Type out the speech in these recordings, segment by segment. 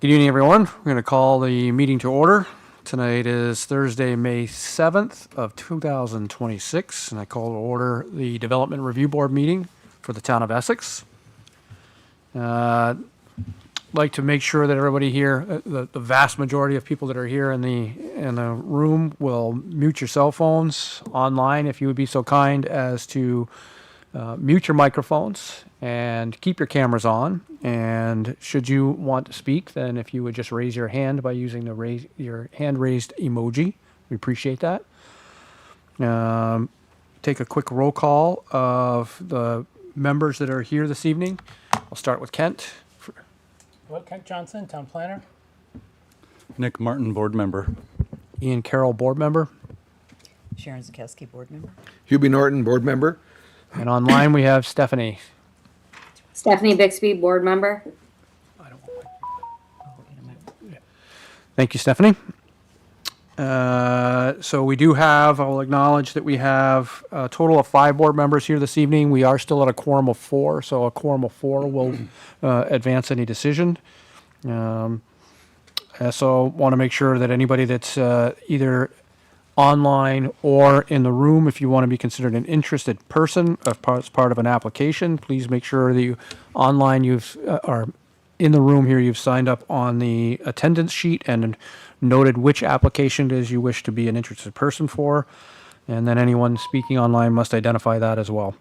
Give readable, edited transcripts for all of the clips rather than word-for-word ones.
Good evening, everyone. We're going to call the meeting to order. Tonight is Thursday, May 7th of 2026, and I call to order the Development Review Board meeting for the town of Essex. Like to make sure that everybody here, the vast majority of people that are here in the room will mute your cell phones. Online, if you would be so kind as to mute your microphones and keep your cameras on. And should you want to speak, then if you would just raise your hand by using the your hand raised emoji, we appreciate that. Take a quick roll call of the members that are here this evening. I'll start with Kent. Hello, Kent Johnson, Town Planner. Nick Martin, Board Member. Ian Carroll, Board Member. Sharon Zakowski, Board Member. Hubie Norton, Board Member. And online we have Stephanie. Stephanie Bixby, Board Member. Thank you, Stephanie. So we do have, I'll acknowledge that we have a total of 5 board members here this evening. We are still at a quorum of 4, so a quorum of 4 will advance any decision. So want to make sure that anybody that's either online or in the room, if you want to be considered an interested person as part of an application, please make sure that you online are in the room here, you've signed up on the attendance sheet and noted which application it is you wish to be an interested person for. And then anyone speaking online must identify that as well.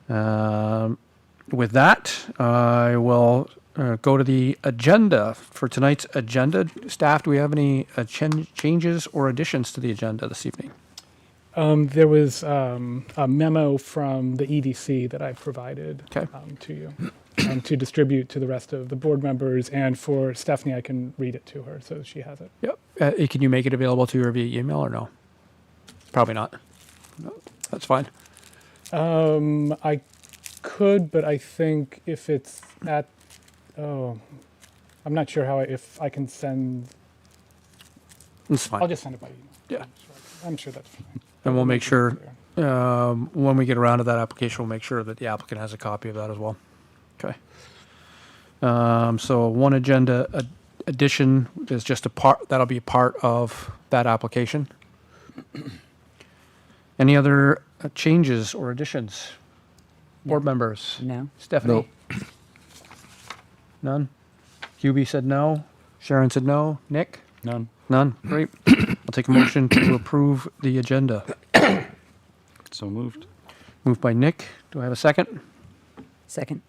With that, I will go to the agenda for tonight's agenda. Staff, do we have any changes or additions to the agenda this evening? There was a memo from the EDC that I provided Okay. to you to distribute to the rest of the board members. And for Stephanie, I can read it to her so she has it. Yep. Can you make it available to her via email or no? Probably not. No, that's fine. I could, but I think if it's at, I'm not sure if I can send, It's fine. I'll just send it by email. Yeah. I'm sure that's fine. And we'll make sure, when we get around to that application, we'll make sure that the applicant has a copy of that as well. Okay. So one agenda addition is just that'll be a part of that application. Any other changes or additions? Board members? No. Stephanie? None? Hubie said no. Sharon said no. Nick? None. None? Great. I'll take a motion to approve the agenda. So moved. Moved by Nick. Do I have a second? Second.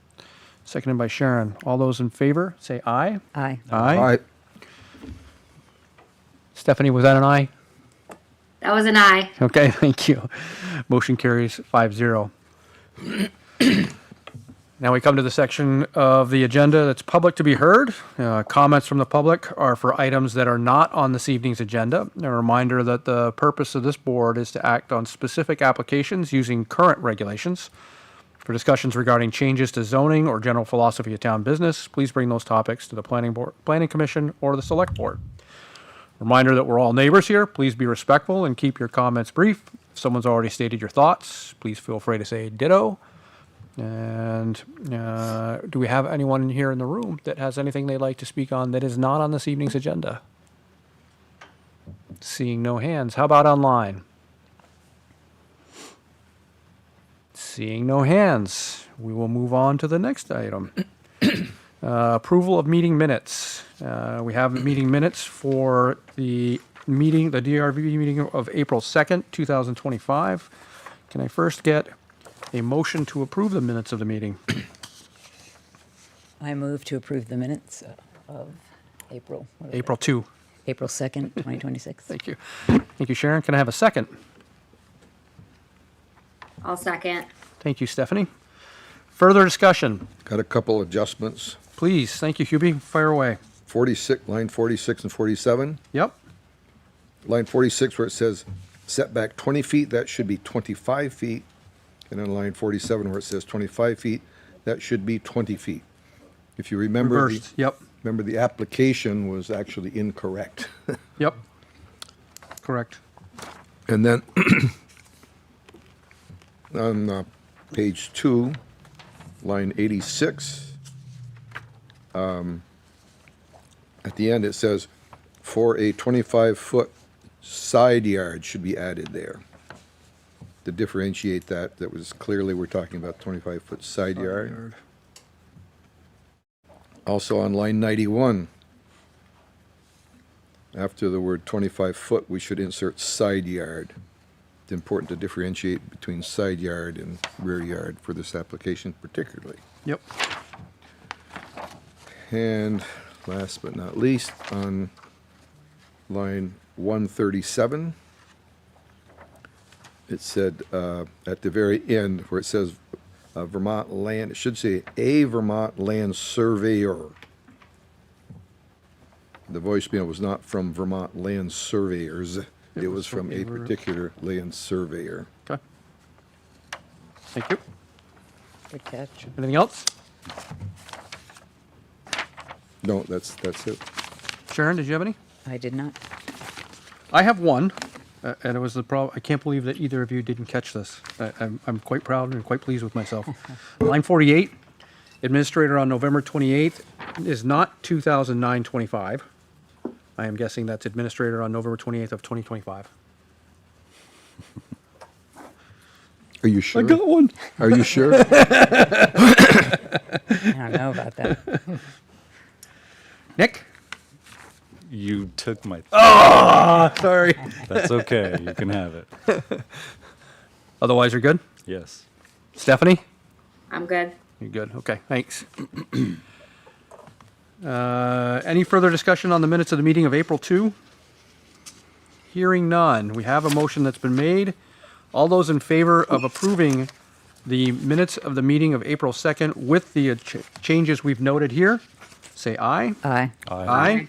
Seconded by Sharon. All those in favor, say aye. Aye. Aye. Aye. Stephanie, was that an aye? That was an aye. Okay, thank you. Motion carries 5-0. Now we come to the section of the agenda that's public to be heard. Comments from the public are for items that are not on this evening's agenda. A reminder that the purpose of this board is to act on specific applications using current regulations. For discussions regarding changes to zoning or general philosophy of town business, please bring those topics to the planning commission or the select board. Reminder that we're all neighbors here. Please be respectful and keep your comments brief. If someone's already stated your thoughts, please feel free to say ditto. And do we have anyone here in the room that has anything they'd like to speak on that is not on this evening's agenda? Seeing no hands. How about online? Seeing no hands, we will move on to the next item. Approval of meeting minutes. We have the meeting minutes for the DRB meeting of April 2nd, 2025. Can I first get a motion to approve the minutes of the meeting? I move to approve the minutes of April. April 2. April 2nd, 2026. Thank you. Thank you, Sharon. Can I have a second? I'll second. Thank you, Stephanie. Further discussion? Got a couple adjustments. Please. Thank you, Hubie. Fire away. Line 46 and 47. Yep. Line 46 where it says setback 20 feet, that should be 25 feet. And on line 47 where it says 25 feet, that should be 20 feet. If you remember, Reversed. Yep. remember the application was actually incorrect. Yep. Correct. And then on page 2, line 86, at the end, it says, for a 25-foot side yard should be added there. To differentiate that, that was clearly, we're talking about 25-foot side yard. Also on line 91, after the word 25-foot, we should insert side yard. It's important to differentiate between side yard and rear yard for this application particularly. Yep. And last but not least, on line 137, it said at the very end where it says Vermont land, it should say a Vermont land surveyor. The voicemail was not from Vermont land surveyors. It was from a particular land surveyor. Okay. Thank you. Good catch. Anything else? No, that's it. Sharon, did you have any? I did not. I have one, and it was the problem. I can't believe that either of you didn't catch this. I'm quite proud and quite pleased with myself. Line 48, administrator on November 28th is not 2009-25. I am guessing that's administrator on November 28th of 2025. Are you sure? one. Are you sure? I don't know about that. Nick? You took my, Sorry. that's okay, you can have it. Otherwise, you're good? Yes. Stephanie? I'm good. You're good. Okay, thanks. Any further discussion on the minutes of the meeting of April 2? Hearing none. We have a motion that's been made. All those in favor of approving the minutes of the meeting of April 2nd with the changes we've noted here, say aye. Aye. Aye.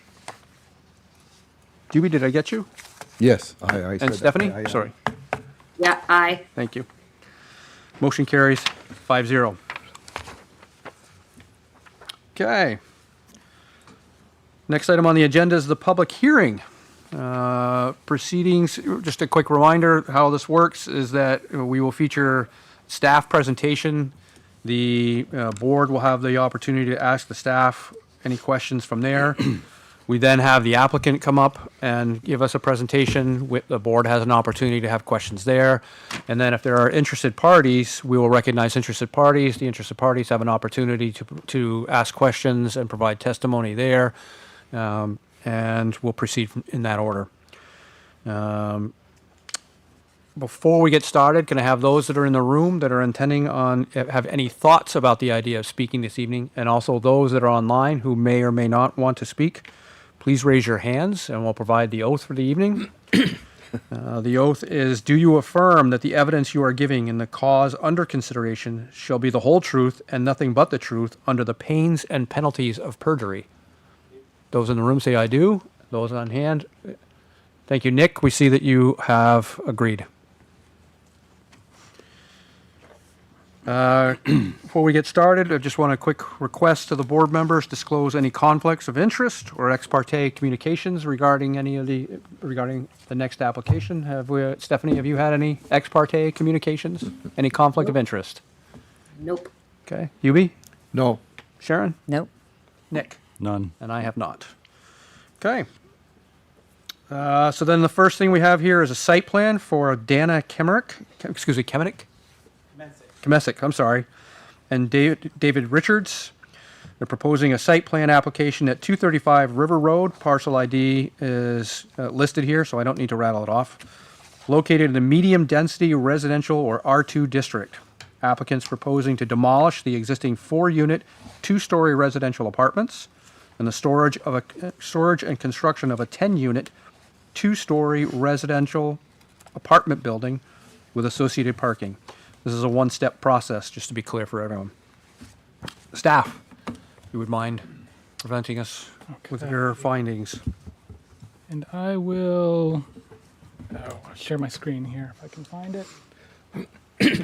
Juby, did I get you? Yes, I said And that. Stephanie? Aye, aye. Sorry. Yeah, aye. Thank you. Motion carries 5-0. Okay. Next item on the agenda is the public hearing. Proceedings, just a quick reminder, how this works is that we will feature staff presentation. The board will have the opportunity to ask the staff any questions from there. We then have the applicant come up and give us a presentation. The board has an opportunity to have questions there. And then if there are interested parties, we will recognize interested parties. The interested parties have an opportunity to ask questions and provide testimony there. And we'll proceed in that order. Before we get started, can I have those that are in the room that are intending on, have any thoughts about the idea of speaking this evening, and also those that are online who may or may not want to speak, please raise your hands and we'll provide the oath for the evening. The oath is, do you affirm that the evidence you are giving in the cause under consideration shall be the whole truth and nothing but the truth under the pains and penalties of perjury? Those in the room say I do. Those on hand. Thank you, Nick. We see that you have agreed. Before we get started, I just want a quick request to the board members, disclose any conflicts of interest or ex parte communications regarding regarding the next application. Stephanie, have you had any ex parte communications? Any conflict of interest? Nope. Okay. Hubie? No, Sharon? Nope. Nick? None. And I have not. Okay. So then the first thing we have here is a site plan for Dana Kamencik, I'm sorry, and David Richards. They're proposing a site plan application at 235 River Road. Parcel ID is listed here, so I don't need to rattle it off. Located in the medium-density residential or R2 district. Applicants proposing to demolish the existing 4-unit, 2-story residential apartments and the storage and construction of a 10-unit, 2-story residential apartment building with associated parking. This is a one-step process, just to be clear for everyone. Staff, if you would mind presenting us with your findings. And I will share my screen here if I can find it. Give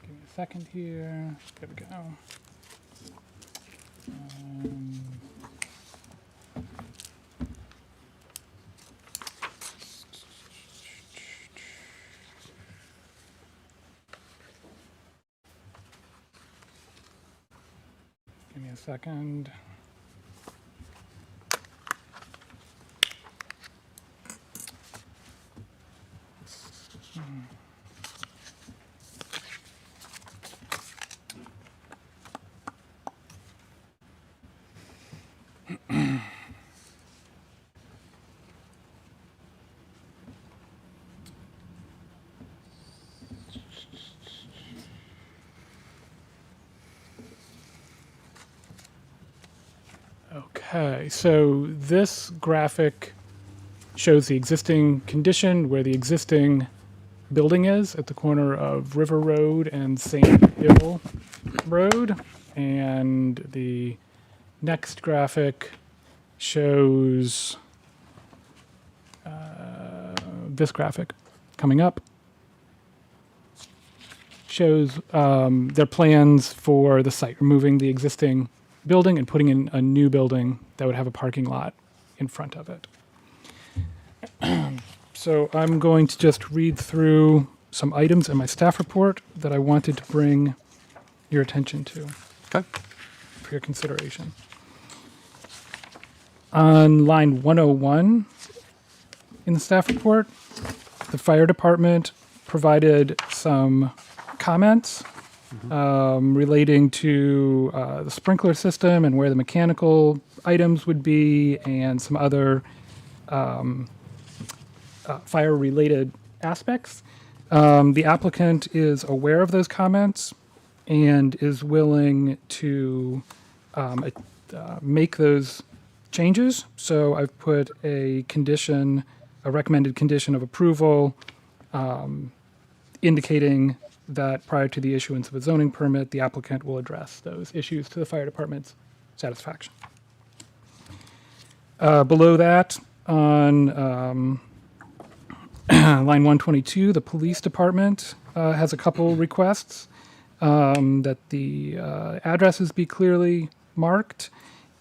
me a second here. There we go. a second. Okay, so this graphic shows the existing condition where the existing building is at the corner of River Road and Sand Hill Road. And the next graphic shows this graphic coming up. Shows their plans for the site, removing the existing building and putting in a new building that would have a parking lot in front of it. So I'm going to just read through some items in my staff report that I wanted to bring your attention to Okay. for your consideration. On line 101 in the staff report, the fire department provided some comments relating to the sprinkler system and where the mechanical items would be and some other fire-related aspects. The applicant is aware of those comments and is willing to make those changes. So I've put a condition, a recommended condition of approval, indicating that prior to the issuance of a zoning permit, the applicant will address those issues to the fire department's satisfaction. Below that, on line 122, the police department has a couple requests that the addresses be clearly marked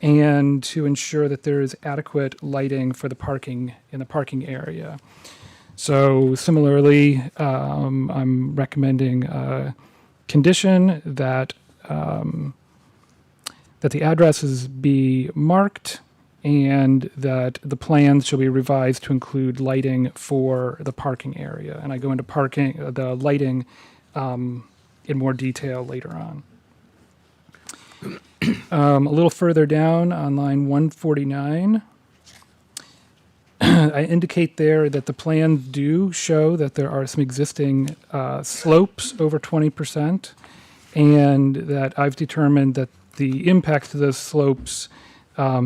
and to ensure that there is adequate lighting for the parking in the parking area. So similarly, I'm recommending a condition that that the addresses be marked and that the plans shall be revised to include lighting for the parking area. And I go into the lighting in more detail later on. A little further down on line 149, I indicate there that the plans do show that there are some existing slopes over 20%, and that I've determined that the impacts to those slopes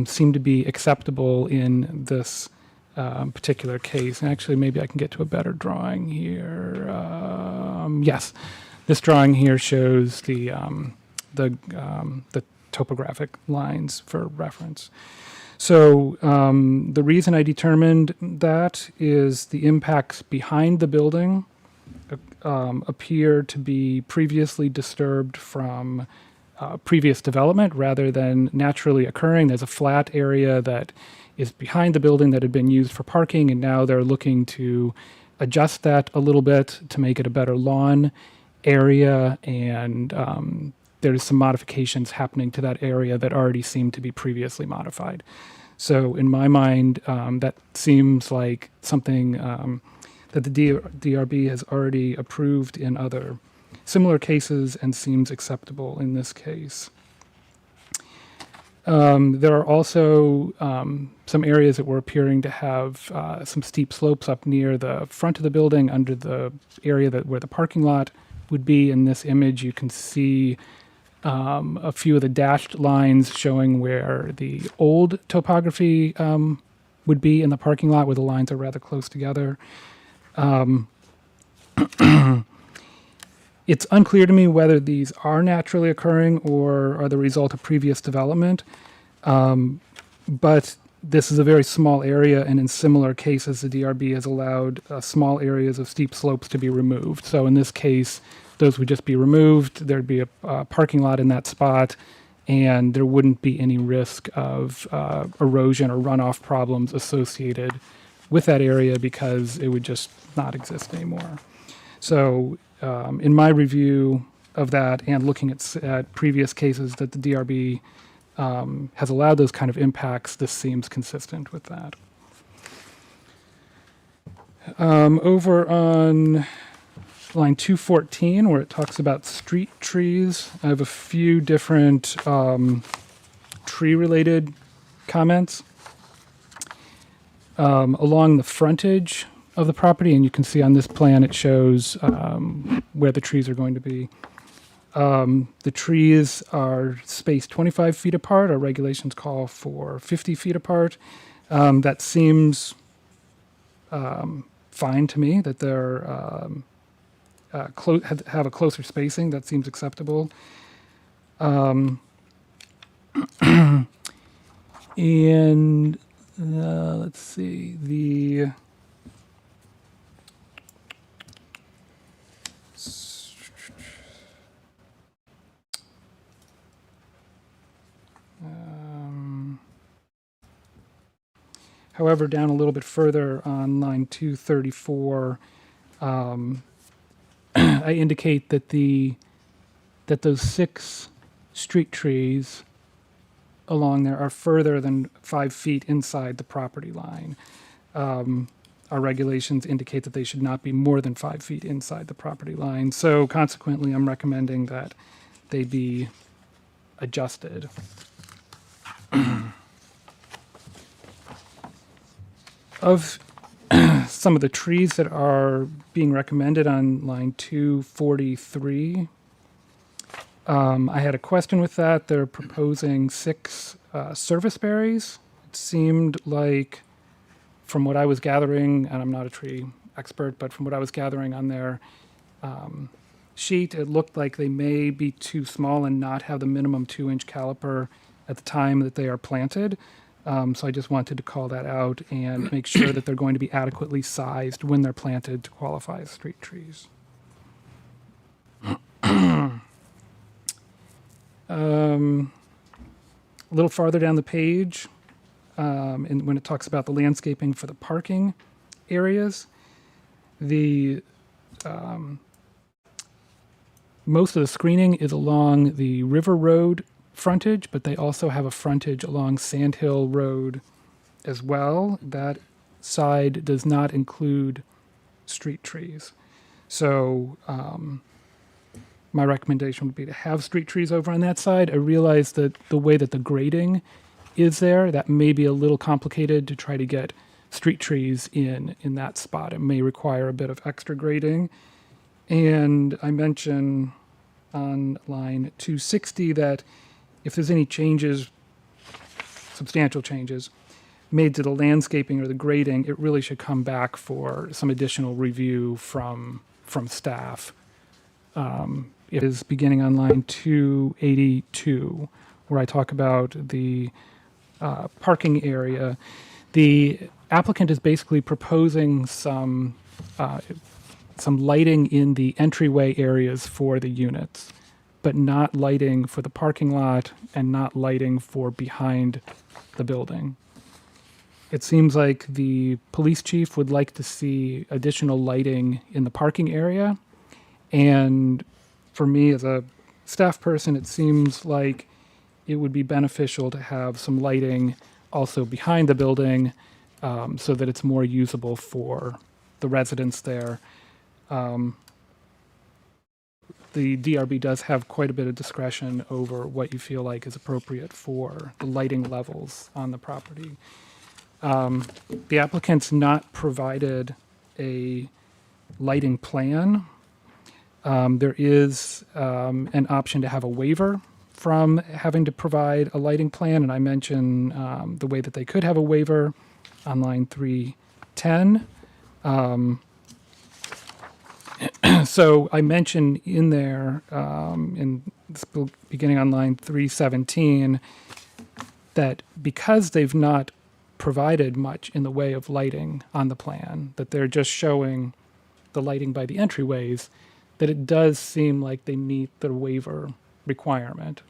seem to be acceptable in this particular case. And actually, maybe I can get to a better drawing here. Yes, this drawing here shows the topographic lines for reference. So the reason I determined that is the impacts behind the building appear to be previously disturbed from previous development rather than naturally occurring. There's a flat area that is behind the building that had been used for parking, and now they're looking to adjust that a little bit to make it a better lawn area, and there's some modifications happening to that area that already seem to be previously modified. So in my mind, that seems like something that the DRB has already approved in other similar cases and seems acceptable in this case. There are also some areas that were appearing to have some steep slopes up near the front of the building under the area where the parking lot would be. In this image, you can see a few of the dashed lines showing where the old topography would be in the parking lot, where the lines are rather close together. It's unclear to me whether these are naturally occurring or are the result of previous development, but this is a very small area, and in similar cases, the DRB has allowed small areas of steep slopes to be removed. So in this case, those would just be removed. There'd be a parking lot in that spot, and there wouldn't be any risk of erosion or runoff problems associated with that area because it would just not exist anymore. So in my review of that and looking at previous cases that the DRB has allowed those kind of impacts, this seems consistent with that. Over on line 214, where it talks about street trees, I have a few different tree-related comments. Along the frontage of the property, and you can see on this plan it shows where the trees are going to be. The trees are spaced 25 feet apart. Our regulations call for 50 feet apart. That seems fine to me, that they're have a closer spacing. That seems acceptable. And let's see, the however, down a little bit further on line 234, I indicate that that those 6 street trees along there are further than 5 feet inside the property line. Our regulations indicate that they should not be more than 5 feet inside the property line. So consequently, I'm recommending that they be adjusted. Of some of the trees that are being recommended on line 243, I had a question with that. They're proposing 6 service berries. It seemed like, from what I was gathering, and I'm not a tree expert, but from what I was gathering on their sheet, it looked like they may be too small and not have the minimum 2-inch caliper at the time that they are planted. So I just wanted to call that out and make sure that they're going to be adequately sized when they're planted to qualify as street trees. A little farther down the page, and when it talks about the landscaping for the parking areas, the most of the screening is along the River Road frontage, but they also have a frontage along Sand Hill Road as well. That side does not include street trees. So my recommendation would be to have street trees over on that side. I realize that the way that the grading is there, that may be a little complicated to try to get street trees in that spot. It may require a bit of extra grading. And I mention on line 260 that if there's any changes, substantial changes, made to the landscaping or the grading, it really should come back for some additional review from staff. It is beginning on line 282, where I talk about the parking area. The applicant is basically proposing some lighting in the entryway areas for the units, but not lighting for the parking lot and not lighting for behind the building. It seems like the police chief would like to see additional lighting in the parking area. And for me as a staff person, it seems like it would be beneficial to have some lighting also behind the building so that it's more usable for the residents there. The DRB does have quite a bit of discretion over what you feel like is appropriate for the lighting levels on the property. The applicant's not provided a lighting plan. There is an option to have a waiver from having to provide a lighting plan, and I mention the way that they could have a waiver on line 310. So I mentioned in there, beginning on line 317, that because they've not provided much in the way of lighting on the plan, that they're just showing the lighting by the entryways, that it does seem like they meet the waiver requirement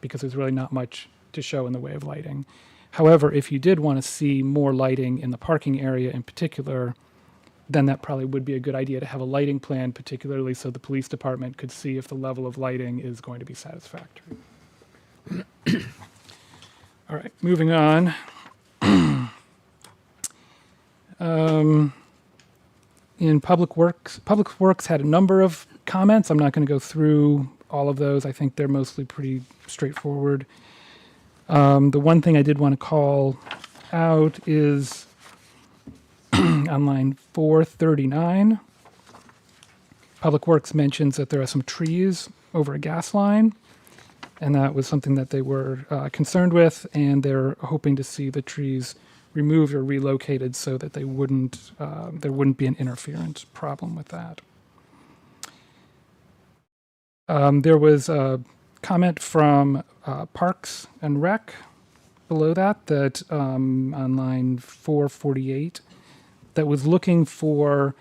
because there's really not much to show in the way of lighting. However, if you did want to see more lighting in the parking area in particular, then that probably would be a good idea to have a lighting plan, particularly so the police department could see if the level of lighting is going to be satisfactory. All right, moving on. In Public Works had a number of comments. I'm not going to go through all of those. I think they're mostly pretty straightforward. The one thing I did want to call out is on line 439. Public Works mentions that there are some trees over a gas line, and that was something that they were concerned with, and they're hoping to see the trees removed or relocated so that they wouldn't there wouldn't be an interference problem with that. There was a comment from Parks and Rec below that on line 448 that was looking for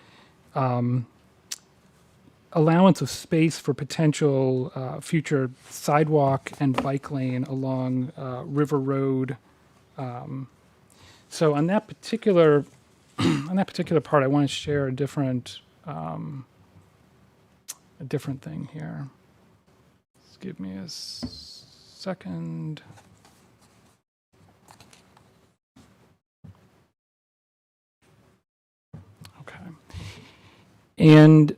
allowance of space for potential future sidewalk and bike lane along River Road. So on that particular part, I want to share a different thing here. Just give me a second. Okay. And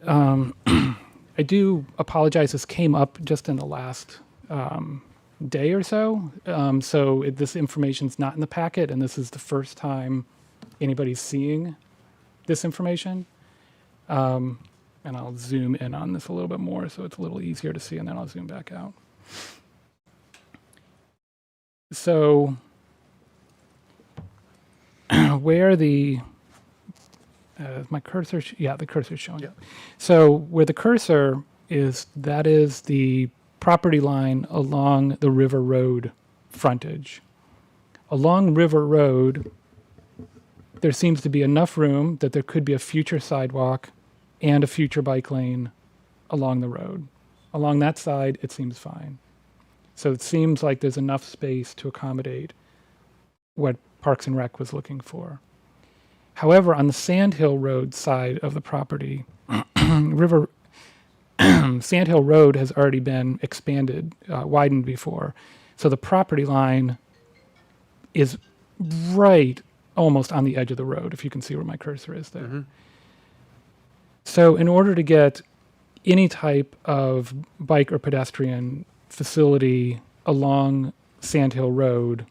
I do apologize. This came up just in the last day or so. This information's not in the packet, and this is the first time anybody's seeing this information. And I'll zoom in on this a little bit more so it's a little easier to see, and then I'll zoom back out. So where the my cursor, the cursor's showing up. So where the cursor is, that is the property line along the River Road frontage. Along River Road, there seems to be enough room that there could be a future sidewalk and a future bike lane along the road. Along that side, it seems fine. So it seems like there's enough space to accommodate what Parks and Rec was looking for. However, on the Sand Hill Road side of the property, Sand Hill Road has already been expanded, widened before. So the property line is right almost on the edge of the road, if you can see where my cursor is there. Mm-hmm. So in order to get any type of bike or pedestrian facility along Sand Hill Road,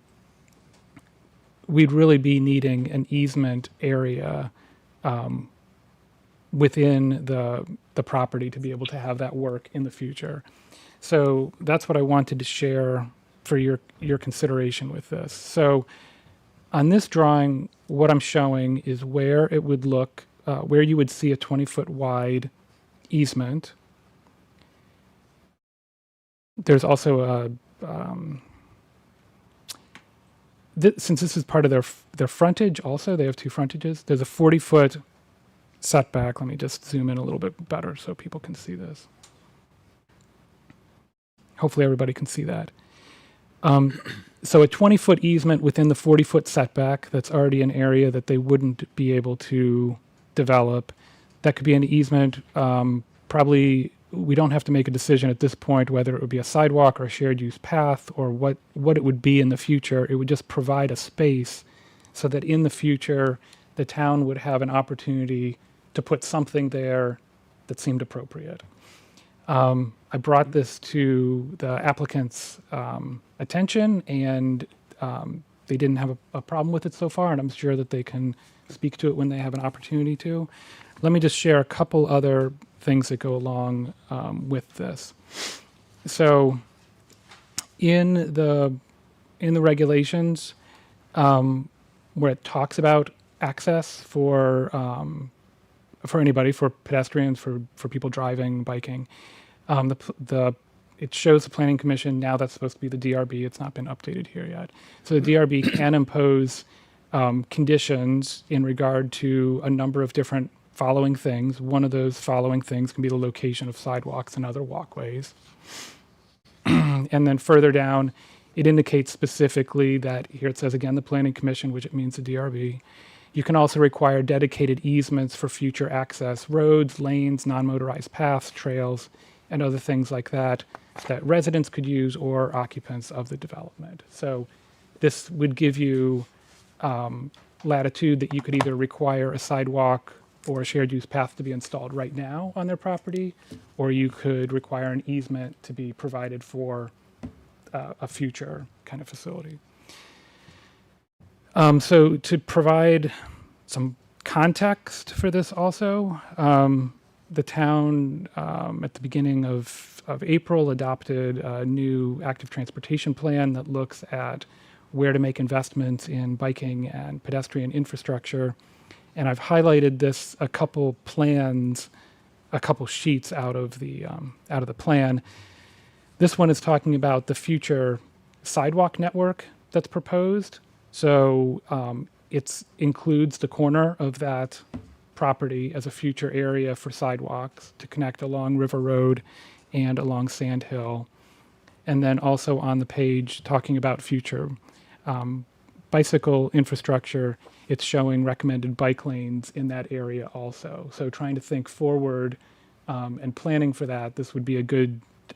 we'd really be needing an easement area within the property to be able to have that work in the future. So that's what I wanted to share for your consideration with this. So on this drawing, what I'm showing is where it would look, where you would see a 20-foot wide easement. There's also since this is part of their frontage also, they have two frontages, there's a 40-foot setback. Let me just zoom in a little bit better so people can see this. Hopefully everybody can see that. So a 20-foot easement within the 40-foot setback, that's already an area that they wouldn't be able to develop. That could be an easement. Probably we don't have to make a decision at this point whether it would be a sidewalk or a shared use path or what it would be in the future. It would just provide a space so that in the future the town would have an opportunity to put something there that seemed appropriate. I brought this to the applicant's attention, and they didn't have a problem with it so far, and I'm sure that they can speak to it when they have an opportunity to. Let me just share a couple other things that go along with this. So in the regulations, where it talks about access for anybody, for pedestrians, for people driving, biking, it shows the Planning Commission, now that's supposed to be the DRB, it's not been updated here yet. So the DRB can impose conditions in regard to a number of different following things. One of those following things can be the location of sidewalks and other walkways. And then further down, it indicates specifically that, here it says again, the Planning Commission, which it means the DRB. You can also require dedicated easements for future access, roads, lanes, non-motorized paths, trails, and other things like that, that residents could use or occupants of the development. So this would give you latitude that you could either require a sidewalk or a shared use path to be installed right now on their property, or you could require an easement to be provided for a future kind of facility. So to provide some context for this also, the town at the beginning of April adopted a new active transportation plan that looks at where to make investments in biking and pedestrian infrastructure. And I've highlighted this a couple plans, a couple sheets out of the plan. This one is talking about the future sidewalk network that's proposed. So it includes the corner of that property as a future area for sidewalks to connect along River Road and along Sand Hill. And then also on the page talking about future bicycle infrastructure, it's showing recommended bike lanes in that area also. So trying to think forward and planning for that, this would be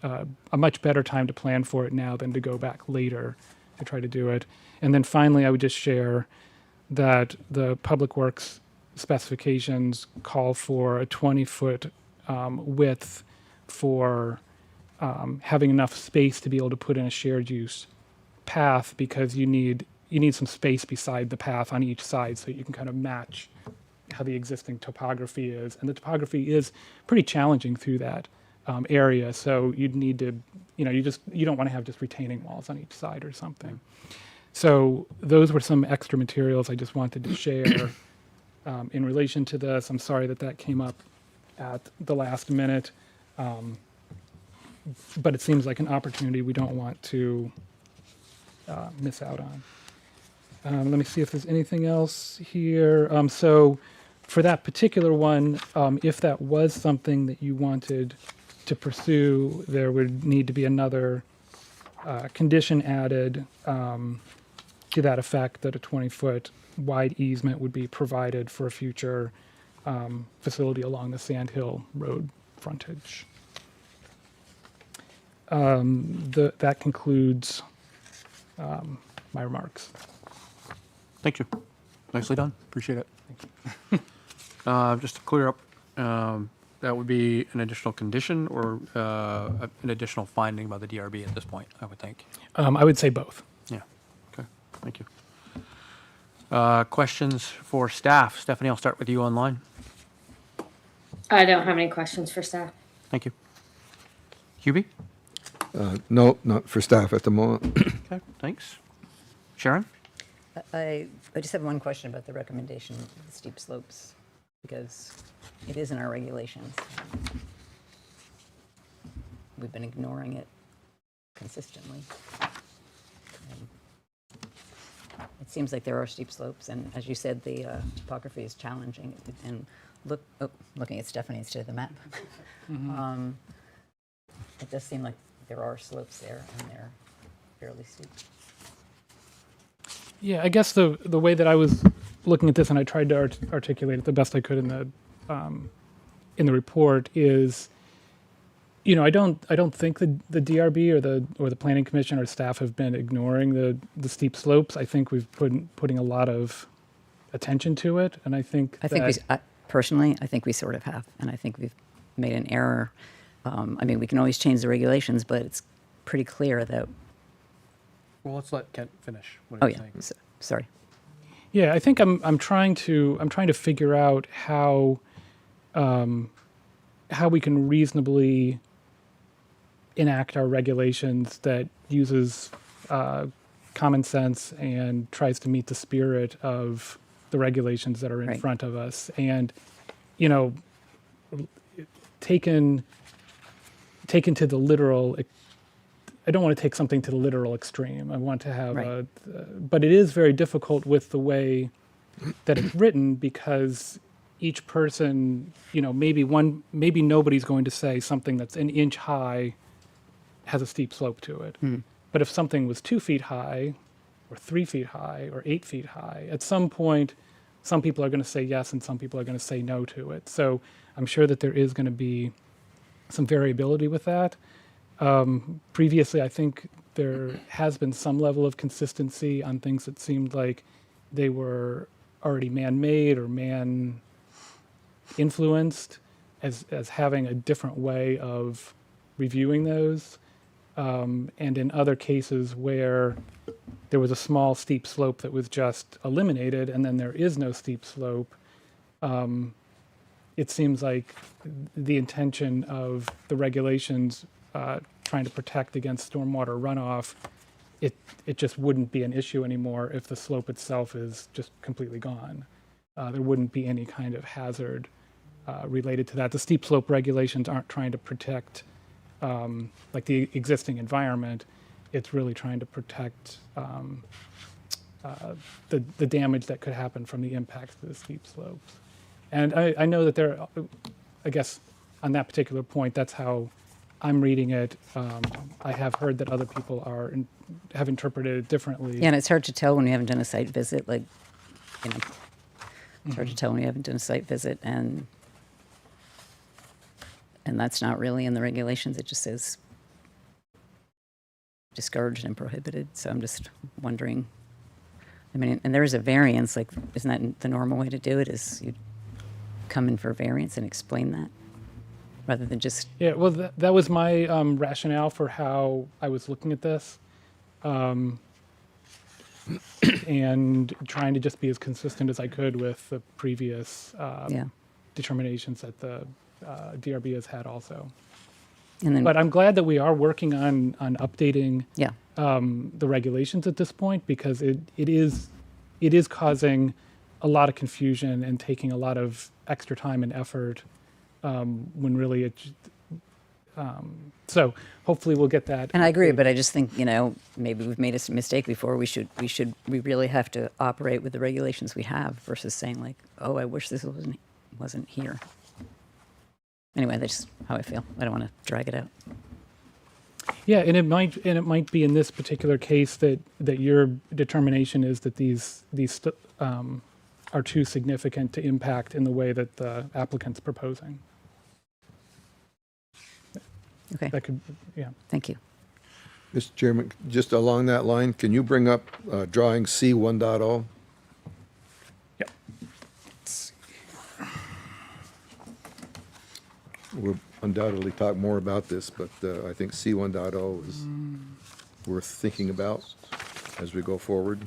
a much better time to plan for it now than to go back later to try to do it. And then finally, I would just share that the Public Works specifications call for a 20-foot width for having enough space to be able to put in a shared use path, because you need some space beside the path on each side so you can kind of match how the existing topography is. And the topography is pretty challenging through that area. So you'd need to, you don't want to have just retaining walls on each side or something. So those were some extra materials I just wanted to share in relation to this. I'm sorry that came up at the last minute, but it seems like an opportunity we don't want to miss out on. Let me see if there's anything else here. So for that particular one, if that was something that you wanted to pursue, there would need to be another condition added to that effect, that a 20-foot wide easement would be provided for a future facility along the Sand Hill Road frontage. That concludes my remarks. Thank you. Nicely done. Appreciate it. Just to clear up, that would be an additional condition or an additional finding by the DRB at this point, I would think. I would say both. Yeah. Okay. Thank you. Questions for staff? Stephanie, I'll start with you online. I don't have any questions for staff. Thank you. Hubie? No, not for staff at the moment. Okay, thanks. Sharon? I just have one question about the recommendation of the steep slopes, because it is in our regulations. We've been ignoring it consistently. It seems like there are steep slopes, and as you said, the topography is challenging. And looking at Stephanie instead of the map, it does seem like there are slopes there, and they're fairly steep. Yeah, I guess the way that I was looking at this, and I tried to articulate it the best I could in the report, is, I don't think the DRB or the Planning Commission or staff have been ignoring the steep slopes. I think we've putting a lot of attention to it, and I think Personally, I think we sort of have, and I think we've made an error. We can always change the regulations, but it's pretty clear that. Well, let's let Kent finish what Oh he's yeah, saying. sorry. Yeah, I think I'm trying to figure out how we can reasonably enact our regulations that uses common sense and tries to meet the spirit of the regulations that are in Right. front of us. And taken to the literal. I don't want to take something to the literal extreme. I want to have Right. but it is very difficult with the way that it's written, because each person, maybe nobody's going to say something that's an inch high has a steep slope to it. But if something was 2 feet high or 3 feet high or 8 feet high, at some point, some people are going to say yes and some people are going to say no to it. So I'm sure that there is going to be some variability with that. Previously, I think there has been some level of consistency on things that seemed like they were already man-made or man-influenced as having a different way of reviewing those. And in other cases where there was a small steep slope that was just eliminated and then there is no steep slope, it seems like the intention of the regulations trying to protect against stormwater runoff, it just wouldn't be an issue anymore if the slope itself is just completely gone. There wouldn't be any kind of hazard related to that. The steep slope regulations aren't trying to protect like the existing environment. It's really trying to protect the damage that could happen from the impacts to the steep slopes. And I know that there, I guess on that particular point, that's how I'm reading it. I have heard that other people have interpreted it differently. Yeah, and it's hard to tell when you haven't done a site visit, like, you know, it's hard to tell when you haven't done a site visit, and that's not really in the regulations. It just says discouraged and prohibited. So I'm just wondering, I mean, and there is a variance, like, isn't that the normal way to do it, is you come in for a variance and explain that, rather than just, Yeah, well, that was my rationale for how I was looking at this. And trying to just be as consistent as I could with the previous yeah. determinations that the DRB has had also. And then, But I'm glad that we are working on updating yeah, the regulations at this point, because it is causing a lot of confusion and taking a lot of extra time and effort when really it. So hopefully we'll get that. and I agree, but I just think, you know, maybe we've made a mistake before. We really have to operate with the regulations we have versus saying like, oh, I wish this wasn't here. Anyway, that's just how I feel. I don't want to drag it out. Yeah, and it might be in this particular case that your determination is that these are too significant to impact in the way that the applicant's proposing. Okay, That could, yeah. thank you. Mr. Chairman, just along that line, can you bring up drawing C 1.0? Yep. We'll undoubtedly talk more about this, but I think C 1.0 is worth thinking about as we go forward.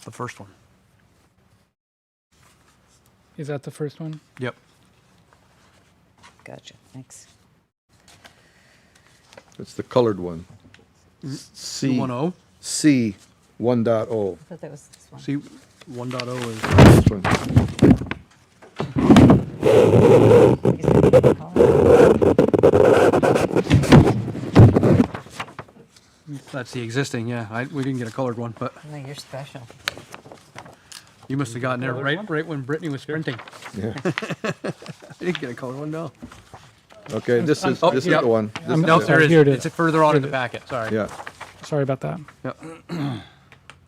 The first one. Is that the first one? Yep. Gotcha, thanks. It's the colored one. C 210. C 1.0. I thought that was this one. See, 1.0 is, This one. that's the existing, yeah. We didn't get a colored one, but Oh, you're special. you must have gotten there right when Brittany was sprinting. Yeah. I didn't get a colored one, no. Okay, this is oh, this is yep. the one. This is No, it. there Here it is. is. It's further on in the Here it packet, sorry. Yeah. Sorry about that. Yep.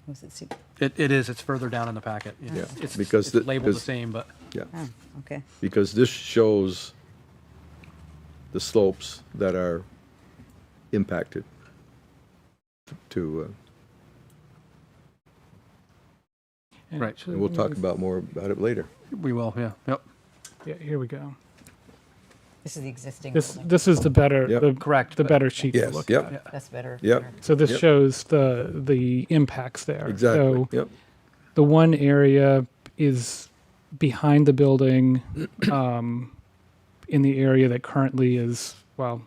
Was it? It is, it's further down in the packet. Yeah, It's, because it's the- labeled the because- same, but Yeah. Oh, okay. Because this shows the slopes that are impacted to, And Right. actually, and we'll talk about more about it later. we will, yeah, yep. Yeah, here we go. This is the existing This building. this is the better Yep. the Correct, the but- better sheet to Yes, look yep. at. That's better. Yep. better. So this Yep. shows the impacts there. Exactly, So yep. the one area is behind the building, in the area that currently is, well,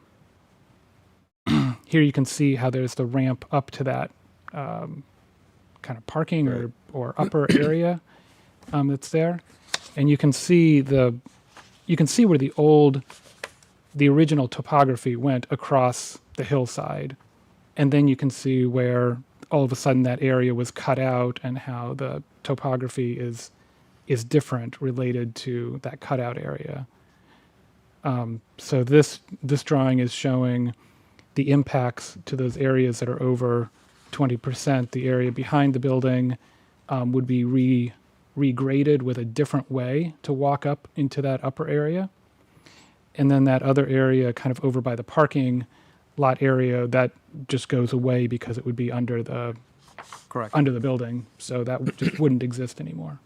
here you can see how there's the ramp up to that kind of parking Right. or upper area that's there, and you can see where the original topography went across the hillside, and then you can see where all of a sudden that area was cut out and how the topography is different related to that cutout area. So this drawing is showing the impacts to those areas that are over 20%. The area behind the building would be regraded with a different way to walk up into that upper area. and then that other area kind of over by the parking lot area, that just goes away because it would be under the Correct. building, so that just wouldn't exist anymore.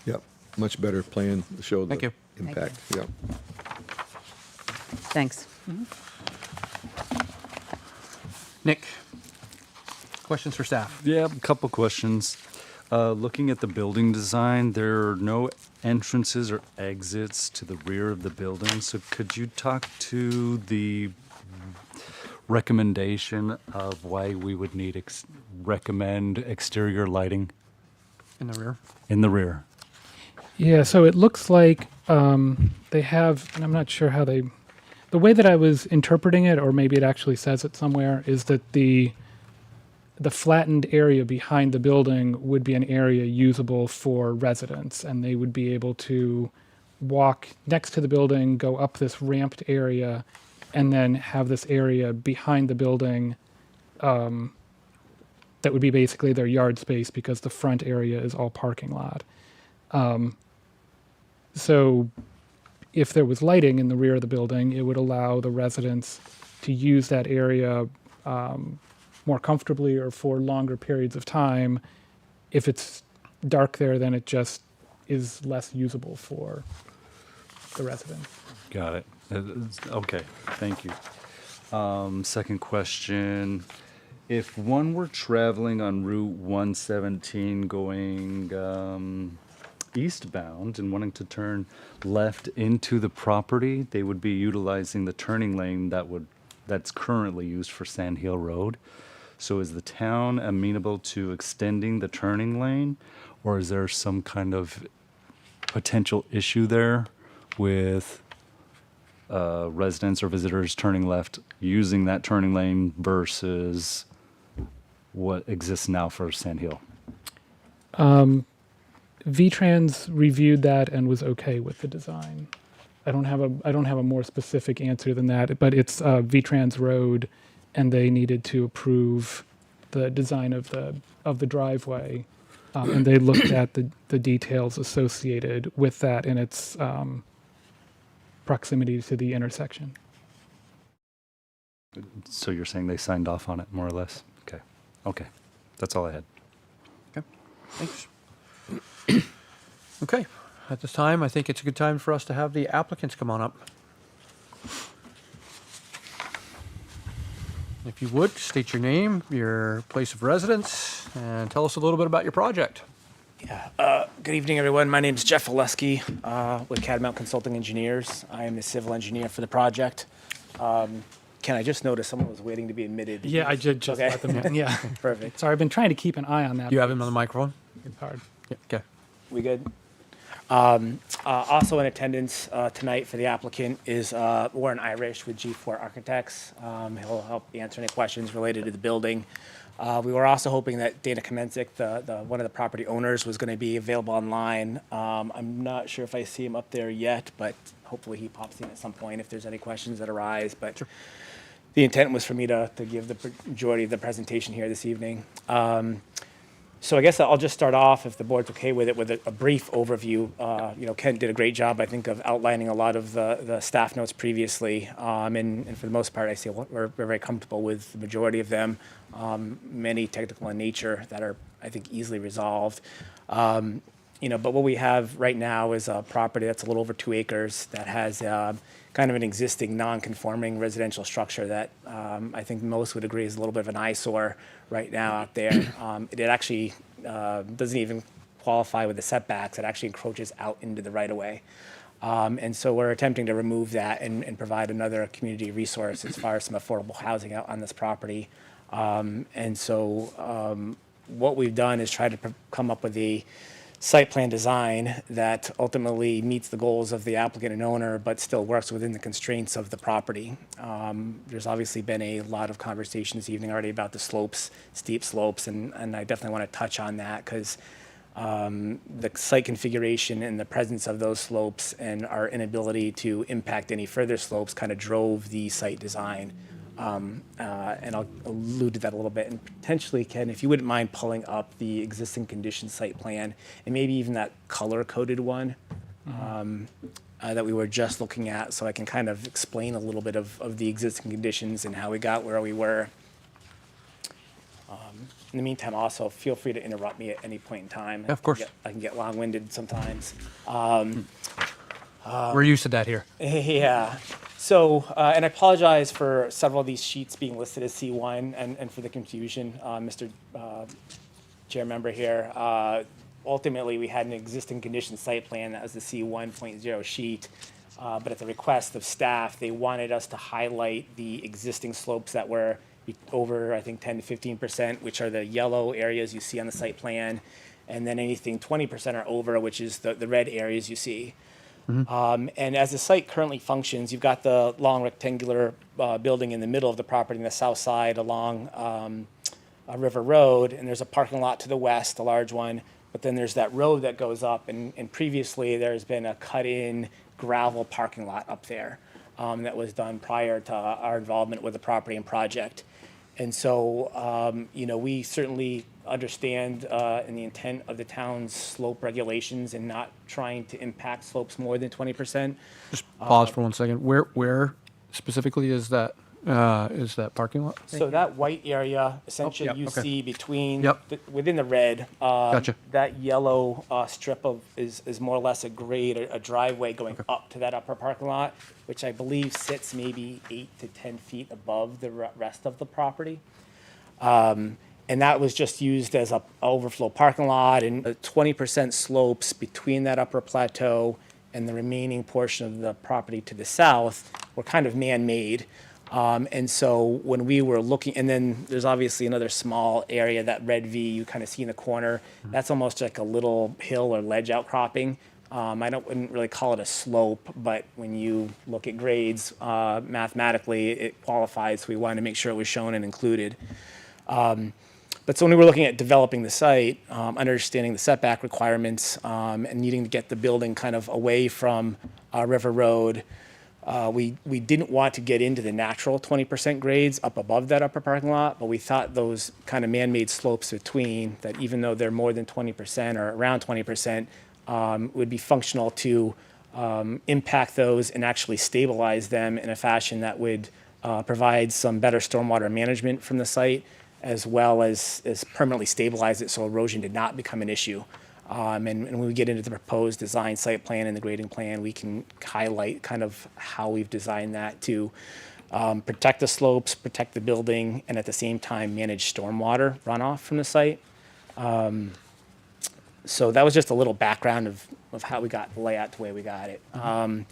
Yep, much better plan to show Thank the you. impact, yep. Thanks. Nick, questions for staff? Yeah, a couple questions. Looking at the building design, there are no entrances or exits to the rear of the building. So could you talk to the recommendation of why we would need recommend exterior lighting In the rear? in the rear? Yeah, so it looks like they have, and I'm not sure how they, the way that I was interpreting it, or maybe it actually says it somewhere, is that the flattened area behind the building would be an area usable for residents, and they would be able to walk next to the building, go up this ramped area, and then have this area behind the building that would be basically their yard space because the front area is all parking lot. So if there was lighting in the rear of the building, it would allow the residents to use that area more comfortably or for longer periods of time. If it's dark there, then it just is less usable for the residents. Got it. Okay, thank you. Second question. If one were traveling on Route 117 going eastbound and wanting to turn left into the property, they would be utilizing the turning lane that's currently used for Sand Hill Road. So is the town amenable to extending the turning lane, or is there some kind of potential issue there with residents or visitors turning left using that turning lane versus what exists now for Sand Hill? VTrans reviewed that and was okay with the design. I don't have a more specific answer than that, but it's VTrans Road, and they needed to approve the design of the driveway, and they looked at the details associated with that and its proximity to the intersection. So you're saying they signed off on it, more or less? Okay. Okay. That's all I had. Okay, thanks. Okay, at this time, I think it's a good time for us to have the applicants come on up. If you would, state your name, your place of residence, and tell us a little bit about your project. Yeah. Good evening, everyone. My name is Jeff Oleski with Catamount Consulting Engineers. I am the civil engineer for the project. Can I just notice someone was waiting to be admitted? Yeah, I did just Okay. let them in. Yeah. Perfect. Sorry, I've been trying to keep an eye on that. You have him on the microphone? It's hard. Yeah, okay. We good? Also in attendance tonight for the applicant is Warren Irish with G4 Architects. He'll help answer any questions related to the building. We were also hoping that Dana Kamencik, one of the property owners, was going to be available online. I'm not sure if I see him up there yet, but hopefully he pops in at some point if there's any questions that arise. But the intent was for me to give the majority of the presentation here this evening. So I guess I'll just start off, if the board's okay with it, with a brief overview. Ken did a great job, I think, of outlining a lot of the staff notes previously. And for the most part, I say we're very comfortable with the majority of them. Many technical in nature that are, I think, easily resolved. But what we have right now is a property that's a little over 2 acres that has kind of an existing non-conforming residential structure that I think most would agree is a little bit of an eyesore right now out there. It actually doesn't even qualify with the setbacks. It actually encroaches out into the right-of-way. And so we're attempting to remove that and provide another community resource as far as some affordable housing out on this property. And so what we've done is try to come up with a site plan design that ultimately meets the goals of the applicant and owner, but still works within the constraints of the property. There's obviously been a lot of conversation this evening already about the slopes, steep slopes, and I definitely want to touch on that because the site configuration and the presence of those slopes and our inability to impact any further slopes kind of drove the site design. And I'll allude to that a little bit. And potentially, Ken, if you wouldn't mind pulling up the existing condition site plan and maybe even that color-coded one, that we were just looking at, so I can kind of explain a little bit of the existing conditions and how we got where we were. In the meantime, also, feel free to interrupt me at any point in time. Yeah, of course. I can get long-winded sometimes. We're used to that here. Yeah. So, and I apologize for several of these sheets being listed as C1 and for the confusion, Mr. Chair Member here. Ultimately, we had an existing condition site plan that was the C1.0 sheet. But at the request of staff, they wanted us to highlight the existing slopes that were over, I think, 10 to 15%, which are the yellow areas you see on the site plan. And then anything 20% or over, which is the red areas you see. And as the site currently functions, you've got the long rectangular building in the middle of the property on the south side along River Road, and there's a parking lot to the west, a large one, but then there's that road that goes up, and previously there's been a cut-in gravel parking lot up there that was done prior to our involvement with the property and project. And so, we certainly understand in the intent of the town's slope regulations and not trying to impact slopes more than 20%. Just pause for 1 second. Where specifically is that parking lot? So that white area, essentially, yep, you okay. see between, Yep. within the red, Gotcha. that yellow strip is more or less a grade, a driveway going up to that upper parking lot, which I believe sits maybe 8 to 10 feet above the rest of the property. And that was just used as a overflow parking lot, and 20% slopes between that upper plateau and the remaining portion of the property to the south were kind of man-made. And so when we were looking, and then there's obviously another small area, that red V you kind of see in the corner. That's almost like a little hill or ledge outcropping. Wouldn't really call it a slope, but when you look at grades, mathematically, it qualifies. So we wanted to make sure it was shown and included. But so when we were looking at developing the site, understanding the setback requirements, and needing to get the building kind of away from River Road, we didn't want to get into the natural 20% grades up above that upper parking lot, but we thought those kind of man-made slopes between, that even though they're more than 20% or around 20%, would be functional to impact those and actually stabilize them in a fashion that would provide some better stormwater management from the site, as well as permanently stabilize it so erosion did not become an issue. And when we get into the proposed design site plan and the grading plan, we can highlight kind of how we've designed that to protect the slopes, protect the building, and at the same time manage stormwater runoff from the site. So that was just a little background of how we got the layout the way we got it. Are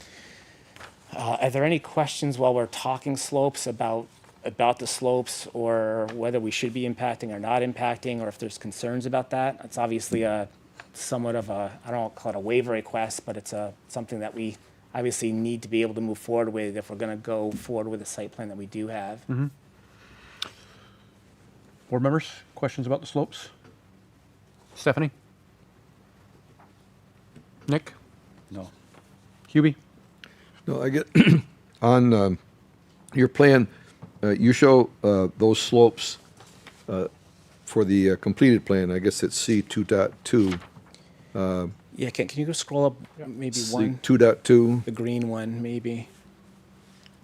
there any questions while we're talking slopes about the slopes, or whether we should be impacting or not impacting, or if there's concerns about that? It's obviously somewhat of I don't want to call it a waiver request, but it's something that we obviously need to be able to move forward with if we're going to go forward with the site plan that we do have. Board members, questions about the slopes? Stephanie? Nick? No. Hubie? No, I get, on your plan, you show those slopes for the completed plan. I guess it's C 2.2. Yeah, can you go scroll up maybe C one, 2.2 the green one maybe?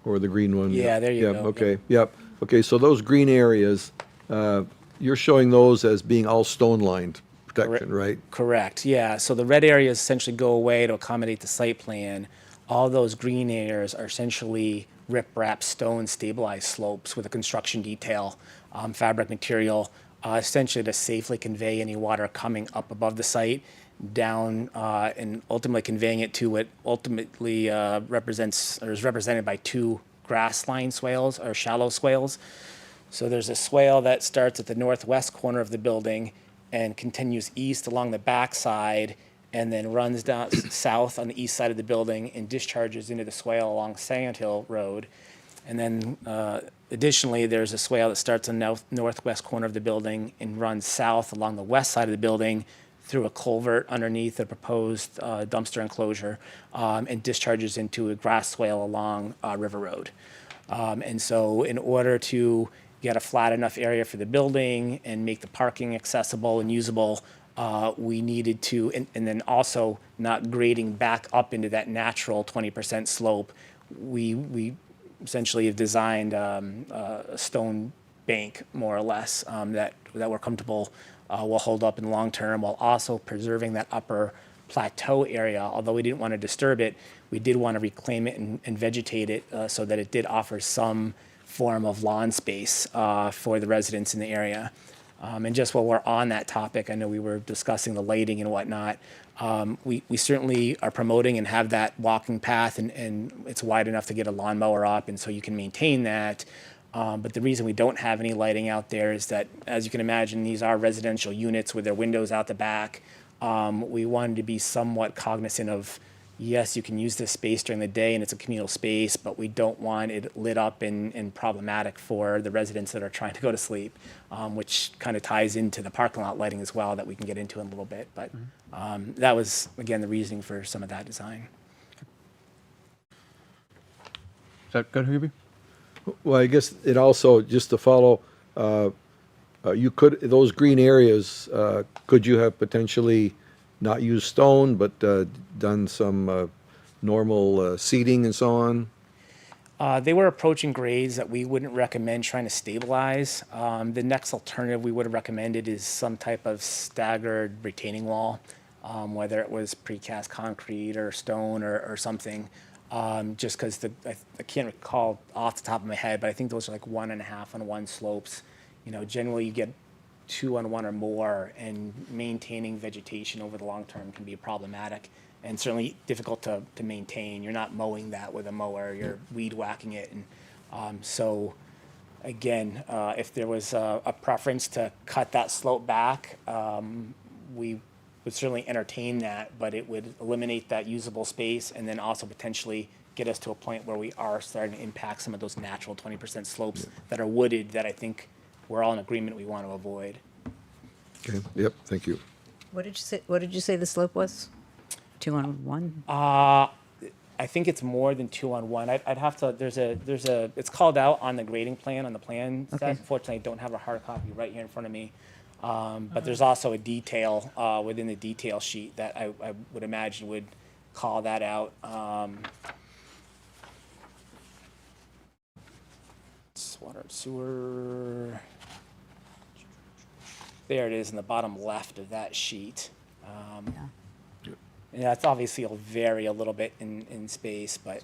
or the green one. Yeah, there you Yep, go. okay, yep. Okay, so those green areas, you're showing those as being all stone lined protection, right? Correct, yeah. So the red areas essentially go away to accommodate the site plan. All those green areas are essentially riprap stone stabilized slopes with a construction detail, fabric material, essentially to safely convey any water coming up above the site down and ultimately conveying it to what ultimately represents or is represented by two grass line swales or shallow swales. So there's a swale that starts at the northwest corner of the building and continues east along the backside and then runs down south on the east side of the building and discharges into the swale along Sand Hill Road. And then additionally, there's a swale that starts on the northwest corner of the building and runs south along the west side of the building through a culvert underneath the proposed dumpster enclosure and discharges into a grass swale along River Road. And so in order to get a flat enough area for the building and make the parking accessible and usable, we needed to, and then also not grading back up into that natural 20% slope, we essentially have designed a stone bank, more or less, that we're comfortable will hold up in the long term, while also preserving that upper plateau area. Although we didn't want to disturb it, we did want to reclaim it and vegetate it so that it did offer some form of lawn space for the residents in the area. And just while we're on that topic, I know we were discussing the lighting and whatnot. We certainly are promoting and have that walking path, and it's wide enough to get a lawnmower up, and so you can maintain that. But the reason we don't have any lighting out there is that, as you can imagine, these are residential units with their windows out the back. We wanted to be somewhat cognizant of, yes, you can use this space during the day and it's a communal space, but we don't want it lit up and problematic for the residents that are trying to go to sleep, which kind of ties into the parking lot lighting as well that we can get into in a little bit. But that was, again, the reasoning for some of that design. Is that good, Hubie? Well, I guess it also, just to follow, you could, those green areas, could you have potentially not used stone, but done some normal seating and so on? They were approaching grades that we wouldn't recommend trying to stabilize. The next alternative we would have recommended is some type of staggered retaining wall, whether it was precast concrete or stone or something. Just because I can't recall off the top of my head, but I think those are like 1.5 on 1 slopes. You know, generally you get 2 on 1 or more, and maintaining vegetation over the long term can be problematic and certainly difficult to maintain. You're not mowing that with a mower, you're weed whacking it. And so again, if there was a preference to cut that slope back, we would certainly entertain that, but it would eliminate that usable space and then also potentially get us to a point where we are starting to impact some of those natural 20% slopes that are wooded that I think we're all in agreement we want to avoid. Okay, yep, thank you. What did you say the slope was? 2 on 1? I think it's more than 2 on 1. I'd have to, it's called out on the grading plan, on the plan set. Okay. Unfortunately, I don't have a hard copy right here in front of me. But there's also a detail within the detail sheet that I would imagine would call that out. It's water and sewer. There it is in the bottom left of that sheet. And that's obviously will vary a little bit in space, but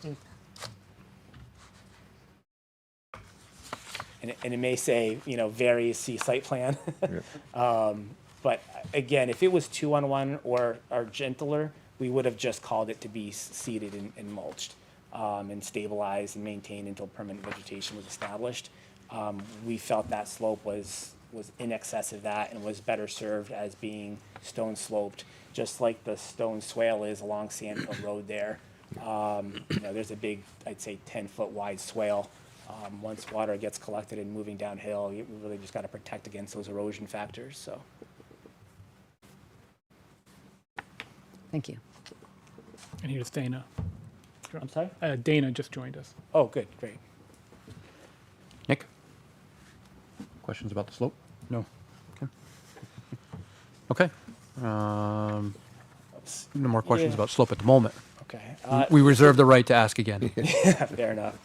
and it may say, you know, varies, see site plan. But again, if it was 2 on 1 or gentler, we would have just called it to be seeded and mulched and stabilized and maintained until permanent vegetation was established. We felt that slope was in excess of that and was better served as being stone sloped, just like the stone swale is along Sandhill Road there. You know, there's a big, I'd say 10-foot wide swale. Once water gets collected and moving downhill, you really just got to protect against those erosion factors. So, Thank you. And here's Dana. I'm sorry? Dana just joined us. Oh, good, great. Nick? Questions about the slope? No. Okay. No more questions Yeah. about slope at the moment. Okay. We reserve the right to ask again. Fair enough.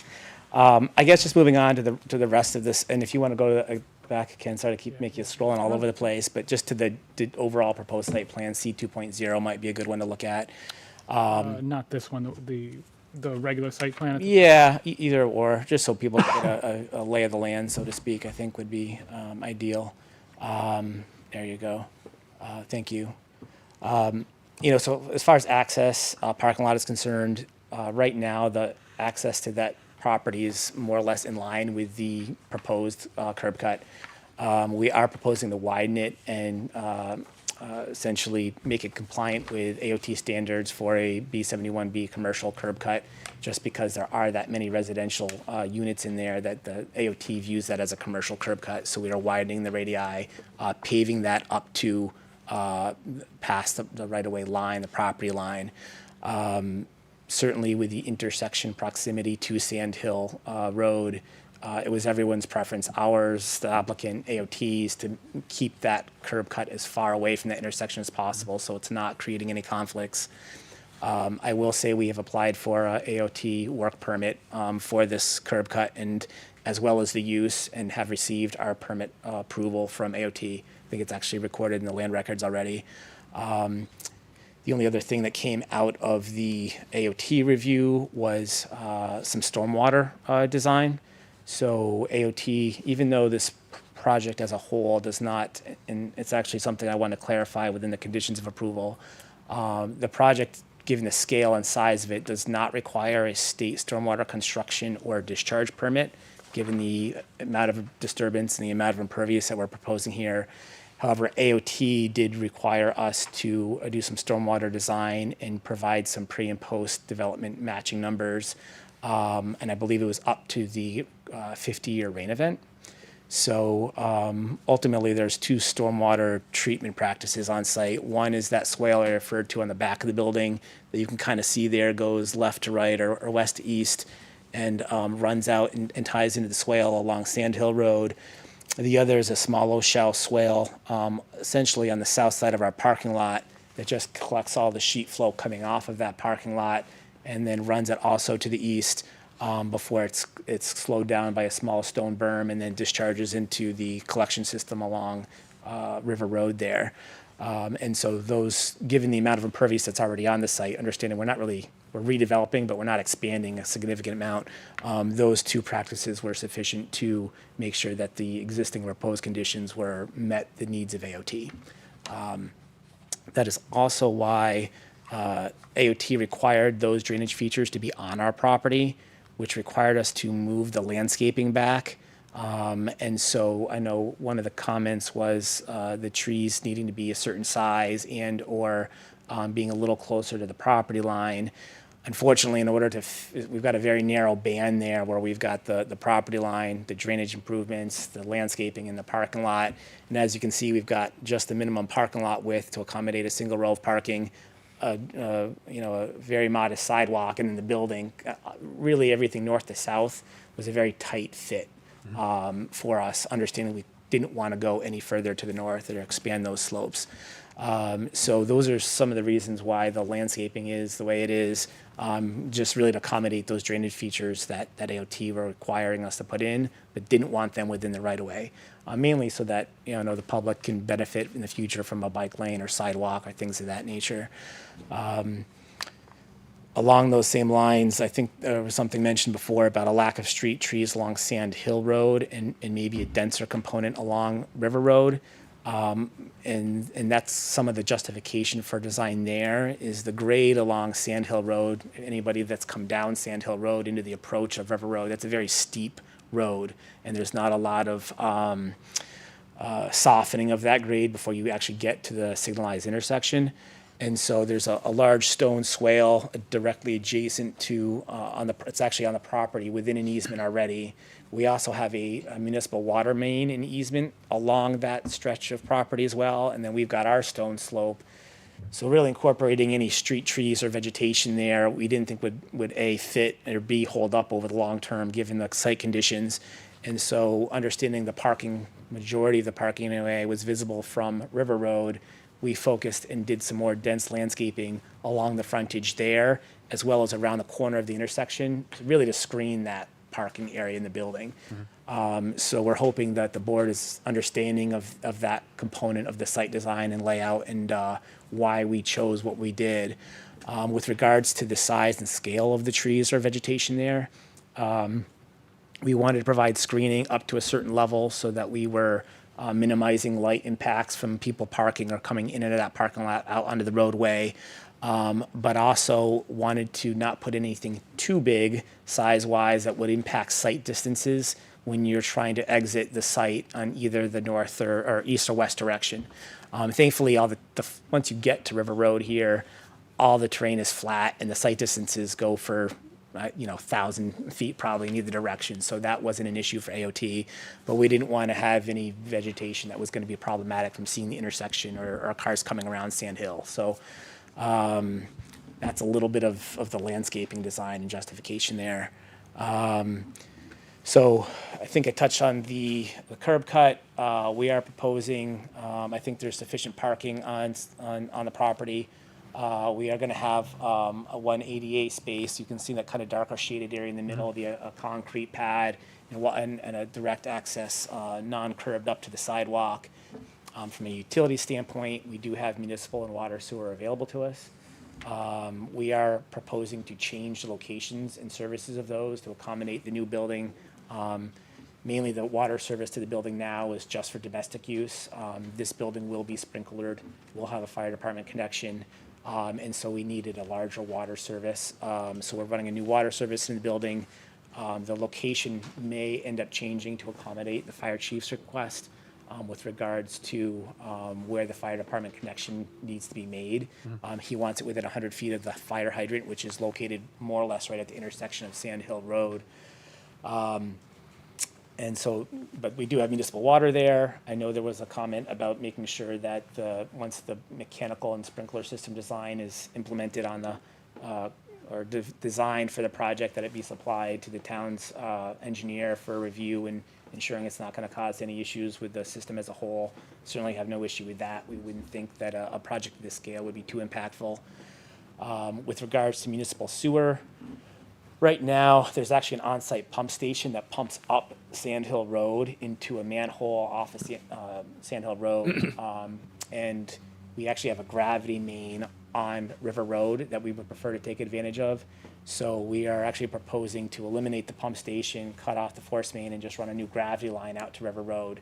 I guess just moving on to the rest of this, and if you want to go to back, Ken, sorry to keep making you scrolling all over the place, but just to the overall proposed site plan, C2.0 might be a good one to look at. Not this one, the regular site plan. Yeah, either or, just so people get a lay of the land, so to speak, I think would be ideal. There you go. Thank you. You know, so as far as access, parking lot is concerned, right now the access to that property is more or less in line with the proposed curb cut. We are proposing to widen it and essentially make it compliant with AOT standards for a B71B commercial curb cut, just because there are that many residential units in there that the AOT views that as a commercial curb cut. So we are widening the radii, paving that up to past the right-of-way line, the property line. Certainly with the intersection proximity to Sand Hill Road, It was everyone's preference, ours, the applicant, AOT's, to keep that curb cut as far away from the intersection as possible, so it's not creating any conflicts. I will say we have applied for a AOT work permit for this curb cut, and as well as the use, and have received our permit approval from AOT. I think it's actually recorded in the land records already. The only other thing that came out of the AOT review was some stormwater design. So AOT, even though this project as a whole does not, and it's actually something I want to clarify within the conditions of approval, the project, given the scale and size of it, does not require a state stormwater construction or discharge permit, given the amount of disturbance and the amount of impervious that we're proposing here. However, AOT did require us to do some stormwater design and provide some pre and post development matching numbers. And I believe it was up to the 50-year rain event. So ultimately, there's two stormwater treatment practices on site. One is that swale I referred to on the back of the building that you can kind of see there, goes left to right or west to east, and runs out and ties into the swale along Sand Hill Road. The other is a small low-shell swale, essentially on the south side of our parking lot, that just collects all the sheet flow coming off of that parking lot, and then runs it also to the east before it's slowed down by a small stone berm, and then discharges into the collection system along River Road there. And so those, given the amount of impervious that's already on the site, understanding we're redeveloping, but we're not expanding a significant amount, those two practices were sufficient to make sure that the existing proposed conditions met the needs of AOT. That is also why AOT required those drainage features to be on our property, which required us to move the landscaping back. And so I know one of the comments was the trees needing to be a certain size and or being a little closer to the property line. Unfortunately, in order to, we've got a very narrow band there where we've got the property line, the drainage improvements, the landscaping in the parking lot. And as you can see, we've got just the minimum parking lot width to accommodate a single row of parking, a very modest sidewalk, and in the building, really everything north to south was a very tight fit for us, understanding we didn't want to go any further to the north or expand those slopes. So those are some of the reasons why the landscaping is the way it is, just really to accommodate those drainage features that AOT were requiring us to put in, but didn't want them within the right of way. Mainly so that the public can benefit in the future from a bike lane or sidewalk or things of that nature. Along those same lines, I think there was something mentioned before about a lack of street trees along Sand Hill Road and maybe a denser component along River Road. And that's some of the justification for design there is the grade along Sand Hill Road. Anybody that's come down Sand Hill Road into the approach of River Road, that's a very steep road, and there's not a lot of softening of that grade before you actually get to the signalized intersection. And so there's a large stone swale directly adjacent to, it's actually on the property within an easement already. We also have a municipal water main and easement along that stretch of property as well. And then we've got our stone slope. So really incorporating any street trees or vegetation there, we didn't think would A, fit, or B, hold up over the long term given the site conditions. And so understanding majority of the parking anyway was visible from River Road, we focused and did some more dense landscaping along the frontage there, as well as around the corner of the intersection, really to screen that parking area in the building. So we're hoping that the board is understanding of that component of the site design and layout and why we chose what we did. With regards to the size and scale of the trees or vegetation there, we wanted to provide screening up to a certain level so that we were minimizing light impacts from people parking or coming in and out of that parking lot out onto the roadway, but also wanted to not put anything too big size-wise that would impact site distances when you're trying to exit the site on either the north or east or west direction. Thankfully, once you get to River Road here, all the terrain is flat and the site distances go for 1,000 feet probably in either direction. So that wasn't an issue for AOT, but we didn't want to have any vegetation that was going to be problematic from seeing the intersection or cars coming around Sand Hill. So that's a little bit of the landscaping design and justification there. So I think I touched on the curb cut. We are proposing, I think there's sufficient parking on the property. We are going to have a 188 space. You can see that kind of darker shaded area in the middle, a concrete pad, and a direct access, non-curbed up to the sidewalk. From a utility standpoint, we do have municipal and water sewer available to us. We are proposing to change the locations and services of those to accommodate the new building. Mainly the water service to the building now is just for domestic use. This building will be sprinklered, we'll have a fire department connection, and so we needed a larger water service. So we're running a new water service in the building. The location may end up changing to accommodate the fire chief's request. With regards to where the fire department connection needs to be made. He wants it within 100 feet of the fire hydrant, which is located more or less right at the intersection of Sand Hill Road. And so, but we do have municipal water there. I know there was a comment about making sure that once the mechanical and sprinkler system design is implemented on the, designed for the project, that it be supplied to the town's engineer for review and ensuring it's not going to cause any issues with the system as a whole. Certainly have no issue with that. We wouldn't think that a project of this scale would be too impactful. With regards to municipal sewer, right now there's actually an on-site pump station that pumps up Sand Hill Road into a manhole off of Sand Hill Road. And we actually have a gravity main on River Road that we would prefer to take advantage of. So we are actually proposing to eliminate the pump station, cut off the force main, and just run a new gravity line out to River Road.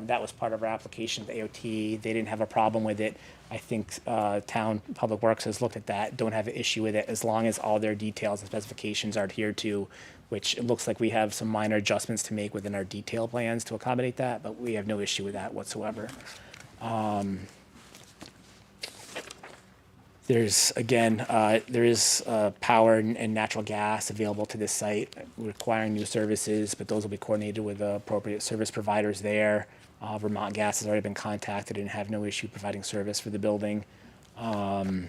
That was part of our application to AOT. They didn't have a problem with it. I think Town Public Works has looked at that, don't have an issue with it, as long as all their details and specifications are adhered to, which it looks like we have some minor adjustments to make within our detail plans to accommodate that, but we have no issue with that whatsoever. There's, again, there is power and natural gas available to this site, requiring new services, but those will be coordinated with the appropriate service providers there. Vermont Gas has already been contacted and have no issue providing service for the building. I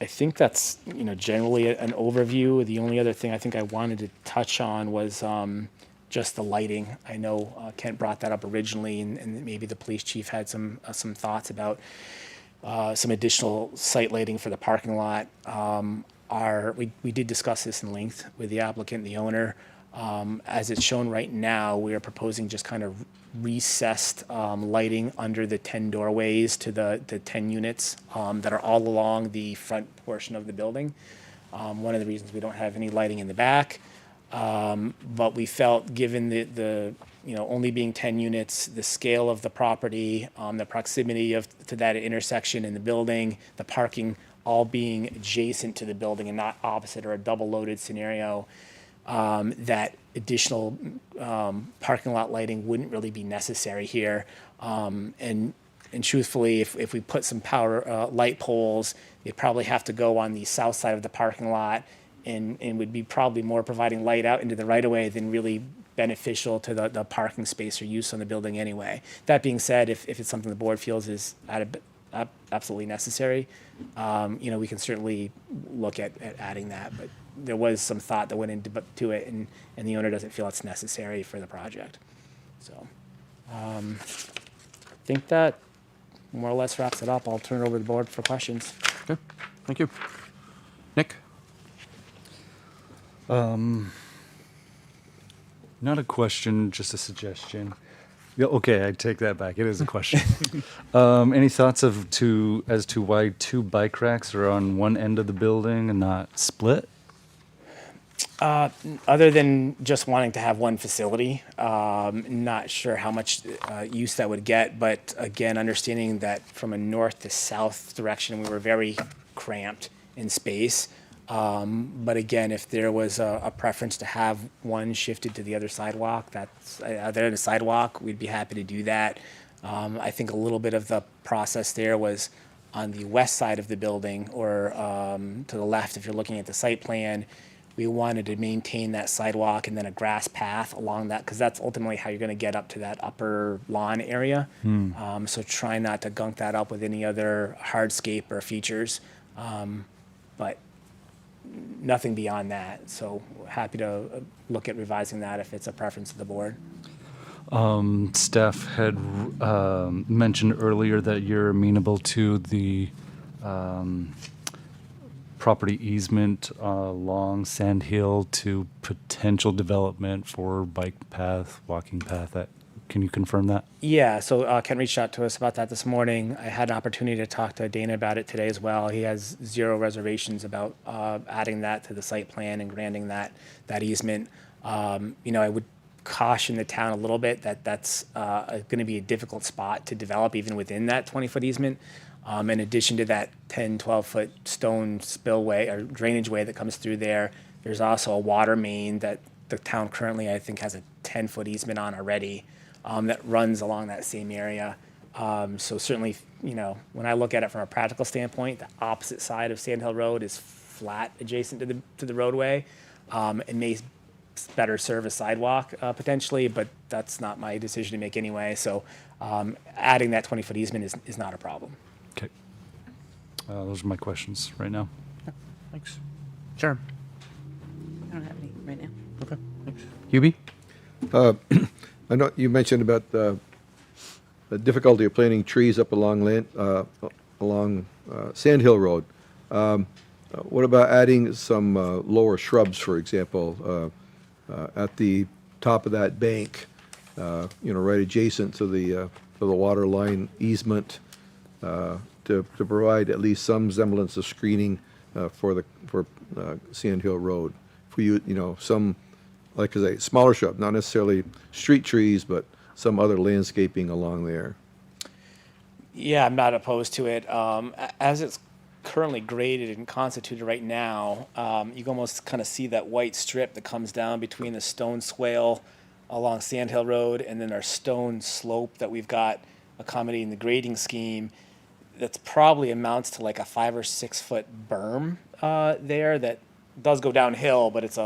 think that's, generally an overview. The only other thing I think I wanted to touch on was just the lighting. I know Kent brought that up originally, and maybe the police chief had some thoughts about some additional site lighting for the parking lot. We did discuss this in length with the applicant and the owner. As it's shown right now, we are proposing just kind of recessed lighting under the 10 doorways to the 10 units that are all along the front portion of the building. One of the reasons we don't have any lighting in the back, but we felt, given the only being 10 units, the scale of the property, the proximity to that intersection in the building, the parking all being adjacent to the building and not opposite or a double loaded scenario, that additional parking lot lighting wouldn't really be necessary here. And truthfully, if we put some power light poles, they'd probably have to go on the south side of the parking lot and would be probably more providing light out into the right of way than really beneficial to the parking space or use on the building anyway. That being said, if it's something the board feels is absolutely necessary, we can certainly look at adding that. But there was some thought that went into it, and the owner doesn't feel it's necessary for the project. So I think that more or less wraps it up. I'll turn it over to the board for questions. Okay, thank you. Nick? Not a question, just a suggestion. Yeah, okay, I take that back. It is a question. Any thoughts as to why two bike racks are on one end of the building and not split? Other than just wanting to have one facility, not sure how much use that would get, but again, understanding that from a north to south direction, we were very cramped in space. But again, if there was a preference to have one shifted to the other sidewalk, we'd be happy to do that. I think a little bit of the process there was on the west side of the building, or to the left if you're looking at the site plan. We wanted to maintain that sidewalk and then a grass path along that, because that's ultimately how you're going to get up to that upper lawn area. So try not to gunk that up with any other hardscape or features. But nothing beyond that. So happy to look at revising that if it's a preference of the board. Staff had mentioned earlier that you're amenable to the property easement along Sand Hill to potential development for bike path, walking path. Can you confirm that? Yeah, so Ken reached out to us about that this morning. I had an opportunity to talk to Dana about it today as well. He has zero reservations about adding that to the site plan and granting that easement. I would caution the town a little bit that that's going to be a difficult spot to develop even within that 20-foot easement. In addition to that 10, 12-foot stone spillway or drainage way that comes through there, there's also a water main that the town currently, I think, has a 10-foot easement on already that runs along that same area. So certainly, when I look at it from a practical standpoint, the opposite side of Sand Hill Road is flat adjacent to the roadway. It may better serve a sidewalk potentially, but that's not my decision to make anyway. So adding that 20-foot easement is not a problem. Okay. Those are my questions right now. Thanks. Sharon? I don't have any right now. Okay, thanks. Hubie? I know you mentioned about the difficulty of planting trees up along Sand Hill Road. What about adding some lower shrubs, for example, at the top of that bank, right adjacent to the water line easement, to provide at least some semblance of screening for Sand Hill Road? For some, like I say, smaller shrub, not necessarily street trees, but some other landscaping along there. Yeah, I'm not opposed to it. As it's currently graded and constituted right now, you can almost kind of see that white strip that comes down between the stone swale along Sand Hill Road and then our stone slope that we've got accommodating the grading scheme. That's probably amounts to like a 5 or 6 foot berm there that does go downhill, but it's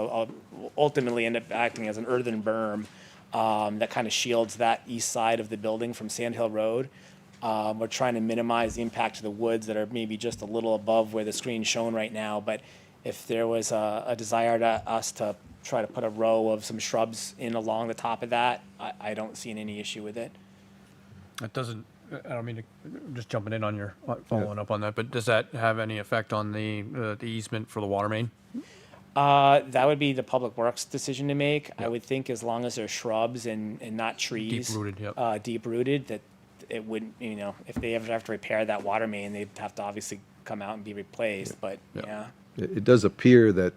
ultimately end up acting as an earthen berm that kind of shields that east side of the building from Sand Hill Road. We're trying to minimize the impact to the woods that are maybe just a little above where the screen's shown right now. But if there was a desire to us to try to put a row of some shrubs in along the top of that, I don't see any issue with it. It doesn't, I don't mean to, just jumping in on your, following up on that, but does that have any effect on the easement for the water main? That would be the Public Works decision to make. I would think as long as there's shrubs and not trees. Deep-rooted, yep. Deep-rooted, that it wouldn't, if they ever have to repair that water main, they'd have to obviously come out and be replaced, but yeah. It does appear that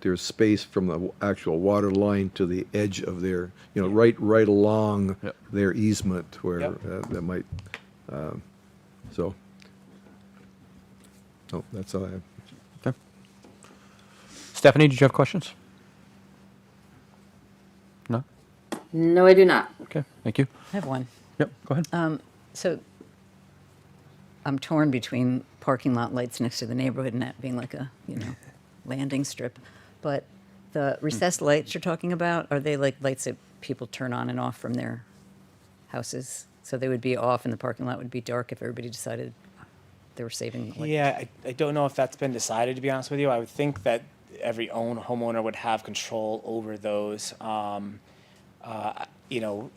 there's space from the actual water line to the edge of their, right along Yep. their easement where Yep. that might, so. No, that's all I have. Okay. Stephanie, did you have questions? No? No, I do not. Okay, thank you. I have one. Yep, go ahead. So I'm torn between parking lot lights next to the neighborhood and that being like a, landing strip. But the recessed lights you're talking about, are they like lights that people turn on and off from their houses? So they would be off and the parking lot would be dark if everybody decided they were saving the light? Yeah, I don't know if that's been decided, to be honest with you. I would think that every homeowner would have control over those.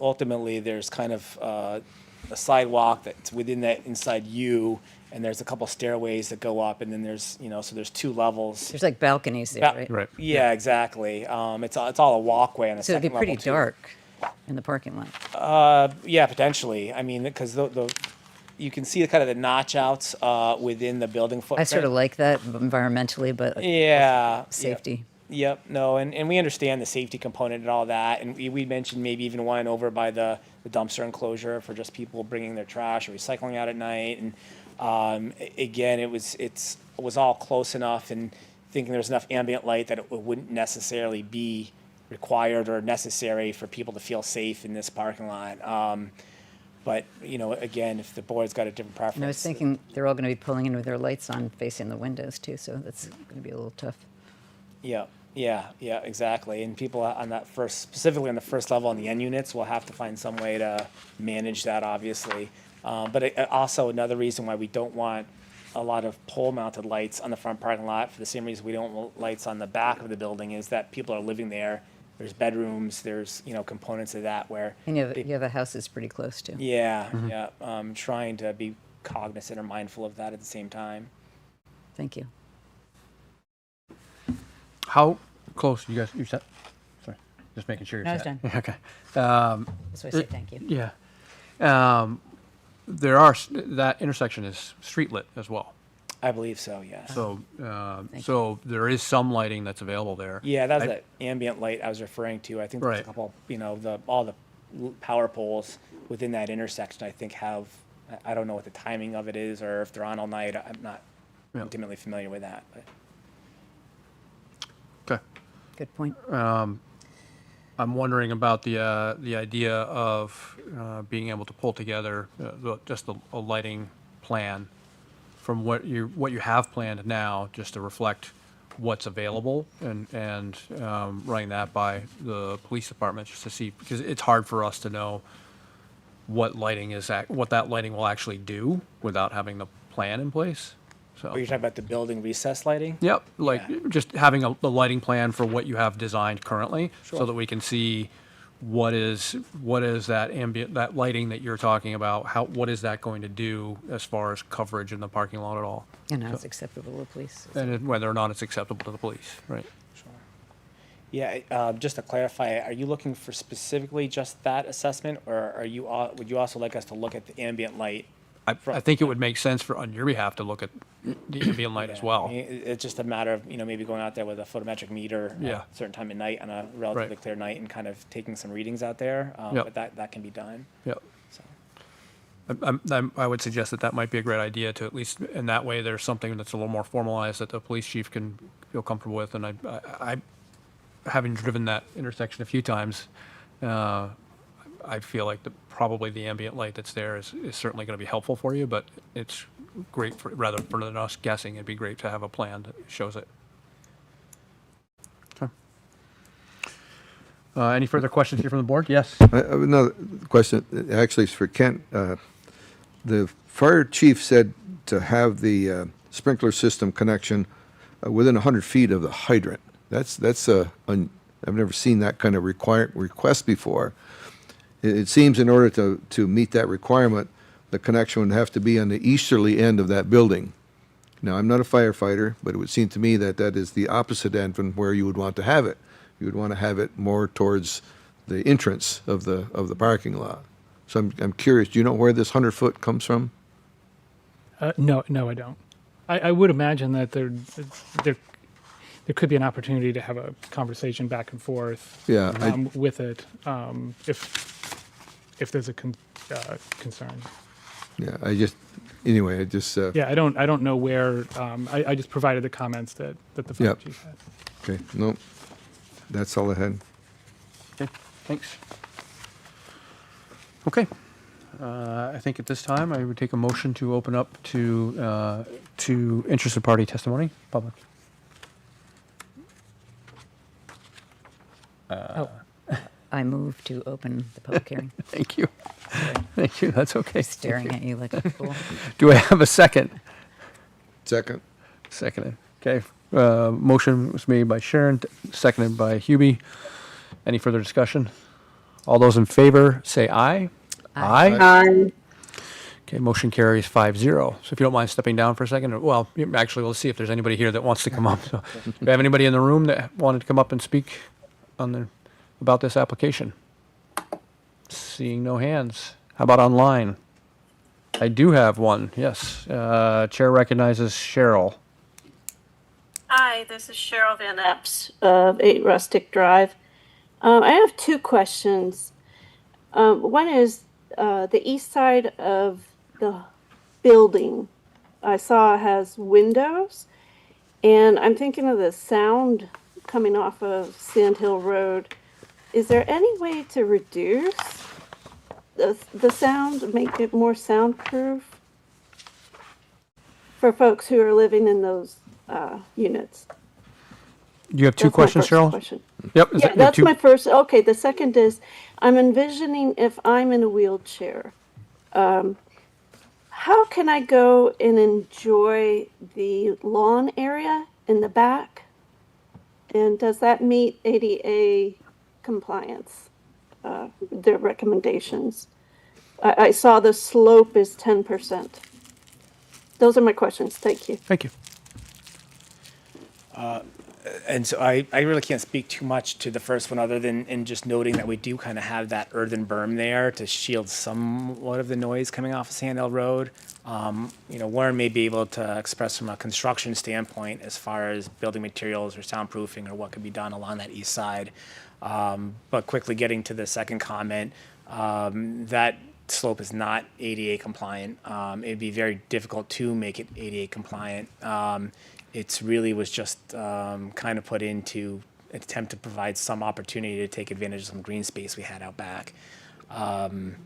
Ultimately, there's kind of a sidewalk that's within that inside U, and there's a couple stairways that go up, and then there's, so there's 2 levels. There's like balconies there, right? Right. Yeah, exactly. It's all a walkway on the So it'd second be level. pretty too. dark in the parking lot. Yeah, potentially. I mean, because you can see kind of the notch outs within the building footprint. I sort of like that environmentally, but Yeah. safety. Yep. No, and we understand the safety component and all that, and we mentioned maybe even one over by the dumpster enclosure for just people bringing their trash or recycling out at night. And again, it was all close enough, and thinking there's enough ambient light that it wouldn't necessarily be required or necessary for people to feel safe in this parking lot. But again, if the board's got a different preference. And I was thinking they're all going to be pulling in with their lights on facing the windows too, so that's going to be a little tough. Yeah, exactly. And people on that specifically on the first level on the end units will have to find some way to manage that, obviously. But also another reason why we don't want a lot of pole-mounted lights on the front parking lot for the same reason we don't want lights on the back of the building, is that people are living there. There's bedrooms, there's, components of that where. And you have a house that's pretty close to. Yeah, yeah. Trying to be cognizant or mindful of that at the same time. Thank you. How close, you said? Sorry, just making sure you're No, I was set. done. Okay. That's why I say thank you. Yeah. That intersection is street lit as well. I believe so, yes. So, Thank so there is some lighting that's available there. Yeah, that was the ambient light I was referring to. I think there's a Right. couple, all the power poles within that intersection, I think I don't know what the timing of it is or if they're on all night. I'm not Yeah. intimately familiar with that. But. Okay. Good point. I'm wondering about the idea of being able to pull together just a lighting plan from what you have planned now, just to reflect what's available, and running that by the police department just to see, because it's hard for us to know what that lighting will actually do without having the plan in place. So. Are you talking about the building recess lighting? Yep, like Yeah. just having the lighting plan for what you have designed currently, so Sure. that we can see what is that lighting that you're talking about, what is that going to do as far as coverage in the parking lot at all? And how it's acceptable to the police. And whether or not it's acceptable to the police, right? Sure. Yeah, just to clarify, are you looking for specifically just that assessment, or would you also like us to look at the ambient light? I think it would make sense on your behalf to look at the ambient light as Yeah, well. I mean, it's just a matter of, maybe going out there with a photometric meter Yeah. at a certain time of night on a relatively Right. clear night and kind of taking some readings out there. Yep. But that can be done. Yep. So. I would suggest that might be a great idea to at least, in that way, there's something that's a little more formalized that the police chief can feel comfortable with. And I having driven that intersection a few times, I feel like probably the ambient light that's there is certainly going to be helpful for you, but it's great rather than us guessing, it'd be great to have a plan that shows it. Okay. Any further questions here from the board? Yes. I have another question, actually it's for Kent. The fire chief said to have the sprinkler system connection within 100 feet of the hydrant. I've never seen that kind of request before. It seems in order to meet that requirement, the connection would have to be on the easterly end of that building. Now, I'm not a firefighter, but it would seem to me that is the opposite end from where you would want to have it. You would want to have it more towards the entrance of the parking lot. So I'm curious, do you know where this 100-foot comes from? No, I don't. I would imagine that there could be an opportunity to have a conversation back and forth. Yeah, with it, if there's a concern. Yeah, I just Yeah, I don't know where. I just provided the comments that the fire Yep. chief had. okay, no, that's all I had. Okay, thanks. Okay. I think at this time, I would take a motion to open up to interested party testimony, public. I move to open the public hearing. Thank you. Thank you, that's okay. Staring at you like a fool. Do I have a second? Second. Seconded. Okay. Motion was made by Sharon, seconded by Hubie. Any further discussion? All those in favor, say aye. Aye. Okay, motion carries 5-0. So if you don't mind stepping down for a second, well, actually, we'll see if there's anybody here that wants to come up. So, do we have anybody in the room that wanted to come up and speak about this application? Seeing no hands. How about online? I do have one, yes. Chair recognizes Cheryl. Hi, this is Cheryl Van Epps of 8 Rustic Drive. I have two questions. One is the east side of the building I saw has windows, and I'm thinking of the sound coming off of Sand Hill Road. Is there any way to reduce the sound, make it more soundproof for folks who are living in those units? You have two That's my questions, first Cheryl? question. Yep. Yeah, that's my first. Okay, the second is I'm envisioning if I'm in a wheelchair, how can I go and enjoy the lawn area in the back? And does that meet ADA compliance, their recommendations? I saw the slope is 10%. Those are my questions. Thank you. Thank you. And so I really can't speak too much to the first one other than in just noting that we do kind of have that earthen berm there to shield somewhat of the noise coming off of Sand Hill Road. Warren may be able to express from a construction standpoint as far as building materials or soundproofing or what could be done along that east side. But quickly getting to the second comment, that slope is not ADA compliant. It'd be very difficult to make it ADA compliant. It's really was just kind of put into an attempt to provide some opportunity to take advantage of some green space we had out back. I'm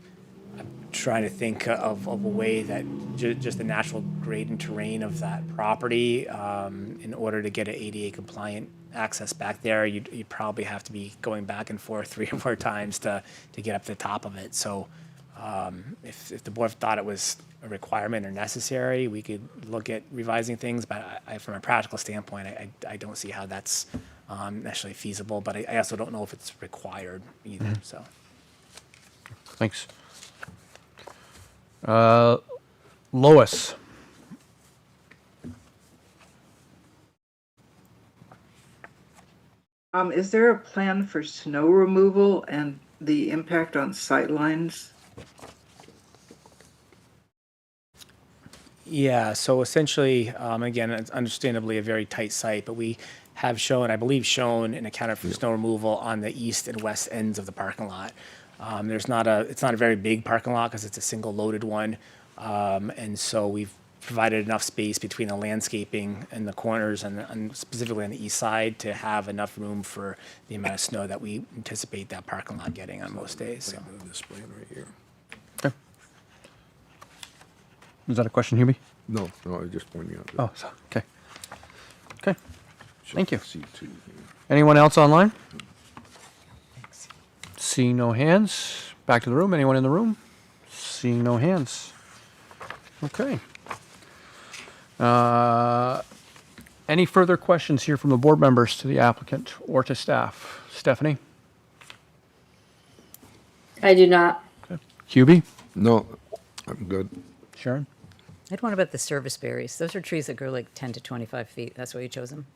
trying to think of a way that just the natural grade and terrain of that property, in order to get an ADA compliant access back there, you'd probably have to be going back and forth 3 or 4 times to get up to the top of it. So if the board thought it was a requirement or necessary, we could look at revising things, but from a practical standpoint, I don't see how that's necessarily feasible, but I also don't know if it's required either, so. Thanks. Lois. Is there a plan for snow removal and the impact on sightlines? Yeah, so essentially, again, it's understandably a very tight site, but we have shown, I believe, and accounted for snow removal on the east and west ends of the parking lot. It's not a very big parking lot because it's a single loaded one. And so we've provided enough space between the landscaping and the corners and specifically on the east side to have enough room for the amount of snow that we anticipate that parking lot getting on most days. So. This plan right here. Okay. Is that a question, Hubie? No, I was just pointing out. Oh, okay. Okay. Thank you. C2 here. Anyone else online? Seeing no hands. Back to the room. Anyone in the room? Seeing no hands. Okay. Any further questions here from the board members to the applicant or to staff? Stephanie? I do not. Hubie? No, I'm good. Sharon? I had one about the service berries. Those are trees that grow like 10 to 25 feet. That's why you chose them.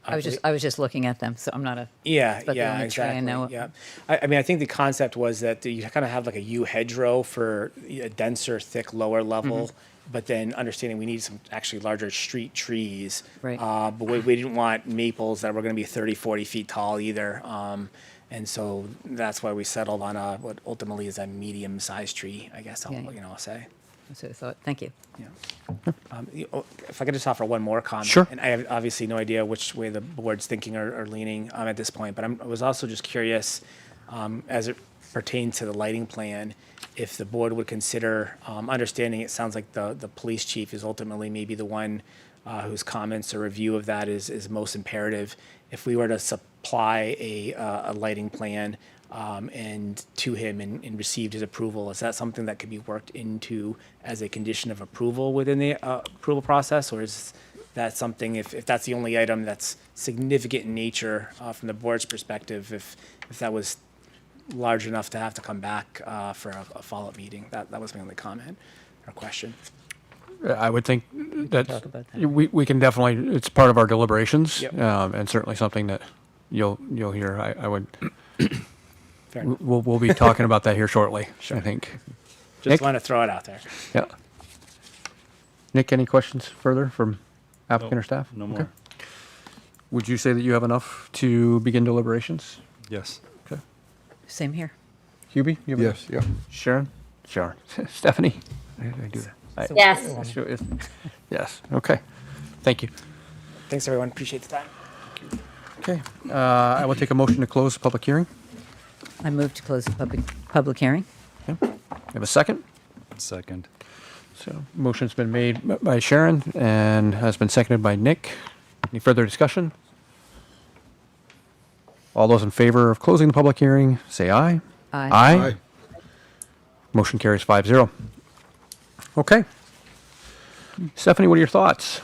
I was just looking at them, so I'm not a. Yeah, But the yeah, only tree I exactly. know- Yeah, I mean, I think the concept was that you kind of have like a yew hedgerow for a denser, thick, lower level, but then understanding we need some actually larger street trees. Right. But we didn't want maples that were going to be 30, 40 feet tall either. And so that's why we settled on what ultimately is a medium-sized tree, I guess Yeah. I'll say. That's what I thought. Thank you. Yeah. If I could just offer one more comment. Sure. And I have obviously no idea which way the board's thinking or leaning at this point, but I was also just curious, as it pertains to the lighting plan, if the board would consider, understanding it sounds like the police chief is ultimately maybe the one whose comments or review of that is most imperative. If we were to supply a lighting plan and to him and received his approval, is that something that could be worked into as a condition of approval within the approval process, or is that something, if that's the only item that's significant in nature from the board's perspective, if that was large enough to have to come back for a follow-up meeting? That was my only comment or question. I would think that talk about that. we can definitely, it's part of our deliberations, Yep. and certainly something that you'll hear. I would, Fair enough. we'll be talking about that here shortly, I think. Just Nick? want to throw it out there. Yeah. Nick, any questions further from applicant or staff? No Okay. more. Would you say that you have enough to begin deliberations? Yes. Okay. Same here. Hubie? You have Yes, yeah. Sharon? Sharon. Stephanie? I do that. Yes. Yes. Okay. Thank you. Thanks, everyone. Appreciate the time. Okay. I will take a motion to close the public hearing. I move to close the public hearing. Okay. Have a second? Second. So motion's been made by Sharon and has been seconded by Nick. Any further discussion? All those in favor of closing the public hearing, say aye. Aye. Aye. Motion carries 5-0. Okay. Stephanie, what are your thoughts?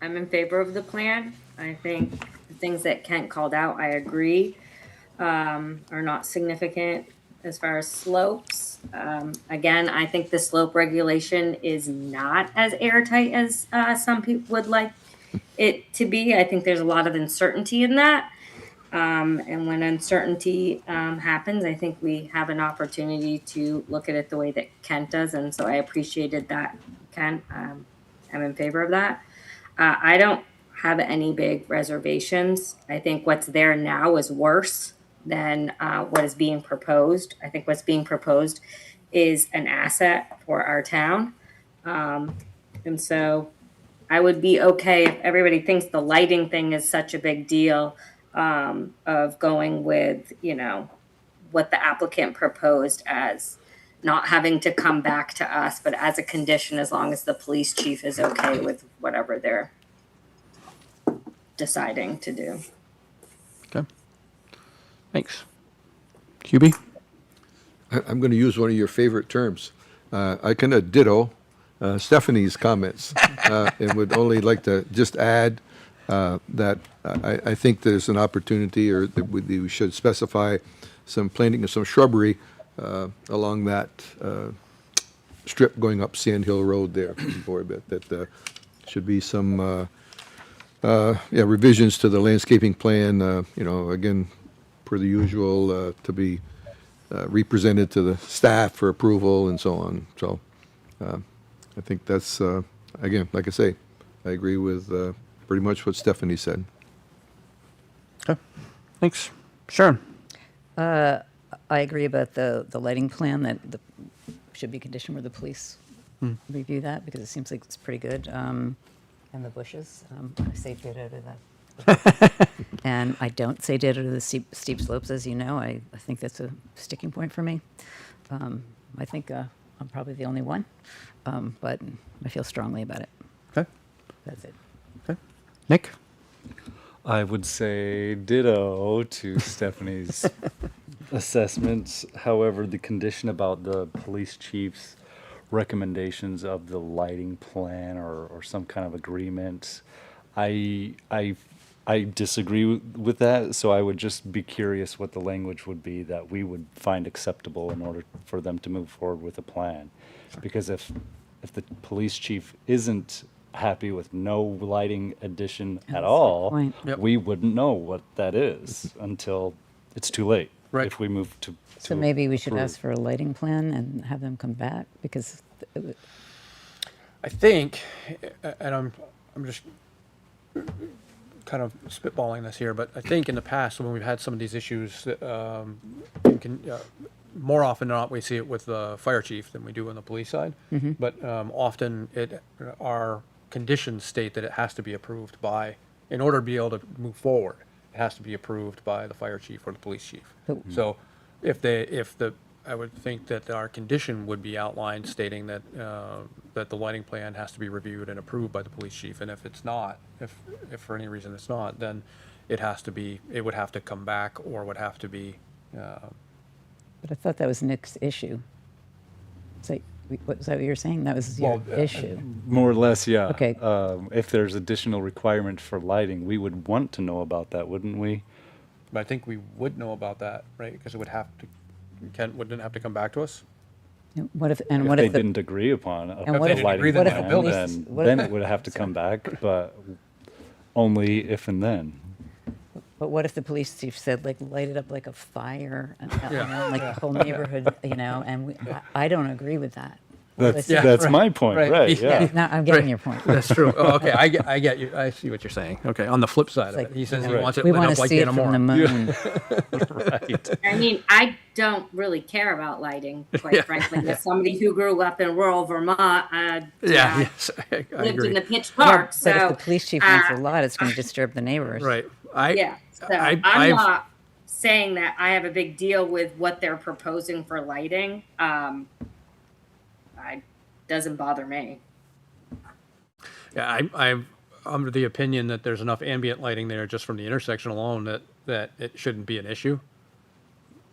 I'm in favor of the plan. I think the things that Kent called out, I agree, are not significant as far as slopes. Again, I think the slope regulation is not as airtight as some people would like it to be. I think there's a lot of uncertainty in that. And when uncertainty happens, I think we have an opportunity to look at it the way that Kent does. And so I appreciated that, Kent. I'm in favor of that. I don't have any big reservations. I think what's there now is worse than what is being proposed. I think what's being proposed is an asset for our town. And so I would be okay if everybody thinks the lighting thing is such a big deal, of going with, what the applicant proposed as not having to come back to us, but as a condition, as long as the police chief is okay with whatever they're deciding to do. Okay. Thanks. QB? I'm going to use one of your favorite terms. I kind of ditto Stephanie's comments and would only like to just add that I think there's an opportunity, or that we should specify some planting of some shrubbery along that strip going up Sand Hill Road there for a bit. That should be some revisions to the landscaping plan, again, per the usual, to be represented to the staff for approval and so on. So I think that's, again, like I say, I agree with pretty much what Stephanie said. Okay. Thanks. Sharon? I agree about the lighting plan, that should be conditioned where the police review that, because it seems like it's pretty good. And the bushes, I say ditto to that. And I don't say ditto to the steep slopes, as you know. I think that's a sticking point for me. I think I'm probably the only one, but I feel strongly about it. Okay. That's it. Okay. Nick? I would say ditto to Stephanie's assessments. However, the condition about the police chief's recommendations of the lighting plan or some kind of agreement, I disagree with that. So I would just be curious what the language would be that we would find acceptable in order for them to move forward with a plan. Because if the police chief isn't happy with no lighting addition at all, point. Yep. we wouldn't know what that is until it's too late. Right. If we move to So maybe we should approve. ask for a lighting plan and have them come back, because I think, and I'm just kind of spitballing this here, but I think in the past when we've had some of these issues, more often than not we see it with the fire chief than we do on the police side. But often our conditions state that it has to be approved by, in order to be able to move forward, it has to be approved by the fire chief or the police chief. So I would think that our condition would be outlined stating that that the lighting plan has to be reviewed and approved by the police chief. And if it's not, if for any reason it's not, then it would have to come back, or would have to be. But I thought that was Nick's issue. So, was that what you were saying? That was your issue. More or less, yeah. Okay. If there's additional requirement for lighting, we would want to know about that, wouldn't we? But I think we would know about that, right? Because it would have to. Kent wouldn't have to come back to us. What if? If they didn't agree upon a what if- lighting what if plan, the police- then it would have to come back, but only if and then. But what if the police chief said, like, light it up like a fire, and, Yeah. like the whole neighborhood, and I don't agree with that. That's Yeah, that's right, my point, right. right? Yeah. Yeah. Now I'm getting Right. your point. That's true. Oh, okay, I get you. I see what you're saying. Okay, on the flip side of like, it, he says he Right. wants it We lit want up to like see the it from the moon. Right. I mean, I don't really care about lighting, quite frankly. As somebody who grew up in rural Vermont, yes, I lived agree. in the pitch Yeah, dark. but So if the police chief wants a lot, it's going to disturb the neighbors. Right. yeah, so I'm not saying that I have a big deal with what they're proposing for lighting. Doesn't bother me. Yeah, I'm under the opinion that there's enough ambient lighting there just from the intersection alone that it shouldn't be an issue.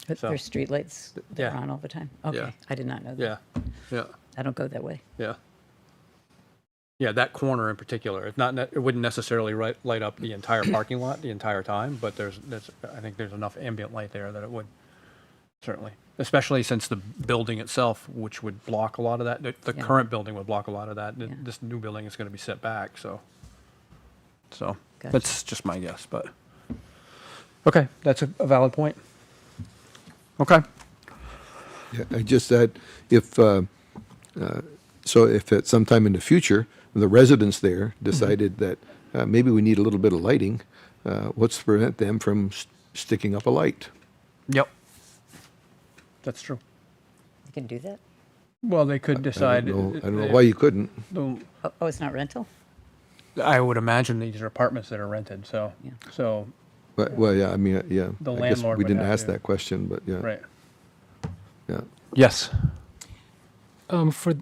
But So, there's streetlights that Yeah. are on all the time? Okay, Yeah. I did not know that. Yeah, yeah, I don't go that way. yeah. Yeah, that corner in particular, it wouldn't necessarily light up the entire parking lot the entire time, but I think there's enough ambient light there that it would, certainly. Especially since the building itself, which would block a lot of that, the Yeah. current building would block a lot of that. Yeah. This new building is gonna be set back, so. Gotcha. That's just my guess, but, okay, that's a valid point. Okay, Yeah, I just said, if, so if at some time in the future, the residents there decided that maybe we need a little bit of lighting, what's to prevent them from sticking up a light? yep. That's true. You can do that? Well, they could decide. I don't know why you couldn't. Oh, it's not rental? I would imagine these are apartments that are rented, so, Yeah. so, But, well, yeah, I mean, yeah. The I guess landlord we would didn't have ask to- that question, but yeah, right. yeah. Yes. For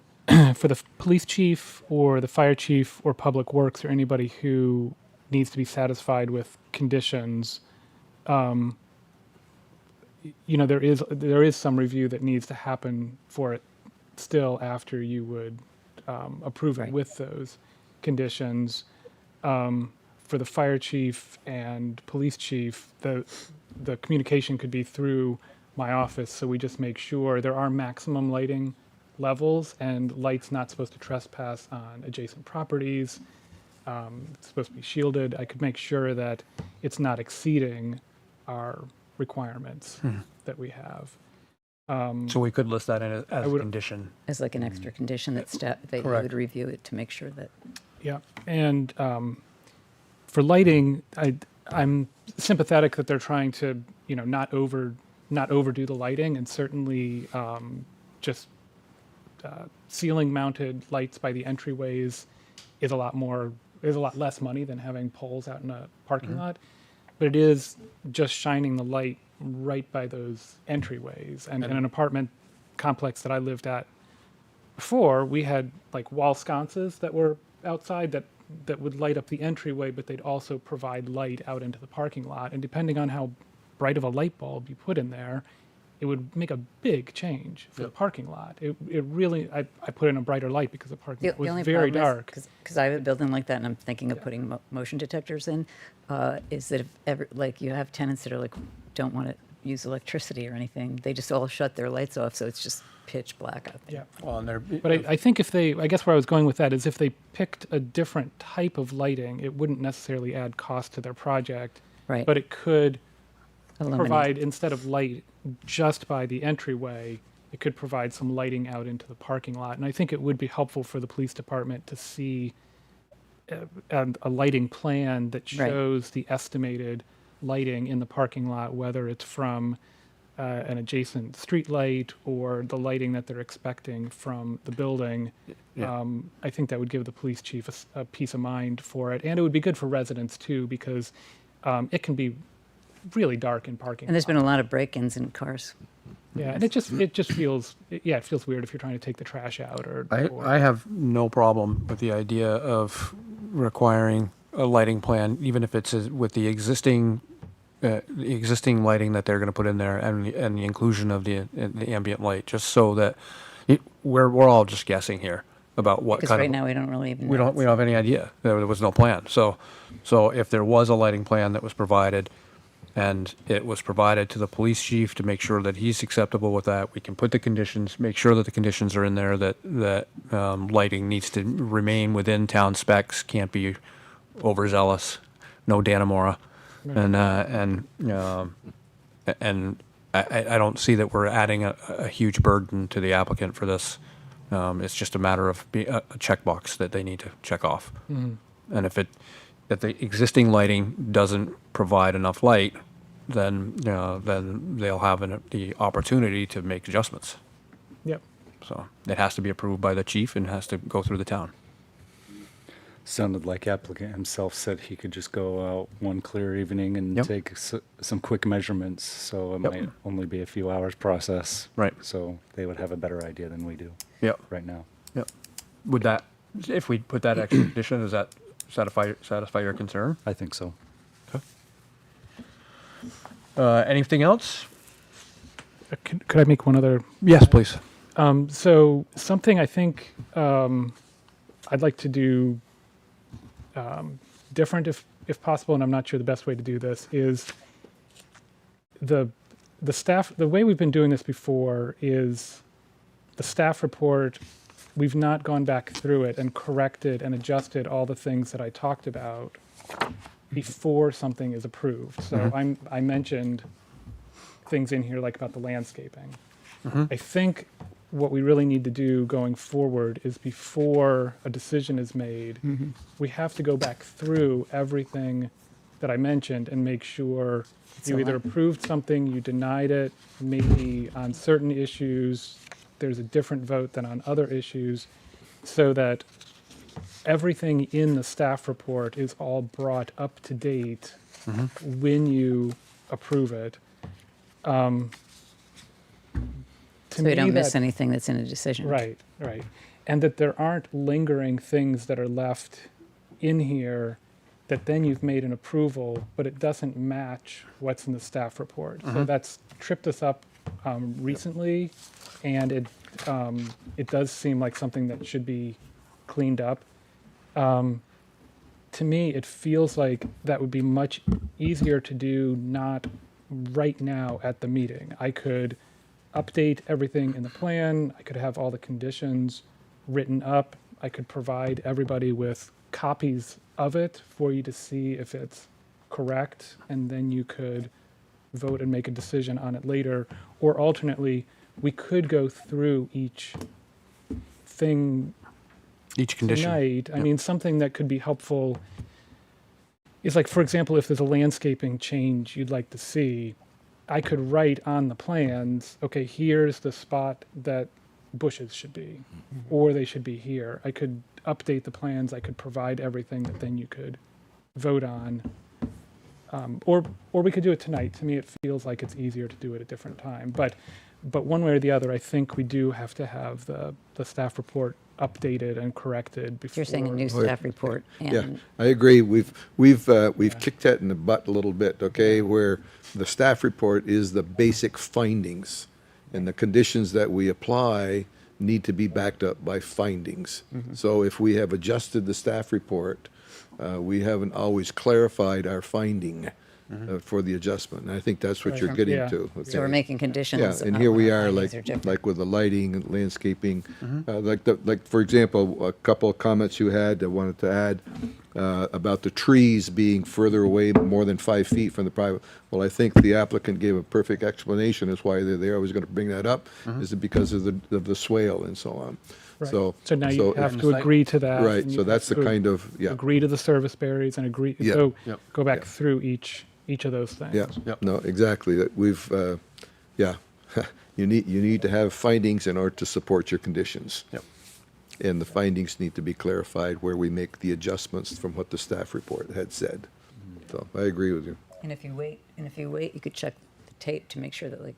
for the police chief or the fire chief or public works or anybody who needs to be satisfied with conditions, there is some review that needs to happen for it still after you would approve it Right. with those conditions. For the fire chief and police chief, the communication could be through my office, so we just make sure there are maximum lighting levels and lights not supposed to trespass on adjacent properties. It's supposed to be shielded. I could make sure that it's not exceeding our requirements that we have. So we could list that in as a would- condition. As like an extra condition that that you Correct. would review it to make sure that, Yeah, and for lighting, I'm sympathetic that they're trying to, not overdo the lighting, and certainly just ceiling-mounted lights by the entryways is a lot less money than having poles out in a parking lot. But it is just shining the light right by those entryways. And in an apartment complex that I lived at before, we had like wall sconces that were outside that would light up the entryway, but they'd also provide light out into the parking lot. And depending on how bright of a light bulb you put in there, it would make a big change for the parking lot. It really, I put in a brighter light because the parking lot was very dark. Because I have a building like that and I'm thinking of putting motion detectors in, is that if ever, like you have tenants that are like, don't want to use electricity or anything, they just all shut their lights off, so it's just pitch black out there. Yeah. Well, and they're, But I think I guess where I was going with that is if they picked a different type of lighting, it wouldn't necessarily add cost to their project. Right. But it could Illuminate. provide, instead of light just by the entryway, it could provide some lighting out into the parking lot. And I think it would be helpful for the police department to see a lighting plan that Right. shows the estimated lighting in the parking lot, whether it's from an adjacent street light or the lighting that they're expecting from the building. Yeah. I think that would give the police chief a peace of mind for it. And it would be good for residents too, because it can be really dark in parking And there's been lots. a lot of break-ins in cars. Yeah, and it just feels, it feels weird if you're trying to take the trash out or. I have no problem with the idea of requiring a lighting plan, even if it's with the existing lighting that they're going to put in there and the inclusion of the ambient light, just so that we're all just guessing here about what Because kind right of. now we don't really even We know. don't have any idea. There was no plan. So if there was a lighting plan that was provided, and it was provided to the police chief to make sure that he's acceptable with that, we can put the conditions, make sure that the conditions are in there, that lighting needs to remain within town specs, can't be overzealous, no Danamora. And I don't see that we're adding a huge burden to the applicant for this. It's just a matter of a checkbox that they need to check off. And if the existing lighting doesn't provide enough light, then they'll have the opportunity to make adjustments. Yep. So it has to be approved by the chief and has to go through the town. Sounded like applicant himself said he could just go out one clear evening and Yep. take some quick measurements, so it Yep. might only be a few hours process. Right. So they would have a better idea than we do Yep. right now. Yep. Would that, if we put that extra condition, does that satisfy your concern? I think so. Anything else? Could I make one other? Yes, please. So something I think I'd like to do different if possible, and I'm not sure the best way to do this is the staff. The way we've been doing this before is the staff report. We've not gone back through it and corrected and adjusted all the things that I talked about before something is approved. So I mentioned things in here like about the landscaping. I think what we really need to do going forward is before a decision is made, we have to go back through everything that I mentioned and make sure you either approved something, you denied it, maybe on certain issues there's a different vote than on other issues, so that everything in the staff report is all brought up to date when you approve it. To So we don't miss that- anything that's in a decision. Right. And that there aren't lingering things that are left in here that then you've made an approval, but it doesn't match what's in the staff report. So that's tripped us up recently, and it does seem like something that should be cleaned up. To me, it feels like that would be much easier to do not right now at the meeting. I could update everything in the plan. I could have all the conditions written up. I could provide everybody with copies of it for you to see if it's correct, and then you could vote and make a decision on it later. Or alternately, we could go through each thing Each condition. tonight. I mean, something that could be helpful is like, for example, if there's a landscaping change you'd like to see, I could write on the plans, okay, here's the spot that bushes should be, or they should be here. I could update the plans, I could provide everything that then you could vote on. Or we could do it tonight. To me, it feels like it's easier to do it at a different time. But one way or the other, I think we do have to have the staff report updated and corrected before. You're saying a new staff report. Yeah, And I agree. We've kicked that in the butt a little bit, okay? Where the staff report is the basic findings, and the conditions that we apply need to be backed up by findings. So if we have adjusted the staff report, we haven't always clarified our finding for the adjustment. And I think that's what you're getting Yeah. to. so we're okay? making conditions. Yeah, and on here we what are, findings like, are different. like with the lighting and landscaping. Like, for example, a couple of comments you had, I wanted to add, about the trees being further away, more than 5 feet from the private. Well, I think the applicant gave a perfect explanation as why they're there. I was gonna bring that up, is it because of the swale and so on. Right. So. So now you if- have to agree to that. Right, and you so have that's the to kind of, yeah. Agree to the service berries and agree, Yeah. so Yep. go back Yeah. through each of those things. Yeah, Yep. no, exactly. That we've, yeah, you need to have findings in order to support your conditions. Yep. And the findings need to be clarified where we make the adjustments from what the staff report had said. So I agree with you. And if you wait, you could check the tape to make sure that, like,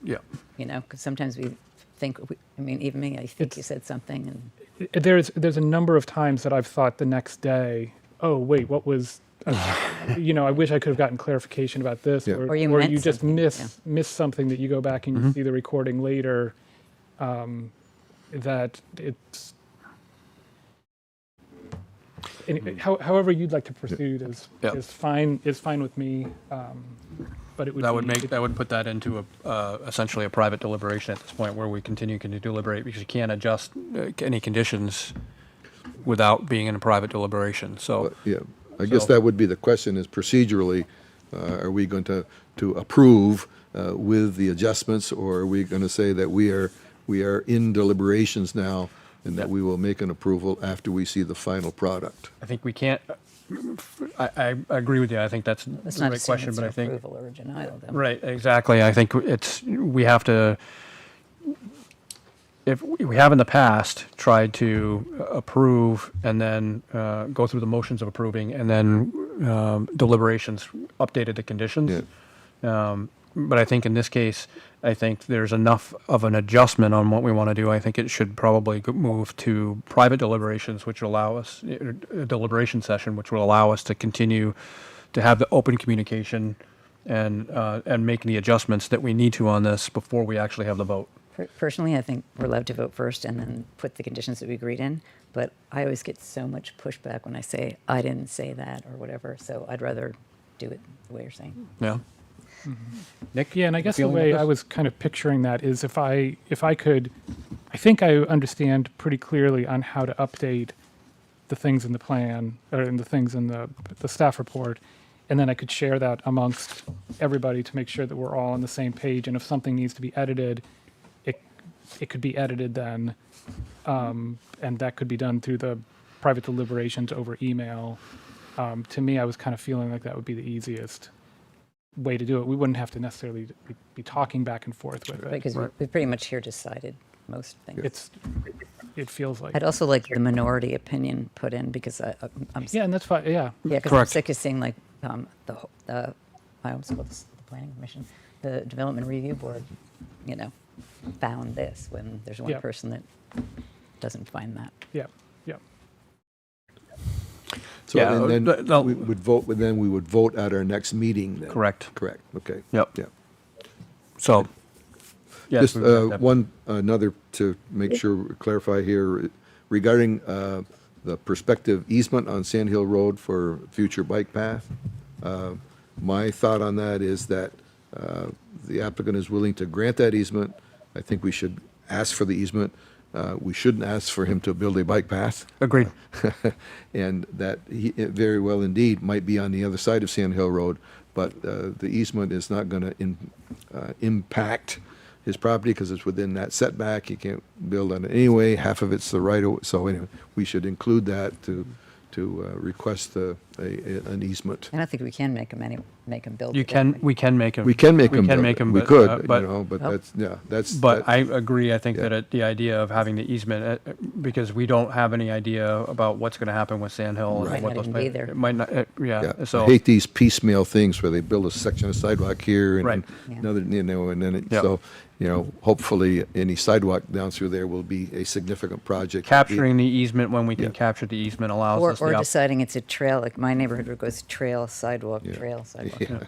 Yeah. because sometimes we think, I mean, even me, I think you said something, and There's a number of times that I've thought the next day, oh, wait, what was, I wish I could have gotten clarification about this. Yeah. Or you meant just something, miss something that you go back and you see the recording later, that it's, however you'd like to proceed Yeah. is fine with me. But it would That would put that into essentially a private deliberation at this point, where we continue to deliberate, because you can't adjust any conditions without being in a private deliberation. So, Yeah, I guess So- that would be the question is procedurally, are we going to approve with the adjustments, or are we going to say that we are in deliberations now and that we will make an approval after we see the final product? I think we can't, I agree with you. I think that's let's the not right assume question, it's but an I think. approval or a denial, though. Right, exactly. I think we have to, if we have in the past tried to approve and then go through the motions of approving and then deliberations, updated the conditions. But I think in this case, I think there's enough of an adjustment on what we want to do. I think it should probably move to private deliberations, which will allow us, a deliberation session, which will allow us to continue to have the open communication and making the adjustments that we need to on this before we actually have the vote. Personally, I think we're allowed to vote first and then put the conditions that we agreed in. But I always get so much pushback when I say, I didn't say that or whatever. So I'd rather do it the way you're saying. Yeah. Nick? Yeah, and I guess the feeling way of I this? was kind of picturing that is if I could, I think I understand pretty clearly on how to update the things in the plan or in the things in the staff report, and then I could share that amongst everybody to make sure that we're all on the same page. And if something needs to be edited, it could be edited then, and that could be done through the private deliberations over email. To me, I was kind of feeling like that would be the easiest way to do it. We wouldn't have to necessarily be talking back and forth with it. Because we pretty much here decided most things. It feels like. I'd also like the minority opinion put in because I'm Yeah, and that's fine. Yeah. Yeah, because I'm Correct. sick of seeing like I almost call this the planning commission, the development review board, found this when there's one Yeah. person that doesn't find that. Yeah. Yeah. So, Yeah, and then no. we would vote at our next meeting then? Correct. Correct, okay. Yep. Yeah. So, yes. Just we would have to- another to make sure, clarify here, regarding the prospective easement on Sand Hill Road for future bike path. My thought on that is that the applicant is willing to grant that easement. I think we should ask for the easement. We shouldn't ask for him to build a bike path. Agreed. And that it very well indeed might be on the other side of Sand Hill Road, but the easement is not going to impact his property because it's within that setback. You can't build on it anyway. Half of it's the right of, so anyway, we should include that to request an easement. I don't think we can make them build. You it can, anyway. we can make him. We can make we them can build make it. him, We but, could, but, but Oh. that's, yeah, that's. But that- I agree. I think Yeah. that the idea of having the easement, because we don't have any idea about what's going to happen with Sand Hill and Might what not those even be there. It might not. Yeah, I So hate these piecemeal things where they build a section of sidewalk here and Right. Yeah. another, and then it, Yep. so, hopefully any sidewalk down through there will be a significant project. capturing the easement when we can Yeah. capture the easement allows Or, us or the deciding it's a trail, like my neighborhood where it goes trail, sidewalk, Yeah. trail, sidewalk. Yeah,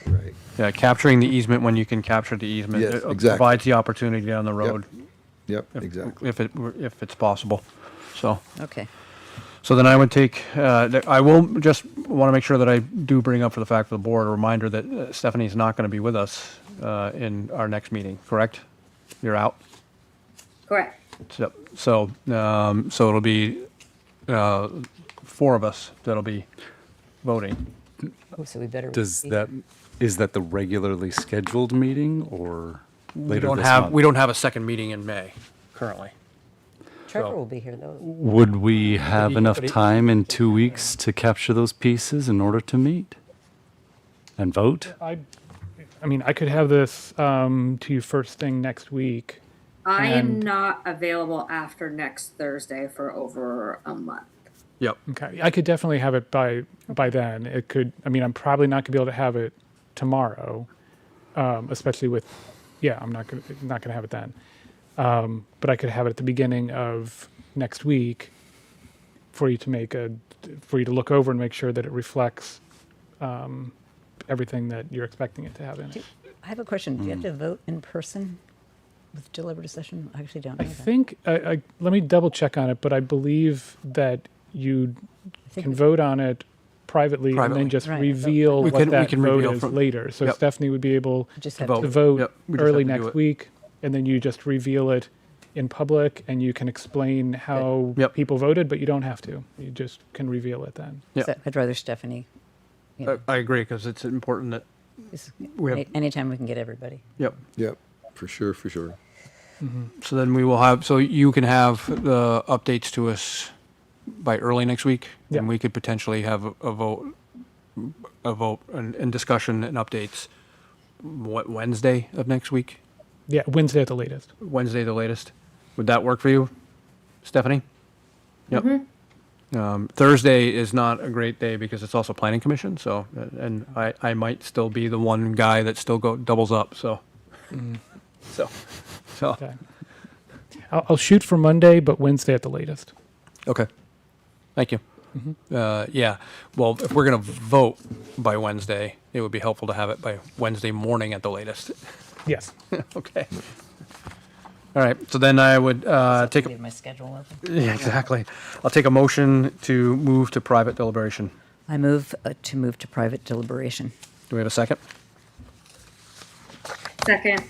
right. yeah, capturing the easement when you can capture the easement. Yes, It exactly. provides the opportunity down the road Yep, exactly. if it's possible. So. Okay. So then I would take, I will just want to make sure that I do bring up for the fact of the board, a reminder that Stephanie's not going to be with us in our next meeting, correct? You're out? Correct. So it'll be four of us that'll be voting. Oh, so we better. Is repeat. that the regularly scheduled meeting or later this month? We don't have a second meeting in May currently. Trevor so- will be here though. Would we have he- enough but he- time in 2 weeks to capture those pieces in order to meet and vote? I mean, I could have this to you first thing next week. I am And- not available after next Thursday for over a month. Yep. Okay, I could definitely have it by then. It could. I mean, I'm probably not gonna be able to have it tomorrow, especially with. Yeah, I'm not gonna have it then. But I could have it at the beginning of next week for you to look over and make sure that it reflects everything that you're expecting it to have in it. I have a question. Do you have to vote in person with deliberative session? I actually don't I know that. think let me double check on it, but I believe that you think can we- vote on it privately and Privately. then just Right. reveal We what can- we that can vote reveal is from- later. So Yep. Stephanie would be able Just To have vote. to to vote Yep, we just have early to do next it. week, and then you just reveal it in public, and you can explain how Yep. people voted, but you don't have to. You just can reveal it then. Yeah. So I'd rather Stephanie. I agree because it's important that Just- we have. Anytime we can get everybody. Yep. Yep, for sure, for sure. So then we will have. So you can have the updates to us by early next week, Yeah. and we could potentially have a vote, and discussion and updates. What, Wednesday of next week? Yeah, Wednesday at the latest. Wednesday, the latest. Would that work for you, Stephanie? Yep. Thursday is not a great day because it's also planning commission. So, and I might still be the one guy that still doubles up. So, so Okay. I'll shoot for Monday, but Wednesday at the latest. okay. Thank you. Yeah. Well, if we're going to vote by Wednesday, it would be helpful to have it by Wednesday morning at the latest. Yes. Okay. All right. So then I would take. Leave my schedule open. Yeah, exactly. I'll take a motion to move to private deliberation. I move to move to private deliberation. Do we have a second? Second.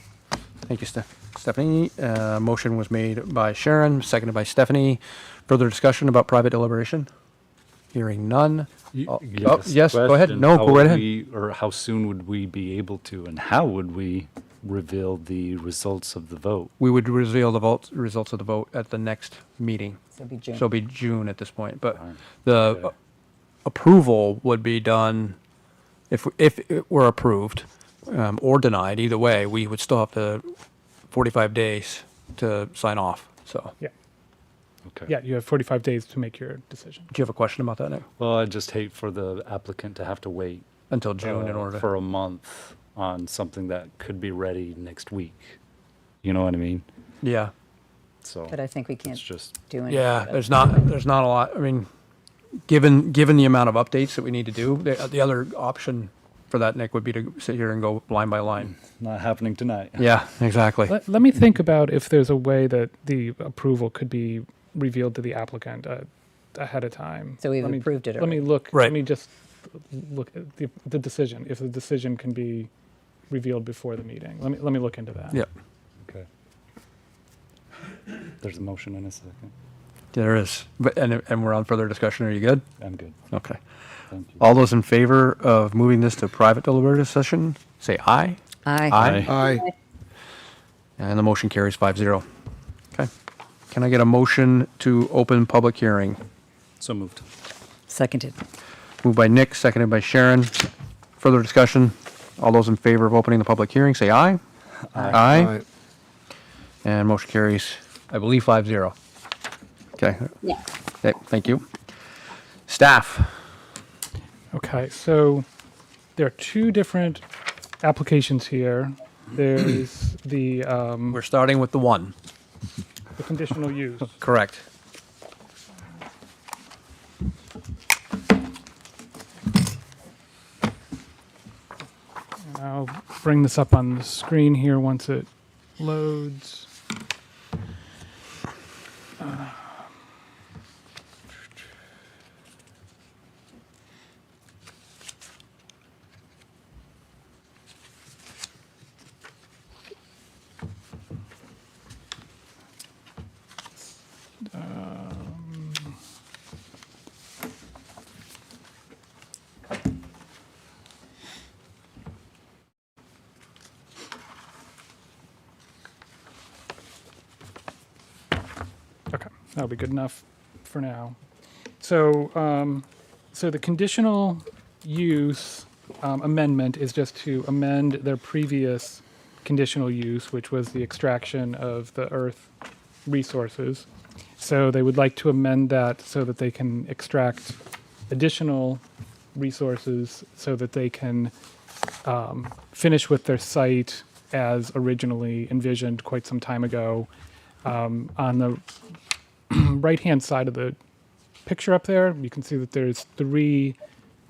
Thank you, Stephanie. Motion was made by Sharon, seconded by Stephanie. Further discussion about private deliberation? Hearing none. Yes, go ahead. question, No, how go right would ahead. Or how soon would we be able to, and how would we reveal the results of the vote? We would reveal the results of the vote at the next meeting. So it'll be June. So it'll be June at this point, but Fine. the Okay. approval would be done, if it were approved or denied, either way, we would still have to 45 days to sign off. So, Yeah. Okay. Yeah, you have 45 days to make your decision. do you have a question about that, Nick? Well, I just hate for the applicant to have to wait Until June in order to. for a month on something that could be ready next week. You know what I mean? Yeah. So But I think we it's can't just, do anything. Yeah, there's not a lot. I mean, given the amount of updates that we need to do, the other option for that, Nick, would be to sit here and go line by line. not happening tonight. Yeah, exactly. Let me think about if there's a way that the approval could be revealed to the applicant ahead of time. So we've Let me- approved it Let me already. look, Right. let me just look at the decision, if the decision can be revealed before the meeting. Let me look into that. Yep, Okay. There's a motion in a second. there is. But and we're on further discussion. Are you good? I'm good. Okay. Thank you. All those in favor of moving this to private deliberative session, say aye. Aye. Aye. Aye. And the motion carries 5-0. Okay. Can I get a motion to open public hearing? So moved. Seconded. Moved by Nick, seconded by Sharon. Further discussion? All those in favor of opening the public hearing, say aye. Aye. And motion carries, I believe, 5-0. Okay. Yeah. Okay, thank you. Staff. Okay, so there are two different applications here. There's the We're starting with the one. conditional use. Correct. And I'll bring this up on the screen here once it loads. Okay, that'll be good enough for now. So, so the conditional use amendment is just to amend their previous conditional use, which was the extraction of the earth resources. So they would like to amend that so that they can extract additional resources so that they can finish with their site as originally envisioned quite some time ago. On the right-hand side of the picture up there, you can see that there's 3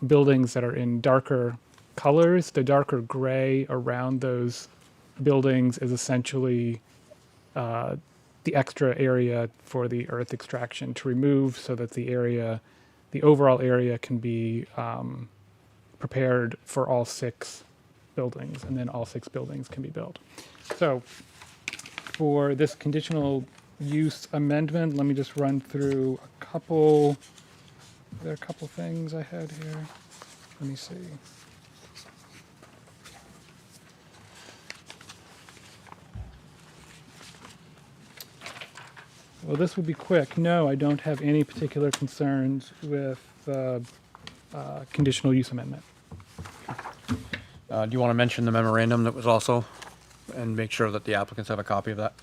buildings that are in darker colors. The darker gray around those buildings is essentially the extra area for the earth extraction to remove so that the overall area can be prepared for all 6 buildings, and then all 6 buildings can be built. So for this conditional use amendment, let me just run through a couple, there are a couple things I had here. Let me see. Well, this will be quick. No, I don't have any particular concerns with the conditional use amendment. Do you want to mention the memorandum that was also, and make sure that the applicants have a copy of that?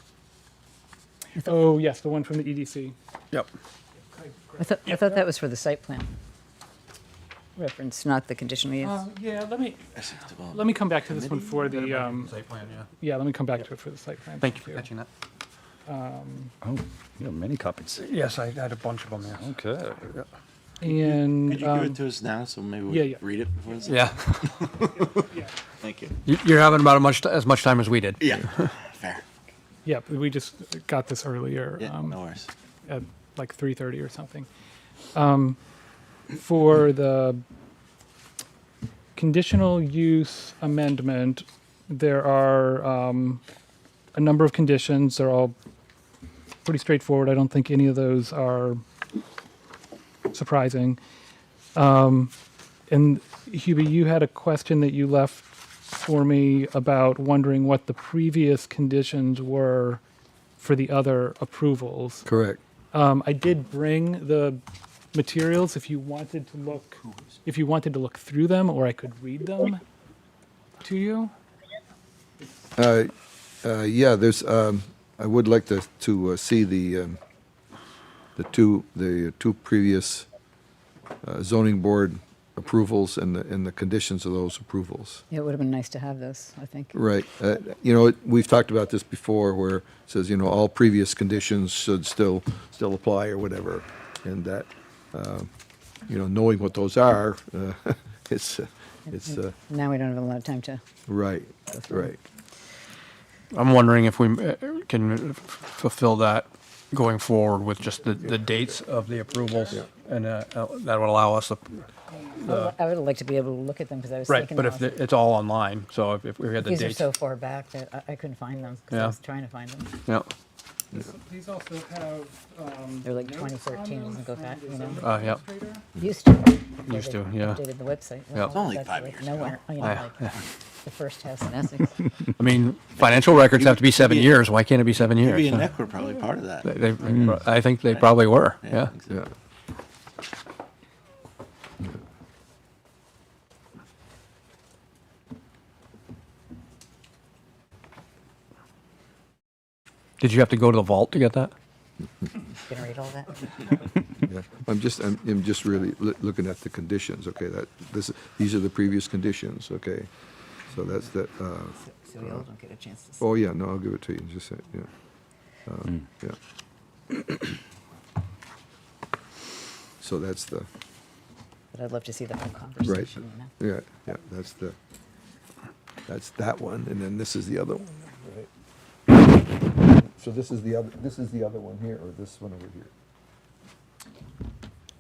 Oh, yes, the one from the EDC. Yep. I thought that was for the site plan reference, not the conditional use. Yeah, let me come back to this one for the, Site plan, yeah. yeah, let me come back to it for the site plan. Thank you for catching that. Oh, you have many copies. Yes, I had a bunch of them, yeah. Okay. And Could you give it to us now, so maybe we yeah. read it before this? Yeah. Thank you. You're having about as much time as we did. Yeah, fair. yeah, we just got this earlier. Yeah, no worries. At like 3:30 or something. For the conditional use amendment, there are a number of conditions. They're all pretty straightforward. I don't think any of those are surprising. And Hubie, you had a question that you left for me about wondering what the previous conditions were for the other approvals. Correct. I did bring the materials if you wanted to look through them, or I could read them to you. Yeah, there's, I would like to see the two previous zoning board approvals and the conditions of those approvals. It would have been nice to have those, I think. Right. You know, we've talked about this before where it says, you know, all previous conditions should still apply or whatever. And that, you know, knowing what those are, it's, Now we don't have a lot of time to. right, right. I'm wondering if we can fulfill that going forward with just the dates of the approvals, and that would allow us to. I would like to be able to look at them because I was Right, thinking. but if it's all online, so if we had the These are dates. so far back that I couldn't find them because I Yeah. was trying to find them. Yeah, These also have. They're like 2013 and go back, you know. yeah, Used to. used to, They yeah. Updated the website. Yeah. It's only That's 5 like years nowhere, you know, Yeah. like the first house in Essex. I mean, financial records have to be 7 years. Why can't it be 7 years? Maybe and Nick were probably part of that. I think they probably were, yeah. I think so. Yeah. Did you have to go to the vault to get that? Gonna read all that? Yeah, I'm just really looking at the conditions, okay, these are the previous conditions, okay? So that's that, So we all don't get a chance to see. oh, yeah, no, I'll give it to you, just say, yeah. Yeah. So that's the, But I'd love to see the whole right, conversation, you know. yeah, that's that one, and then this is the other one, right? So this is the other one here, or this one over here?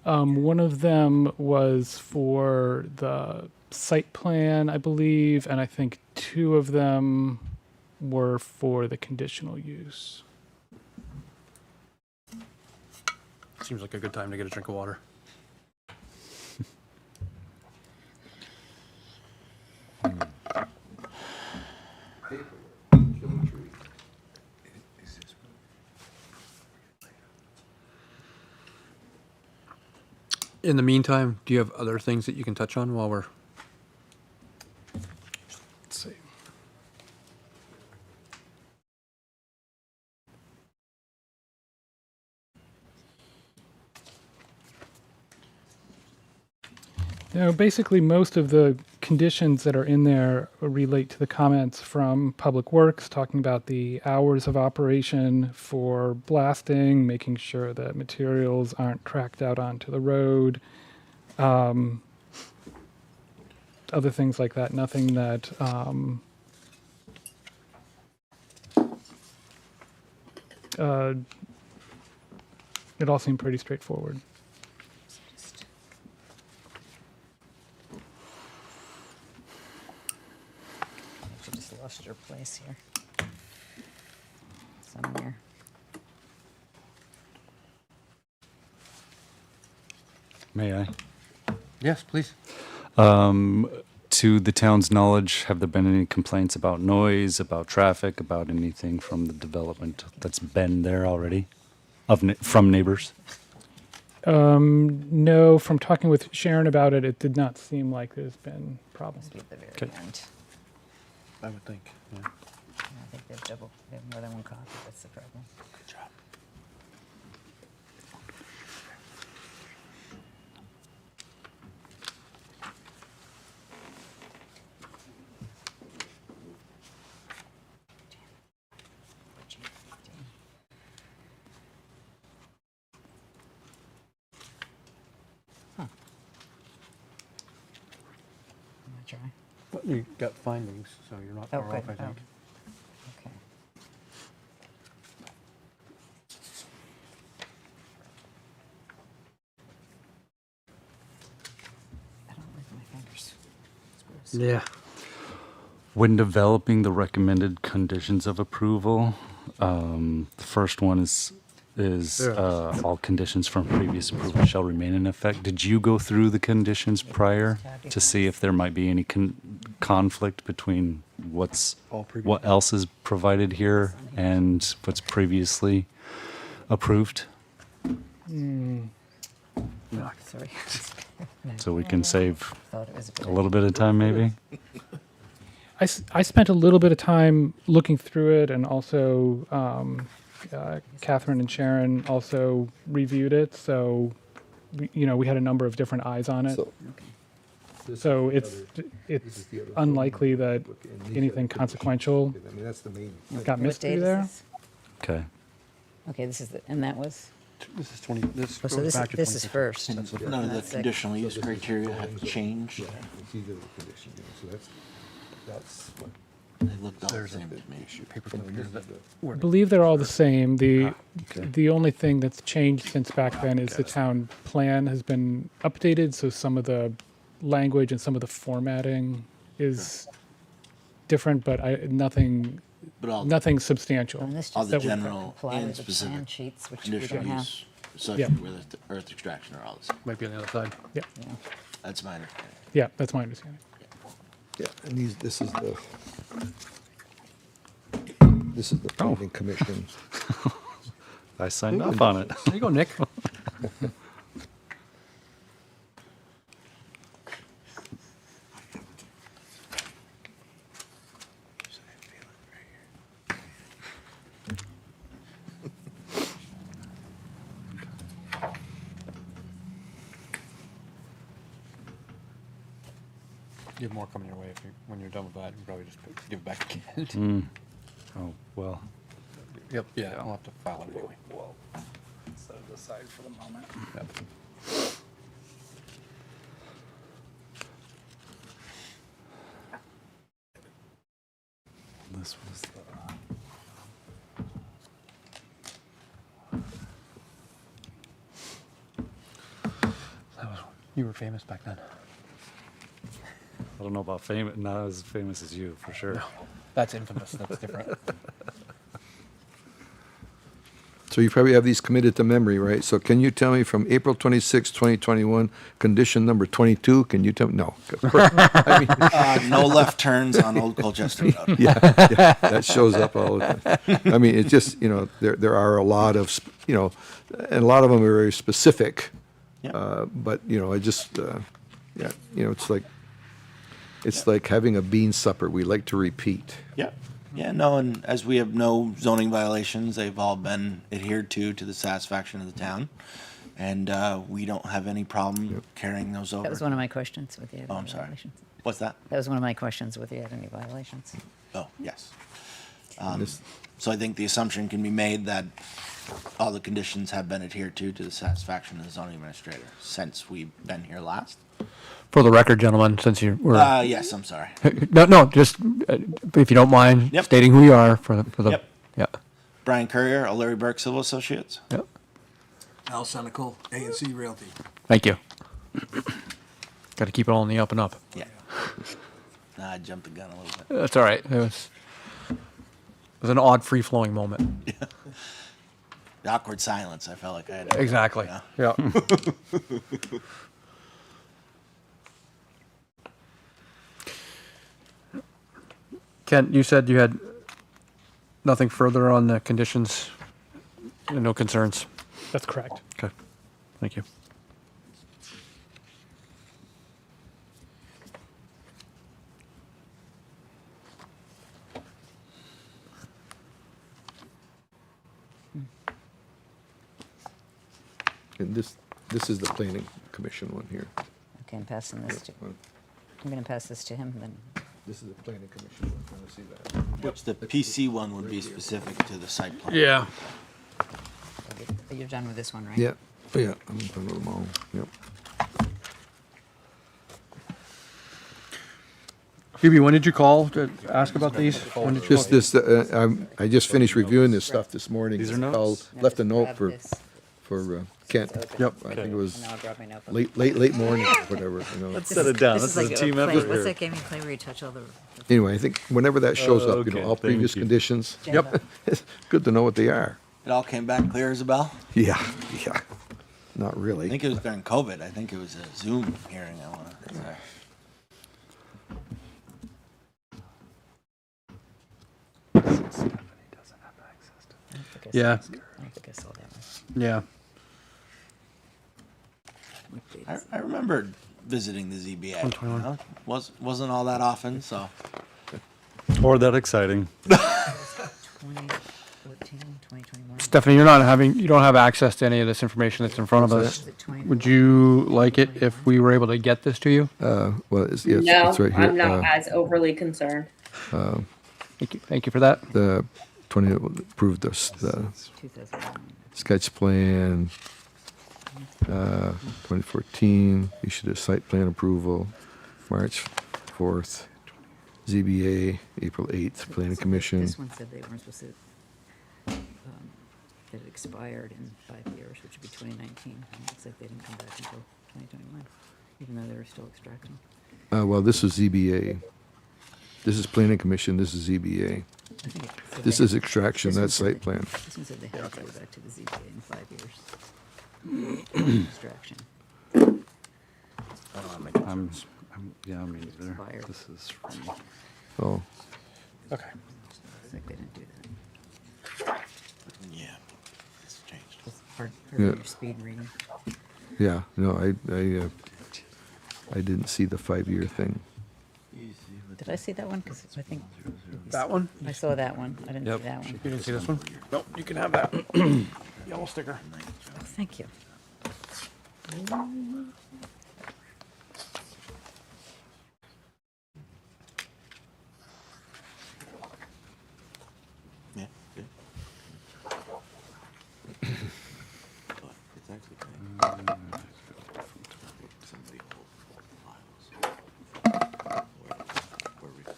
One of them was for the site plan, I believe, and I think two of them were for the conditional use. Seems like a good time to get a drink of water. In the meantime, do you have other things that you can touch on while we're? Let's see. Basically, most of the conditions that are in there relate to the comments from Public Works, talking about the hours of operation for blasting, making sure that materials aren't tracked out onto the road, other things like that. Nothing that it all seemed pretty straightforward. I just lost your place here. Somewhere. May I? Yes, please. To the town's knowledge, have there been any complaints about noise, about traffic, about anything from the development that's been there already, from neighbors? No, from talking with Sharon about it, it did not seem like there's been problems. Must be at the very Okay. end. I would think. Yeah. I think they have more than one copy, that's the problem. Good job. try. You got findings, so you're not Oh, far off, good. I think. Okay. I don't like my fingers. It's gross. Yeah. When developing the recommended conditions of approval, the first one is all conditions from previous approval shall remain in effect. Did you go through the conditions prior to see if there might be any conflict between what else is provided here and what's previously approved? Sorry. So we can save Thought it was a good a little bit of time, maybe? I spent a little bit of time looking through it, and also Catherine and Sharon also reviewed it. So, we had a number of different eyes on it. So it's the other unlikely that Look, and these are anything the consequential conditions. I mean, that's the main. got What missed date through is there. this? Okay. Okay, this is the, and that was, This is 20, this oh, so goes this, back to this is 2015. first. None of the That's it. conditional use criteria have changed. Yeah, it's either the condition, so that's what. They looked all the same to me. I believe they're all the same. The only thing that's changed since back then is the town plan has been updated, so some of the language and some of the formatting is different, but nothing But all substantial. And this all just the that would general apply and with the plan specific sheets, which we conditional don't have. use associated with earth extraction are all the same. Might be on the other side. Yeah, That's my understanding. yeah, that's my understanding. Yeah, and this is the planning commission. I signed off on it. There you go, Nick. You have more coming your way if you, when you're done with that, you can probably just give it back again. Oh, well. Yep, yeah, I'll have to file it anyway. Set it aside for the moment. Yep. This was the. You were famous back then. I don't know about famous, not as famous as you, for sure. That's infamous, that's different. So you probably have these committed to memory, right? So can you tell me from April 26, 2021, condition number 22, can you tell me? No. Of course. I mean, No left turns on Old Colchester Road. yeah, that shows up all the time. I mean, it's just, there are a lot of, and a lot of them are very specific. Yeah. But, I just, it's like having a bean supper. We like to repeat. Yeah. Yeah, no, and as we have no zoning violations, they've all been adhered to the satisfaction of the town. And we don't have any problem carrying those over. That was one of my questions with you. Oh, I'm sorry. What's that? That was one of my questions with you had any violations. Oh, yes. This- So I think the assumption can be made that all the conditions have been adhered to the satisfaction of the zoning administrator since we've been here last. For the record, gentlemen, since you were, Yes, I'm sorry. no, just, if you don't mind Yep. stating who you are for the, Yep. yeah, Brian Courier, O'Leary Burke Civil Associates. yeah. Al Senical, A&C Realty. Thank you. Got to keep it all in the up and up. Yeah. Nah, I jumped the gun a little bit. That's all right. It was an odd, free-flowing moment. The awkward silence, I felt like I had to. Exactly. Yeah. Yeah. Kent, you said you had nothing further on the conditions, and no concerns. That's correct. Okay. Thank you. And this is the planning commission one here. Okay, I'm passing this to, I'm going to pass this to him then. This is the planning commission one. Want to see that? Which the PC one would be specific to the site plan. Yeah. But you're done with this one, right? Yeah, yeah, I'm done with them all. Yep. Hubie, when did you call to ask about these? When did you Just this, I just finished reviewing this stuff this morning. These are notes? Left a Just note grab for, this. for Kent. Yep. I think it was And I'll grab my notebook. late morning, or whatever, you know. Let's set it down. This is a team effort What's here. that game you play where you touch all the? Anyway, I think whenever that shows up, you know, Okay, all thank previous you. conditions, Yep. it's good to know what they are. It all came back clear as a bell. Yeah, not I really. think it was during COVID. I think it was a Zoom hearing. I want to say. Yeah. I think I saw that one. Yeah. I remember visiting the ZBA. 121. know? Wasn't all that often, so. Or that exciting. 2014, 2021. Stephanie, you don't have access to any of this information that's in front of us. Is it 20? Would you like it if we were able to get this to you? Well, it's No, right here. I'm not as overly concerned. Thank you. Thank you for that. The 20, approved this, the 2001. sketch plan, 2014, issued a site plan approval, March 4th, ZBA, April 8th, planning commission. This one said they weren't supposed to, that it expired in 5 years, which would be 2019. And it looks like they didn't come back until 2021, even though they were still extracting. Well, this is ZBA. This is planning commission, this is ZBA. I think it said This they- is extraction, this one that's said site they- plan. This one said they had to go back to the ZBA in 5 years. Extraction. Yeah, me neither. Expired. This is from. Oh, Okay. It's like they didn't do that. Yeah, it's changed. It's part Yeah. of your speed reading. yeah, no, I didn't see the 5-year thing. Did I see that one? Because I think That one? I saw that one. I didn't Yep. see that one. You didn't see this one? Nope, you can have that. Yellow sticker. Oh, thank you. Yeah, good. It's actually somebody hold files. Where we come.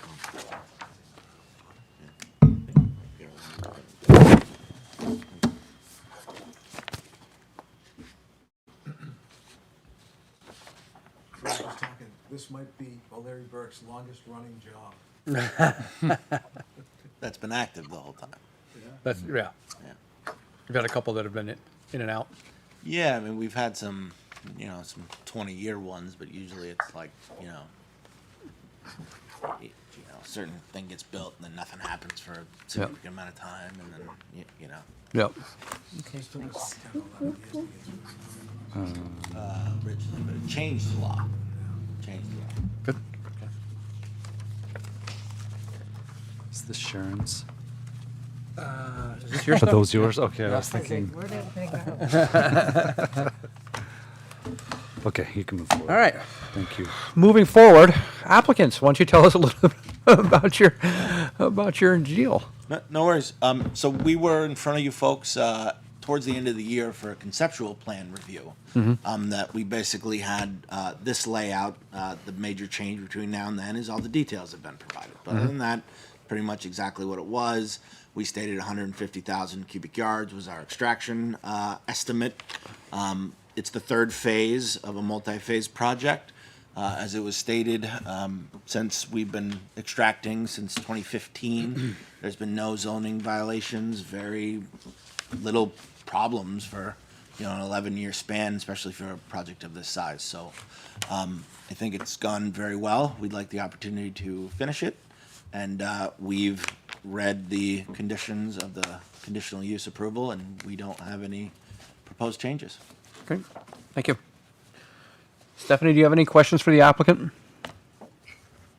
Brad was talking, this might be Larry Burke's longest running job. That's been active the whole time. That's, yeah. Yeah. We've had a couple that have been in and out. Yeah, I mean, we've had some 20-year ones, but usually it's like, certain thing gets built and then nothing happens for a significant amount of time, and then, Yep. Okay, thanks. originally, but it changed a lot. Good. Is this Sharon's? Is this your Are stuff? those yours? Okay, I was thinking. Where did they go? Okay, you can move forward. All right. Thank you. Moving forward, applicants, why don't you tell us a little bit about your deal? No worries. So we were in front of you folks towards the end of the year for a conceptual plan review. That we basically had this layout. The major change between now and then is all the details have been provided. But other than that, pretty much exactly what it was. We stated 150,000 cubic yards was our extraction estimate. It's the third phase of a multi-phase project. As it was stated, since we've been extracting since 2015, there's been no zoning violations, very little problems for an 11-year span, especially for a project of this size. So I think it's gone very well. We'd like the opportunity to finish it, and we've read the conditions of the conditional use approval, and we don't have any proposed changes. Great, thank you. Stephanie, do you have any questions for the applicant?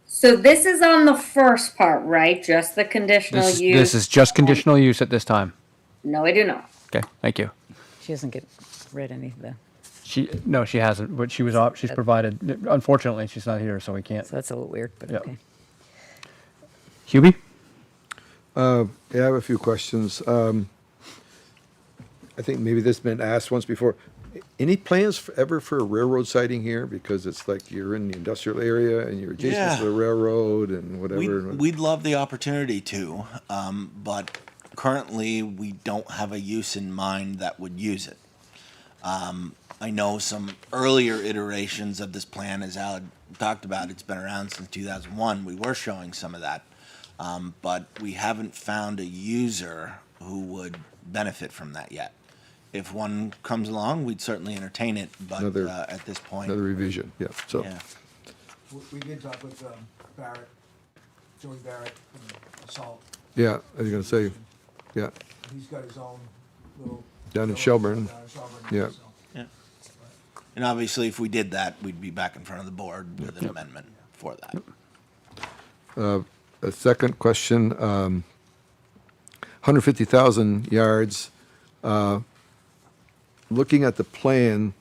So this is on the first part, right? Just the conditional use? This is just conditional use at this time. No, I do not. Okay, thank you. She hasn't read any of the, No, she hasn't, but she's provided, unfortunately, she's not here, so we can't. so that's a little weird, but Yep. okay. Hubie? Yeah, I have a few questions. I think maybe this has been asked once before. Any plans ever for a railroad siding here? Because it's like you're in the industrial area and you're adjacent Yeah. to the railroad and whatever. We'd love the opportunity to, but currently we don't have a use in mind that would use it. I know some earlier iterations of this plan, as Al had talked about, it's been around since 2001. We were showing some of that, but we haven't found a user who would benefit from that yet. If one comes along, we'd certainly entertain it, but Another- at this point, Another revision, yeah, so. yeah. We did talk with Barrett, Joey Barrett from Assault. Yeah, I was gonna say, yeah, He's got his own little. Down in Shelburne. Down in Shelburne, Yeah. so. Yeah. And obviously, if we did that, we'd be back in front of the board with an amendment for that. a second question, 150,000 yards. Looking at the plan,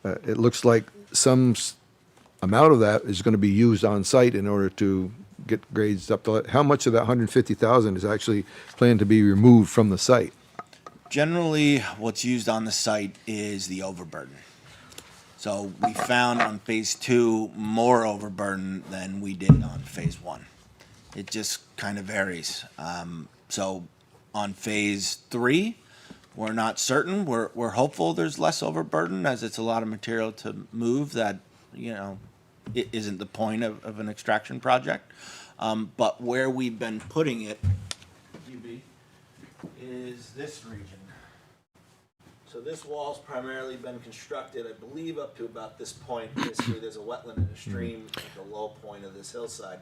it looks like some amount of that is gonna be used on site in order to get grades up to, how much of that 150,000 is actually planned to be removed from the site? Generally, what's used on the site is the overburden. So we found on phase 2 more overburden than we did on phase 1. It just kind of varies. So on phase 3, we're not certain. We're hopeful there's less overburden, as it's a lot of material to move that, it isn't the point of an extraction project. But where we've been putting it, UB, is this region. So this wall's primarily been constructed, I believe, up to about this point. Basically, there's a wetland and a stream at the low point of this hillside.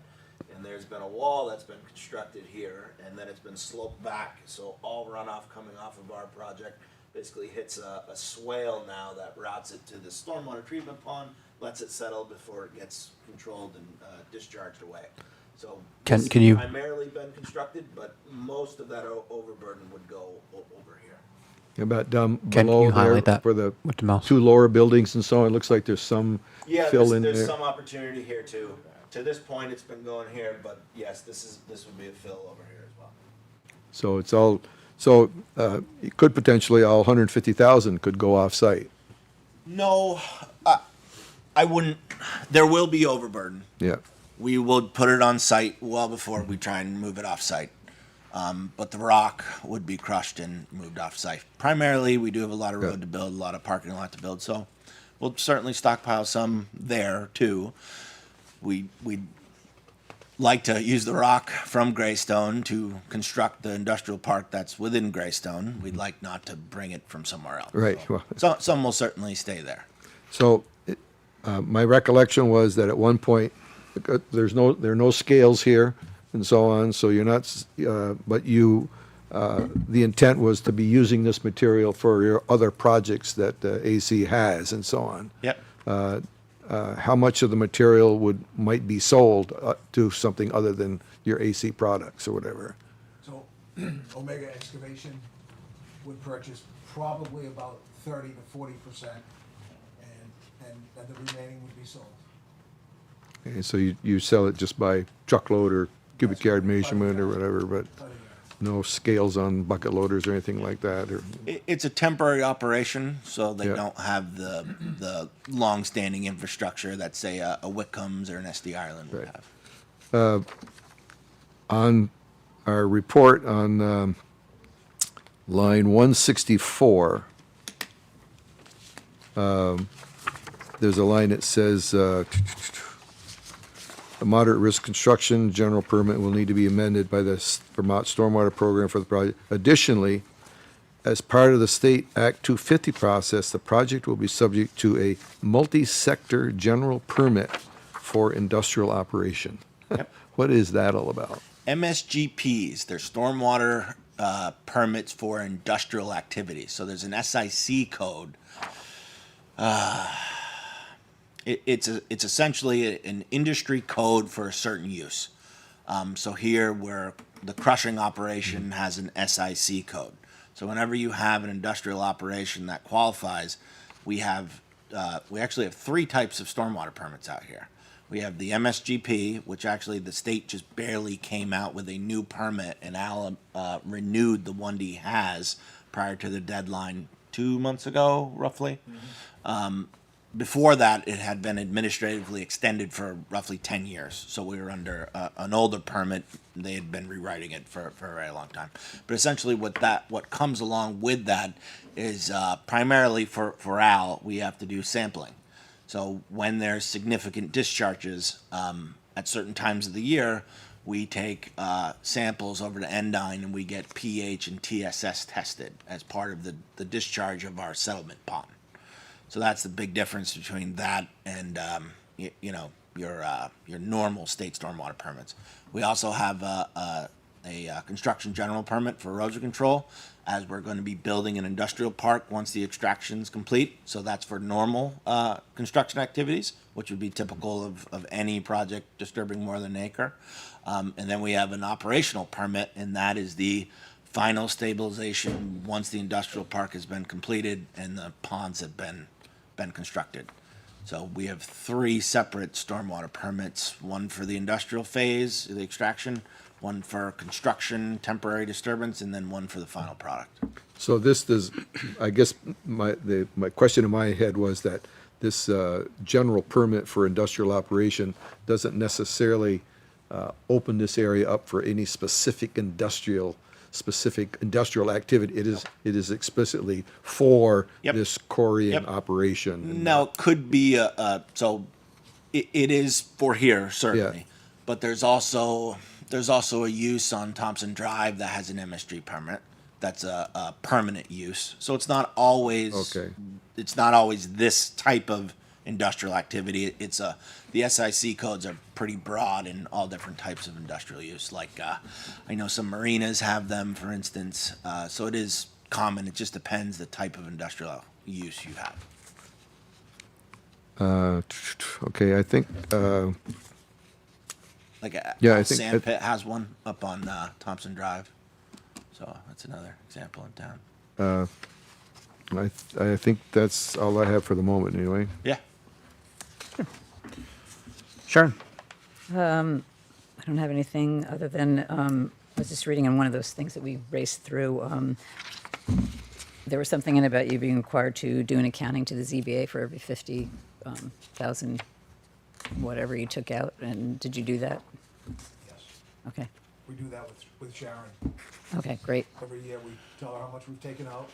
And there's been a wall that's been constructed here, and then it's been sloped back. So all runoff coming off of our project basically hits a swale now that routes it to the stormwater treatment pond, lets it settle before it gets controlled and discharged away. So Can this you- has primarily been constructed, but most of that overburden would go over here. About down Can below you there highlight that for the with the mouse? 2 lower buildings and so on, it looks like there's some Yeah, fill in there's there. some opportunity here too. To this point, it's been going here, but yes, this would be a fill over here as well. So it's all, it could potentially, all 150,000 could go off-site. No, I wouldn't. There will be overburden. Yeah, We will put it on site well before we try and move it off site. But the rock would be crushed and moved off site. Primarily, we do have a lot of road to build, a lot of parking lot to build, so we'll certainly stockpile some there too. We'd like to use the rock from Greystone to construct the industrial park that's within Greystone. We'd like not to bring it from somewhere else. right. Well, So some will certainly stay there. So, my recollection was that at one point, there are no scales here and so on, so you're not, but the intent was to be using this material for your other projects that AC has and so on. Yep. How much of the material might be sold to something other than your AC products or whatever? So Omega Excavation would purchase probably about 30 to 40%, and the remaining would be sold. And so you sell it just by truckload or cubic yard measurement or whatever, but no scales on bucket loaders or anything like that, or? It's a temporary operation, so they Yeah. don't have the long-standing infrastructure that, say, a Wickham's or an SD Ireland would Right. have. On our report on line 164, there's a line that says, a moderate risk construction general permit will need to be amended by the Vermont Stormwater Program for the project. Additionally, as part of the State Act 250 process, the project will be subject to a multi-sector general permit for industrial operation. What is that all about? MSGPs, they're stormwater permits for industrial activities. So there's an SIC code. It's essentially an industry code for a certain use. So here, where the crushing operation has an SIC code. So whenever you have an industrial operation that qualifies, we actually have 3 types of stormwater permits out here. We have the MSGP, which actually the state just barely came out with a new permit, and Al renewed the one he has prior to the deadline 2 months ago, roughly. Before that, it had been administratively extended for roughly 10 years. So we were under an older permit. They had been rewriting it for a very long time. But essentially what comes along with that is primarily for Al, we have to do sampling. So when there's significant discharges at certain times of the year, we take samples over to Endine and we get pH and TSS tested as part of the discharge of our settlement pond. So that's the big difference between that and your normal state stormwater permits. We also have a construction general permit for erosion control, as we're going to be building an industrial park once the extraction's complete. So that's for normal construction activities, which would be typical of any project disturbing more than an acre. And then we have an operational permit, and that is the final stabilization once the industrial park has been completed and the ponds have been constructed. So we have 3 separate stormwater permits, one for the industrial phase, the extraction, one for construction, temporary disturbance, and then one for the final product. So this does, I guess my question in my head was that this general permit for industrial operation doesn't necessarily open this area up for any specific industrial activity. It is explicitly for Yep. this quarrying Yep. operation. Now, it could be so it is for here certainly, Yeah. but there's also a use on Thompson Drive that has an MSG permit. That's a permanent use. So it's not always Okay. It's not always this type of industrial activity. It's the SIC codes are pretty broad in all different types of industrial use. Like I know some marinas have them, for instance. So it is common. It just depends the type of industrial use you have. Okay, I think, Like Yeah, I Al think Sandpit has one up on Thompson Drive. So that's another example in town. I think that's all I have for the moment, anyway. Yeah. Sharon? I don't have anything other than, I was just reading on one of those things that we raced through. There was something in about you being required to do an accounting to the ZBA for every 50,000, whatever you took out, and did you do that? Yes, Okay, we do that with Sharon. okay, great. Every year, we tell her how much we've taken out.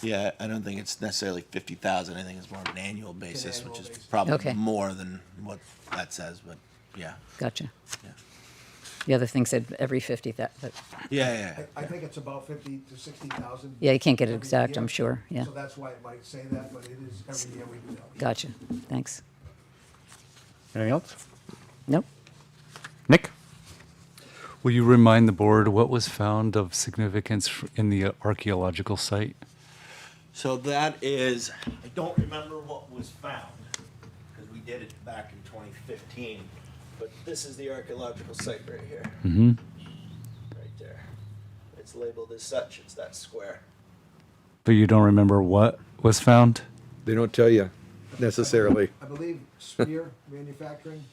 Yeah, I don't think it's necessarily 50,000. I think it's more of an annual basis, annual which is basis. probably Okay. more than what that says. But yeah, Gotcha. yeah, The other thing said every 50, but yeah. I think it's about 50 to 60,000. yeah, you can't get it every exact, year. I'm sure, yeah. So that's why it might say that, but it is every year we do that. Gotcha, thanks. Anything else? Nope. Nick? Will you remind the board what was found of significance in the archaeological site? So that is, I don't remember what was found because we did it back in 2015. But this is the archaeological site right here. Mm-hmm. Right there. It's labeled as such. It's that square. But you don't remember what was found? They don't tell you necessarily. I believe spear manufacturing.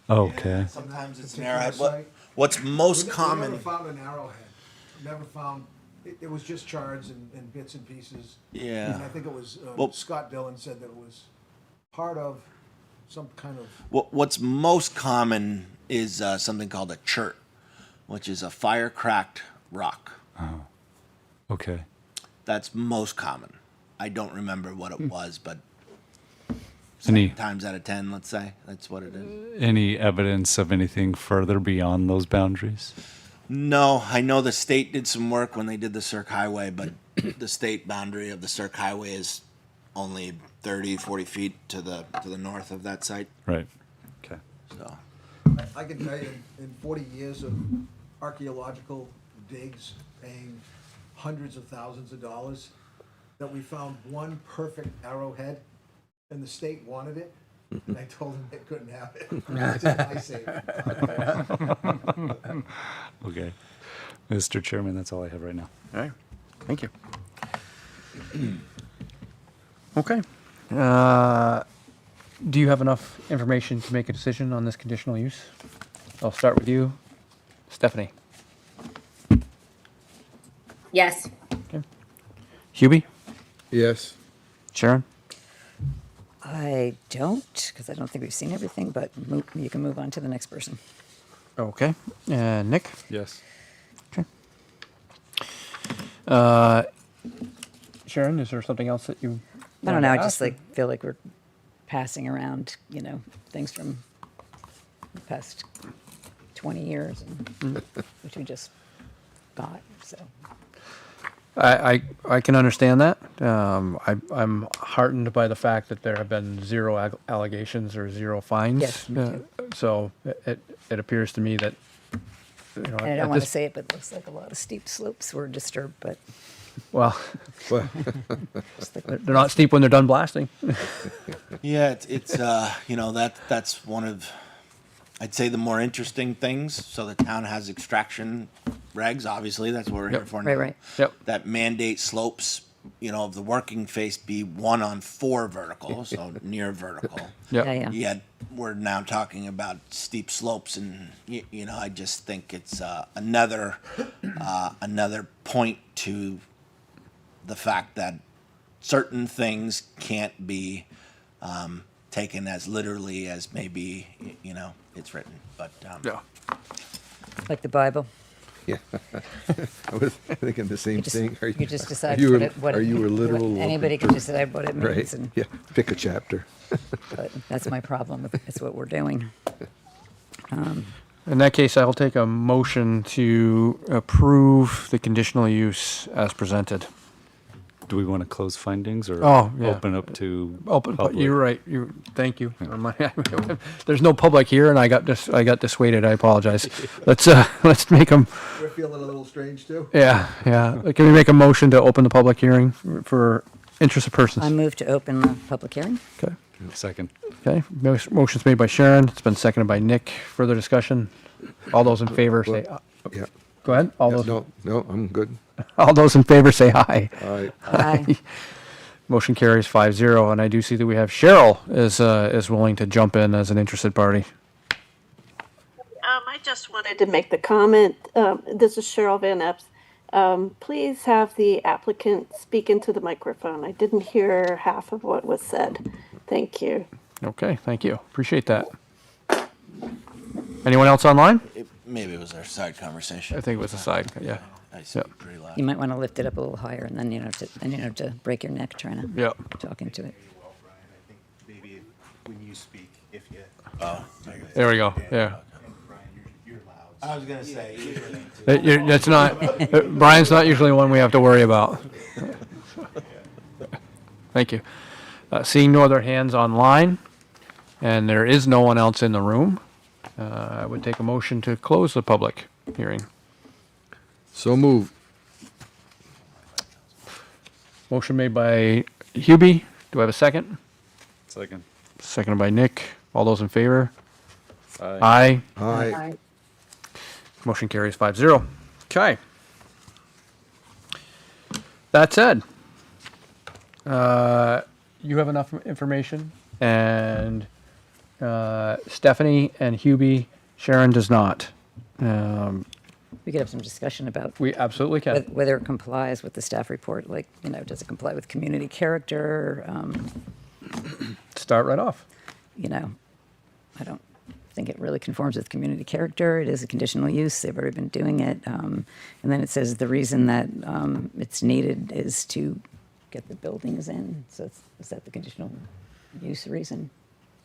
Okay. Sometimes it's an particular arrowhead. site. What's most We common? never found an arrowhead. Never found, it was just shards and bits and pieces. Yeah. And I think it was, Well- Scott Dillon said that it was part of some kind of, What's most common is something called a chert, which is a fire-cracked rock. Okay. That's most common. I don't remember what it was, but Any 7 times out of 10, let's say, that's what it is. any evidence of anything further beyond those boundaries? No, I know the state did some work when they did the Cirque Highway, but the state boundary of the Cirque Highway is only 30, 40 feet to the north of that site. Right. Okay. So I can tell you, in 40 years of archaeological digs, paying hundreds of thousands of dollars, that we found one perfect arrowhead, and the state wanted it, and I told them they couldn't have it. It's an ice age. Okay. Mr. Chairman, that's all I have right now. All right, thank you. Okay. Do you have enough information to make a decision on this conditional use? I'll start with you, Stephanie. Yes. Hubie? Yes. Sharon? I don't, because I don't think we've seen everything, but you can move on to the next person. Okay. And Nick? Yes. Okay. Sharon, is there something else that you? I don't know, I wanted to just ask? feel like we're passing around, things from the past 20 years, and, which we just got, so. I can understand that. I'm heartened by the fact that there have been zero allegations or zero fines. Yes, me too. So it appears to me that, And I at don't want to this- say it, but it looks like a lot of steep slopes were disturbed, but well, Well, just like they're not steep when they're done blasting. Yeah, it's that's one of, I'd say, the more interesting things. So the town has extraction regs, obviously, that's what we're here Yep. for. Right, now, right. Yep. That mandate slopes, of the working face be 1 on 4 vertical, so near vertical. Yep. Yeah. Yet we're now talking about steep slopes, and I just think it's another point to the fact that certain things can't be taken as literally as maybe it's written. But Yeah. Like the Bible. yeah. I was thinking the same You just, thing. you just decide Are you a literal? anybody can decide what it means, Right, and yeah, pick a chapter. but that's my problem with it's what we're doing. In that case, I'll take a motion to approve the conditional use as presented. Do we want to close findings or Oh, yeah. open up to Open, public? you're right. Thank you. There's no public here, and I got dissuaded. I apologize. Let's make them. We're feeling a little strange too. Yeah. Can we make a motion to open the public hearing for interested persons? I move to open the public hearing. Okay. Second. Okay. Motion's made by Sharon. It's been seconded by Nick. Further discussion? All those in favor say. Yeah. Go ahead. All Yeah, those. no, I'm good. All those in favor say aye. All right. Aye. Motion carries 5-0, and I do see that we have Cheryl is willing to jump in as an interested party. I just wanted to make the comment. This is Cheryl Van Epps. Please have the applicant speak into the microphone. I didn't hear half of what was said. Thank you. Okay, thank you. Appreciate that. Anyone else online? maybe it was our side conversation. I think it was a side, yeah. I speak Yep. pretty loud. You might want to lift it up a little higher, and then you don't have to break your neck trying to Yep. talk into it. Well, Brian, I think maybe when you speak, if you. Oh, There we go, yeah. Brian, you're loud. I was gonna say. That's not, Brian's not usually one we have to worry about. Thank you. Seeing no other hands online, and there is no one else in the room, I would take a motion to close the public hearing. So move. Motion made by Hubie. Do I have a second? Second. Seconded by Nick. All those in favor? Aye. Aye. Aye. Motion carries 5-0. Okay. That said, you have enough information, and Stephanie and Hubie, Sharon does not. We could have some discussion about We absolutely can. whether it complies with the staff report, like, does it comply with community character? Start right off. I don't think it really conforms with community character. It is a conditional use. They've already been doing it. And then it says the reason that it's needed is to get the buildings in. So is that the conditional use reason?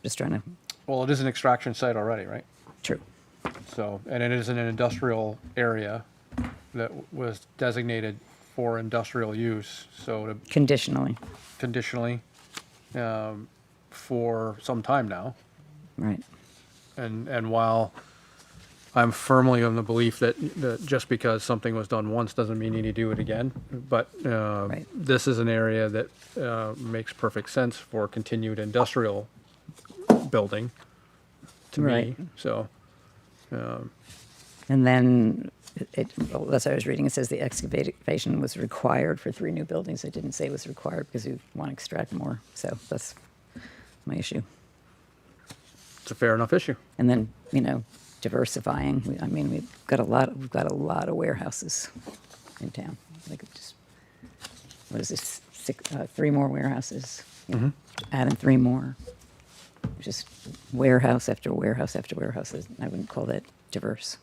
Just trying to, Well, it is an extraction site already, right? true. So, and it is in an industrial area that was designated for industrial use. So to Conditionally, conditionally, for some time now. right. And while I'm firmly of the belief that just because something was done once doesn't mean you need to do it again, but Right. this is an area that makes perfect sense for continued industrial building to me. Right. So, And then well, that's what I was reading. It says the excavation was required for 3 new buildings. It didn't say it was required because we want to extract more. So that's my issue. it's a fair enough issue. And then, diversifying. We've got a lot of warehouses in town. Like, just, what is this, three more warehouses, add in three more. Just warehouse after warehouse after warehouse. I wouldn't call that diverse.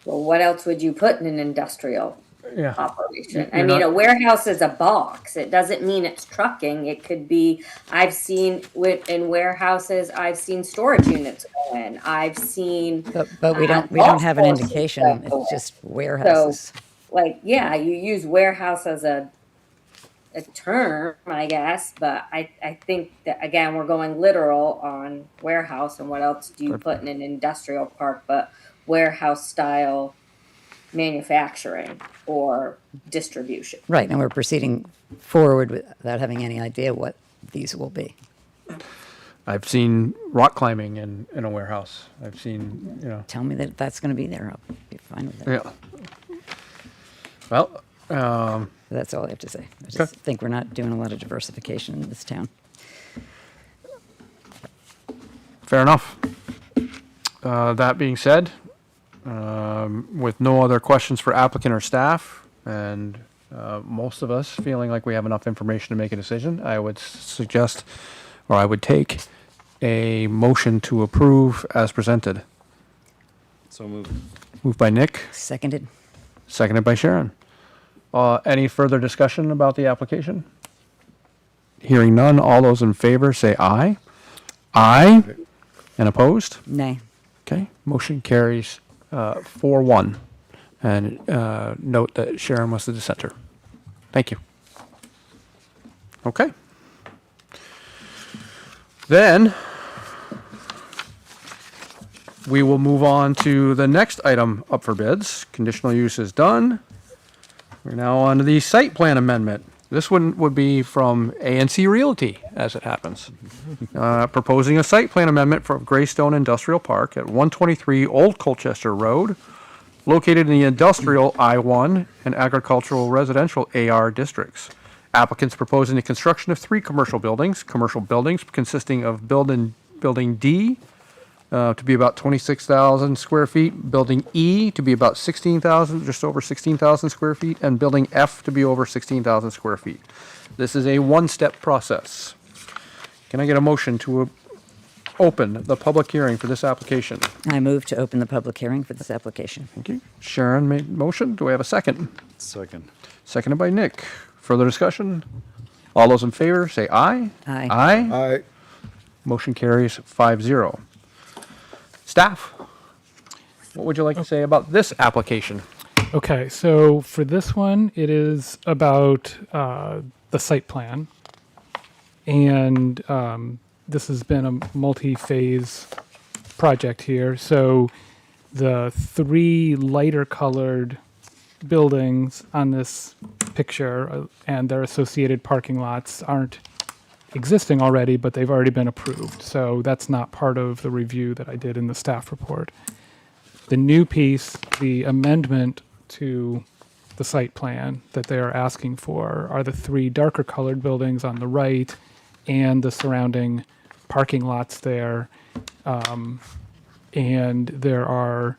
Well, what else would you put in an industrial Yeah. operation? You're I mean, not- a warehouse is a box. It doesn't mean it's trucking. It could be, I've seen in warehouses, I've seen storage units go in. I've seen. But we don't golf have an courses indication. that go It's in. just warehouses. Like, yeah, you use warehouse as a term, I guess, but I think that, again, we're going literal on warehouse, and what else do you put in an industrial park but warehouse style manufacturing or distribution? Right, and we're proceeding forward without having any idea what these will be. I've seen rock climbing in a warehouse. I've seen, Tell me that that's going to be there. I'll be fine with it. yeah. Well, That's all I have to say. I just think we're not doing a lot of diversification in this town. fair enough. That being said, with no other questions for applicant or staff, and most of us feeling like we have enough information to make a decision, I would suggest, or I would take a motion to approve as presented. So moved. Moved by Nick, Seconded. seconded by Sharon. Any further discussion about the application? Hearing none, all those in favor say aye. Aye. And opposed? Nay. Okay, motion carries 4-1. And note that Sharon was the dissenter. Thank you. Okay. Then we will move on to the next item up for bids. Conditional use is done. We're now on to the site plan amendment. This one would be from A&C Realty, as it happens. Proposing a site plan amendment for Greystone Industrial Park at 123 Old Colchester Road, located in the industrial I-1 and agricultural residential AR districts. Applicants proposing the construction of 3 commercial buildings consisting of building D to be about 26,000 square feet, building E to be about 16,000, just over 16,000 square feet, and building F to be over 16,000 square feet. This is a one-step process. Can I get a motion to open the public hearing for this application? I move to open the public hearing for this application. Thank you. Sharon made motion. Do we have a second? Second. Seconded by Nick. Further discussion? All those in favor say aye. Aye. Aye. Aye. Motion carries 5-0. Staff, what would you like to say about this application? Okay, so for this one, it is about the site plan. And this has been a multi-phase project here. So the 3 lighter colored buildings on this picture and their associated parking lots aren't existing already, but they've already been approved. So that's not part of the review that I did in the staff report. The new piece, the amendment to the site plan that they are asking for, are the 3 darker colored buildings on the right and the surrounding parking lots there. And there are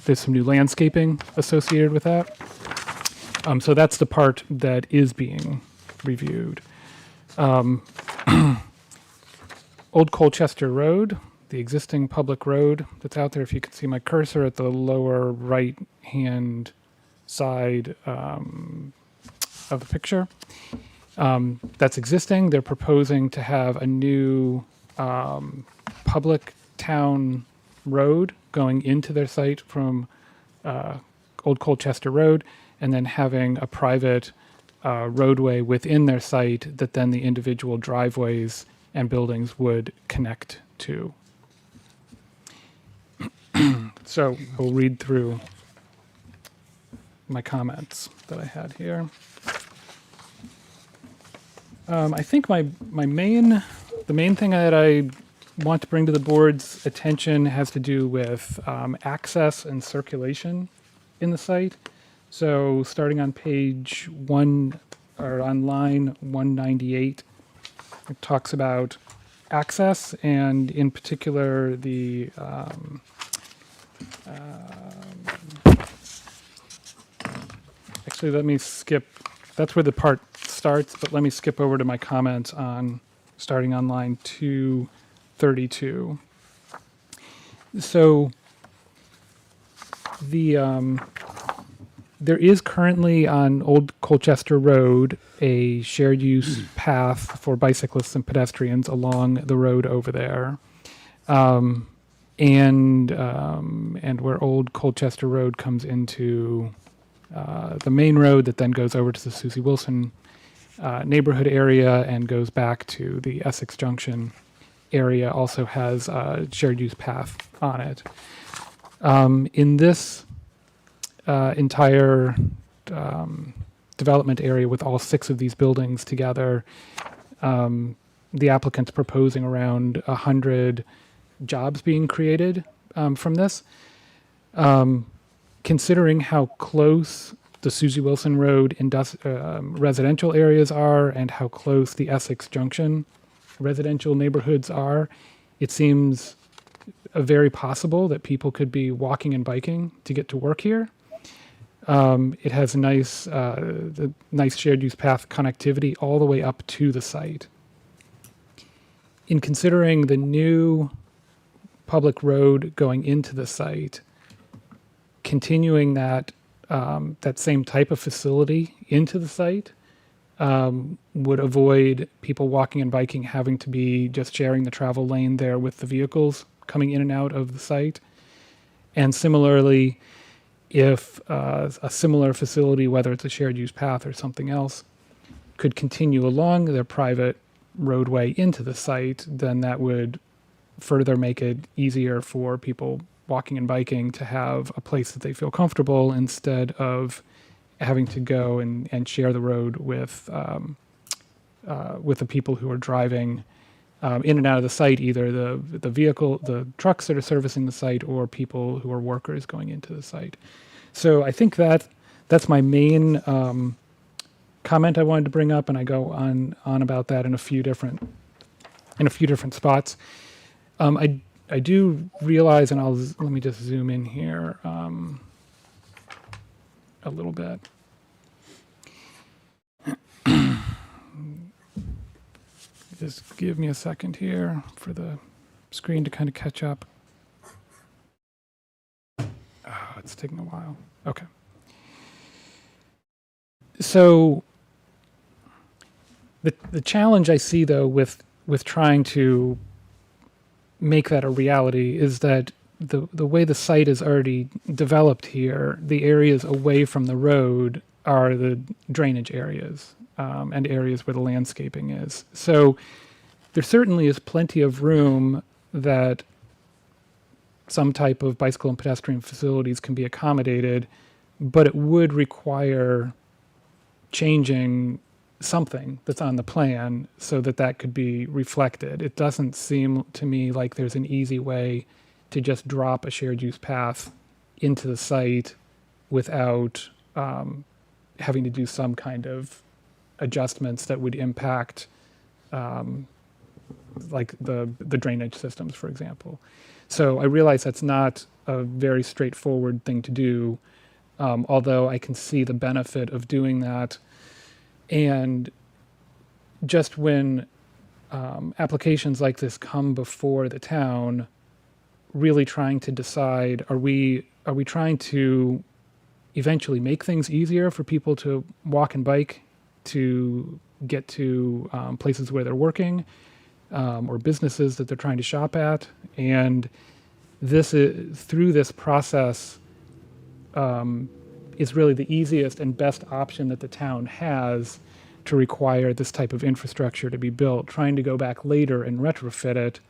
there's some new landscaping associated with that. So that's the part that is being reviewed. Old Colchester Road, the existing public road that's out there. If you can see my cursor at the lower right-hand side of the picture. That's existing. They're proposing to have a new public town road going into their site from Old Colchester Road, and then having a private roadway within their site that then the individual driveways and buildings would connect to. So I'll read through my comments that I had here. I think the main thing that I want to bring to the board's attention has to do with access and circulation in the site. So starting on page 1, or on line 198, it talks about access, and in particular the actually, let me skip that's where the part starts, but let me skip over to my comments on, starting on line 232. So there is currently on Old Colchester Road a shared use path for bicyclists and pedestrians along the road over there. And where Old Colchester Road comes into the main road that then goes over to the Susie Wilson neighborhood area and goes back to the Essex Junction area, also has a shared use path on it. In this entire development area with all 6 of these buildings together, the applicant's proposing around 100 jobs being created from this. Considering how close the Susie Wilson Road residential areas are and how close the Essex Junction residential neighborhoods are, it seems very possible that people could be walking and biking to get to work here. It has the nice shared use path connectivity all the way up to the site. In considering the new public road going into the site, continuing that same type of facility into the site would avoid people walking and biking having to be just sharing the travel lane there with the vehicles coming in and out of the site. And similarly, if a similar facility, whether it's a shared use path or something else, could continue along their private roadway into the site, then that would further make it easier for people walking and biking to have a place that they feel comfortable instead of having to go and share the road with the people who are driving in and out of the site, either the trucks that are servicing the site or people who are workers going into the site. So I think that's my main comment I wanted to bring up, and I go on about that in a few different spots. I do realize, and let me just zoom in here a little bit. Just give me a second here for the screen to kind of catch up. Oh, it's taking a while. Okay. So the challenge I see, though, with trying to make that a reality is that the way the site is already developed here, the areas away from the road are the drainage areas and areas where the landscaping is. So there certainly is plenty of room that some type of bicycle and pedestrian facilities can be accommodated, but it would require changing something that's on the plan so that could be reflected. It doesn't seem to me like there's an easy way to just drop a shared use path into the site without having to do some kind of adjustments that would impact like the drainage systems, for example. So I realize that's not a very straightforward thing to do, although I can see the benefit of doing that. And just when applications like this come before the town, really trying to decide, are we trying to eventually make things easier for people to walk and bike to get to places where they're working or businesses that they're trying to shop at? And this is, through this process, is really the easiest and best option that the town has to require this type of infrastructure to be built. Trying to go back later and retrofit it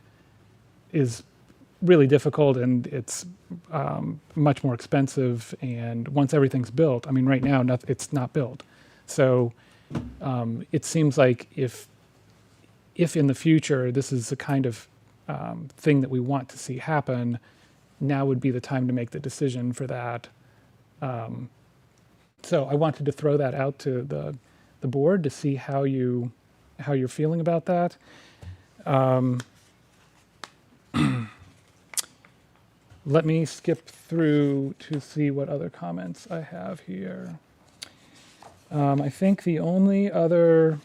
is really difficult, and it's much more expensive. And once everything's built, I mean, right now it's not built. So it seems like if in the future this is the kind of thing that we want to see happen, now would be the time to make the decision for that. So I wanted to throw that out to the board to see how you're feeling about that. Let me skip through to see what other comments I have here. I think the only other,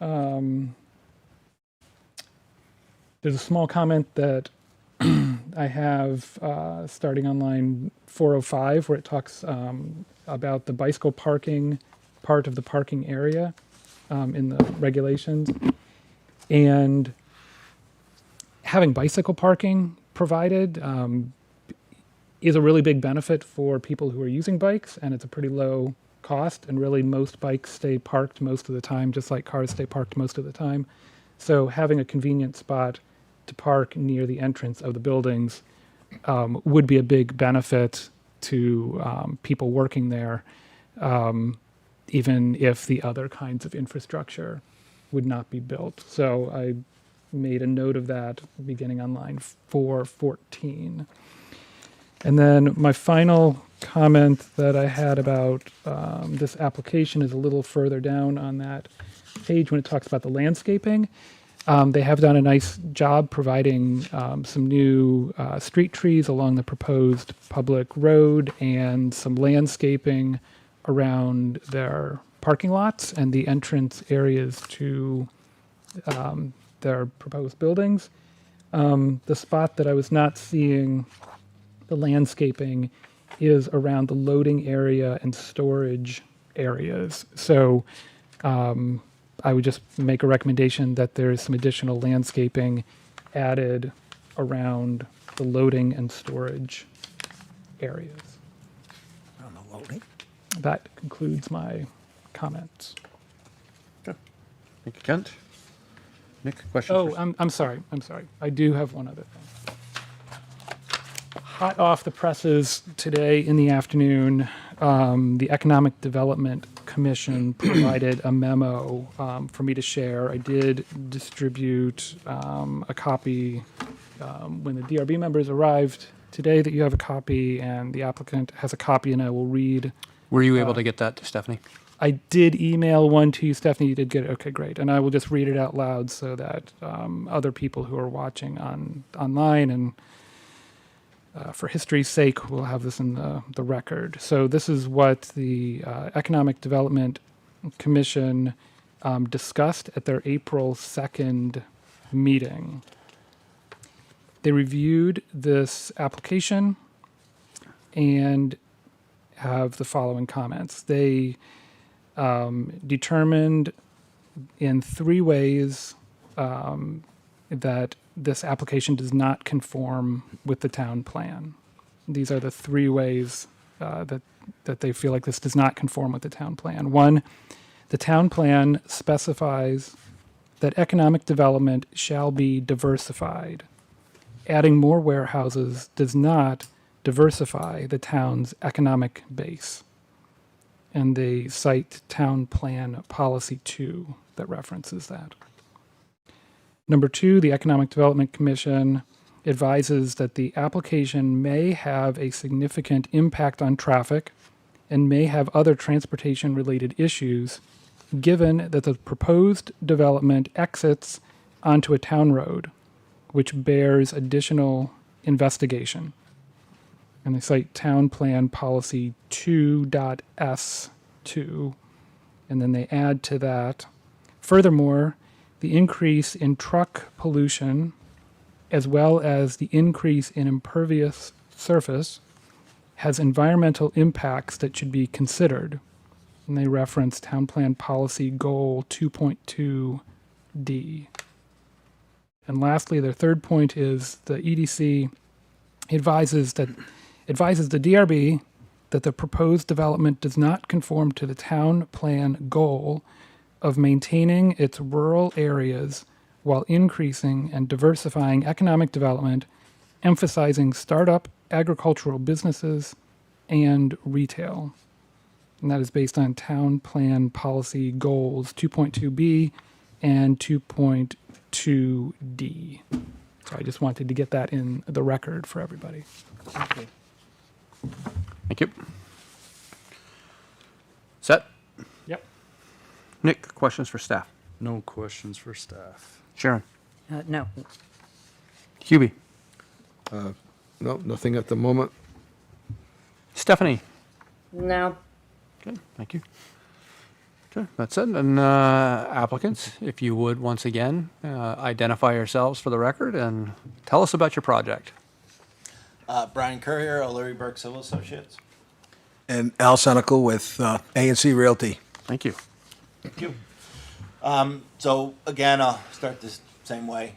there's a small comment that I have starting on line 405 where it talks about the bicycle parking part of the parking area in the regulations. And having bicycle parking provided is a really big benefit for people who are using bikes, and it's a pretty low cost, and really most bikes stay parked most of the time, just like cars stay parked most of the time. So having a convenient spot to park near the entrance of the buildings would be a big benefit to people working there, even if the other kinds of infrastructure would not be built. So I made a note of that beginning on line 414. And then my final comment that I had about this application is a little further down on that page when it talks about the landscaping. They have done a nice job providing some new street trees along the proposed public road and some landscaping around their parking lots and the entrance areas to their proposed buildings. The spot that I was not seeing the landscaping is around the loading area and storage areas. So I would just make a recommendation that there is some additional landscaping added around the loading and storage areas. On the loading. That concludes my comments. Thank you, Kent. Nick, questions? Oh, I'm sorry. I do have one other thing. Hot off the presses today in the afternoon, the Economic Development Commission provided a memo for me to share. I did distribute a copy when the DRB members arrived today, that you have a copy, and the applicant has a copy, and I will read. Were you able to get that to Stephanie? I did email one to you, Stephanie. You did get it. Okay, great. And I will just read it out loud so that other people who are watching online and for history's sake, we'll have this in the record. So this is what the Economic Development Commission discussed at their April 2nd meeting. They reviewed this application and have the following comments. They determined in 3 ways that this application does not conform with the town plan. These are the 3 ways that they feel like this does not conform with the town plan. 1, the town plan specifies that economic development shall be diversified. Adding more warehouses does not diversify the town's economic base. And they cite Town Plan Policy 2 that references that. Number 2, the Economic Development Commission advises that the application may have a significant impact on traffic and may have other transportation-related issues, given that the proposed development exits onto a town road, which bears additional investigation. And they cite Town Plan Policy 2.S2, and then they add to that, furthermore, the increase in truck pollution, as well as the increase in impervious surface, has environmental impacts that should be considered. And they reference Town Plan Policy Goal 2.2D. And lastly, their third point is the EDC advises the DRB that the proposed development does not conform to the town plan goal of maintaining its rural areas while increasing and diversifying economic development, emphasizing startup agricultural businesses and retail. And that is based on Town Plan Policy Goals 2.2b and 2.2d. So I just wanted to get that in the record for everybody. Thank you. Set? Yep. Nick, questions for staff? No questions for staff. Sharon? No. Hubie? No, nothing at the moment. Stephanie? No. Good, thank you. Sure, that's it. And applicants, if you would, once again, identify yourselves for the record and tell us about your project. Brian Courier, O'Leary Burke Civil Associates. And Al Senical with A&C Realty. Thank you. Thank you. So again, I'll start this same way.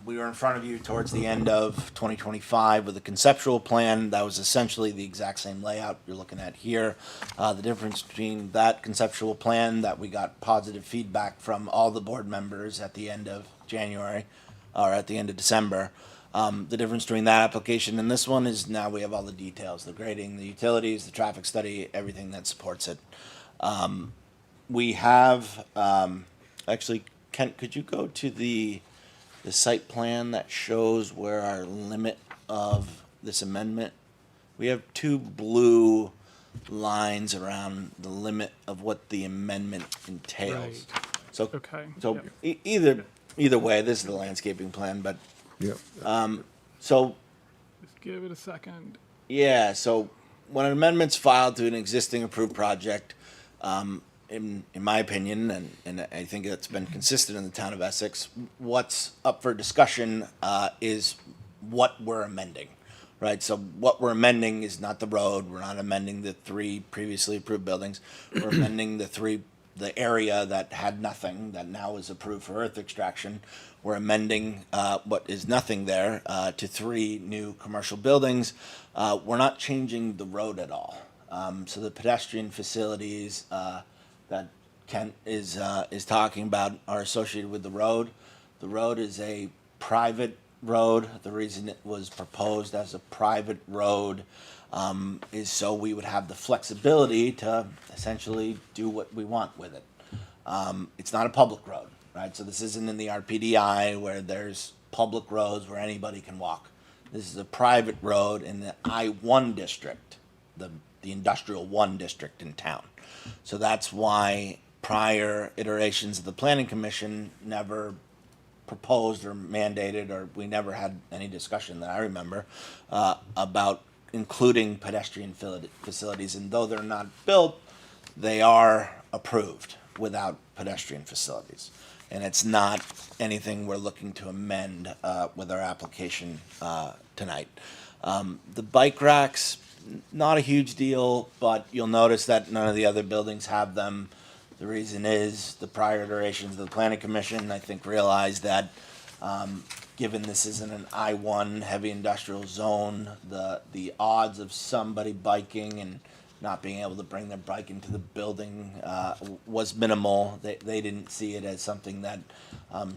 We were in front of you towards the end of 2025 with a conceptual plan that was essentially the exact same layout you're looking at here. The difference between that conceptual plan that we got positive feedback from all the board members at the end of January or at the end of December. The difference between that application and this one is now we have all the details, the grading, the utilities, the traffic study, everything that supports it. We have, actually, Kent, could you go to the site plan that shows where our limit of this amendment? We have two blue lines around the limit of what the amendment entails. Right. So, Okay, so yep. either way, this is the landscaping plan, but, Yep. so Just give it a second. yeah, so when an amendment's filed to an existing approved project, in my opinion, and I think it's been consistent in the town of Essex, what's up for discussion is what we're amending, right? So what we're amending is not the road. We're not amending the 3 previously approved buildings. We're amending the area that had nothing that now is approved for earth extraction. We're amending what is nothing there to 3 new commercial buildings. We're not changing the road at all. So the pedestrian facilities that Kent is talking about are associated with the road. The road is a private road. The reason it was proposed as a private road is so we would have the flexibility to essentially do what we want with it. It's not a public road, right? So this isn't in the RPDI where there's public roads where anybody can walk. This is a private road in the I-1 district, the industrial 1 district in town. So that's why prior iterations of the planning commission never proposed or mandated, or we never had any discussion that I remember about including pedestrian facilities. And though they're not built, they are approved without pedestrian facilities. And it's not anything we're looking to amend with our application tonight. The bike racks, not a huge deal, but you'll notice that none of the other buildings have them. The reason is the prior iterations of the planning commission, I think, realized that given this isn't an I-1 heavy industrial zone, the odds of somebody biking and not being able to bring their bike into the building was minimal. They didn't see it as something that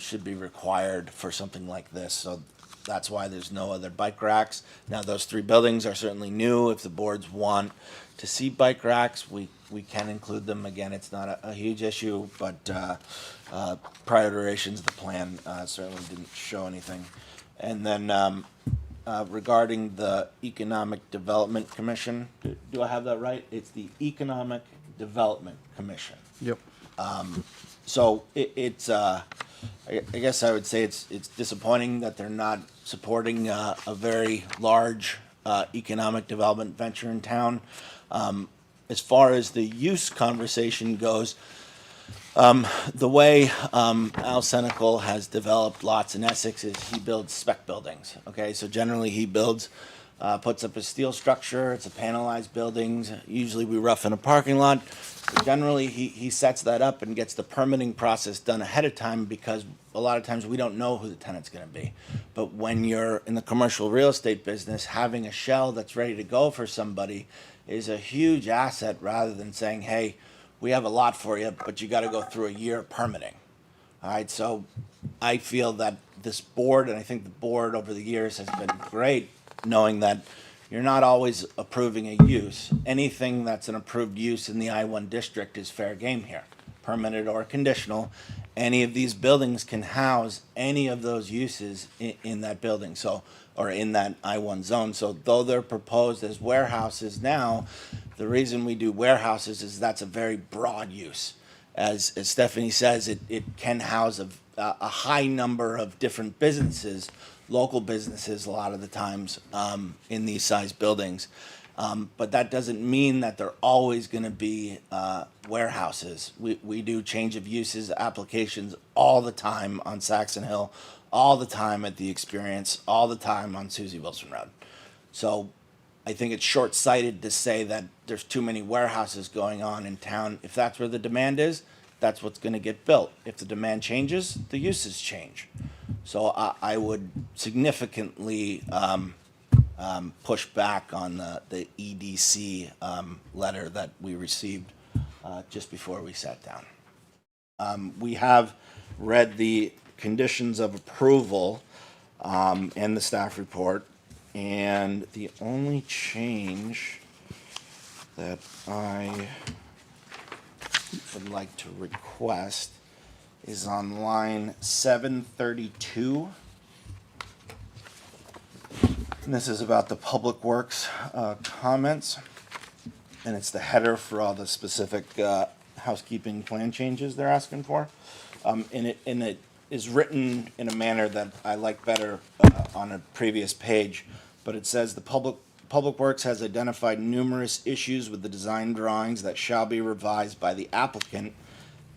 should be required for something like this. So that's why there's no other bike racks. Now, those 3 buildings are certainly new. If the boards want to see bike racks, we can include them. Again, it's not a huge issue, but prior iterations of the plan certainly didn't show anything. And then regarding the Economic Development Commission, do I have that right? It's the Economic Development Commission. Yep. So it's I guess I would say it's disappointing that they're not supporting a very large economic development venture in town. As far as the use conversation goes, the way Al Senical has developed lots in Essex is he builds spec buildings. Okay, so generally he builds, puts up a steel structure. It's a panelized buildings. Usually we rough in a parking lot. So generally he sets that up and gets the permitting process done ahead of time because a lot of times we don't know who the tenant's going to be. But when you're in the commercial real estate business, having a shell that's ready to go for somebody is a huge asset rather than saying, hey, we have a lot for you, but you got to go through a year of permitting. All right, so I feel that this board, and I think the board over the years has been great, knowing that you're not always approving a use. Anything that's an approved use in the I-1 district is fair game here, permitted or conditional. Any of these buildings can house any of those uses in that building, so, or in that I-1 zone. So though they're proposed as warehouses now, the reason we do warehouses is that's a very broad use. As Stephanie says, it can house a high number of different businesses, local businesses a lot of the times in these size buildings. But that doesn't mean that they're always going to be warehouses. We do change of uses applications all the time on Saxon Hill, all the time at the Experience, all the time on Susie Wilson Road. So I think it's short-sighted to say that there's too many warehouses going on in town. If that's where the demand is, that's what's going to get built. If the demand changes, the uses change. So I would significantly push back on the EDC letter that we received just before we sat down. We have read the conditions of approval and the staff report, and the only change that I would like to request is on line 732. And this is about the Public Works comments, and it's the header for all the specific housekeeping plan changes they're asking for. And it is written in a manner that I like better on a previous page, but it says the Public Works has identified numerous issues with the design drawings that shall be revised by the applicant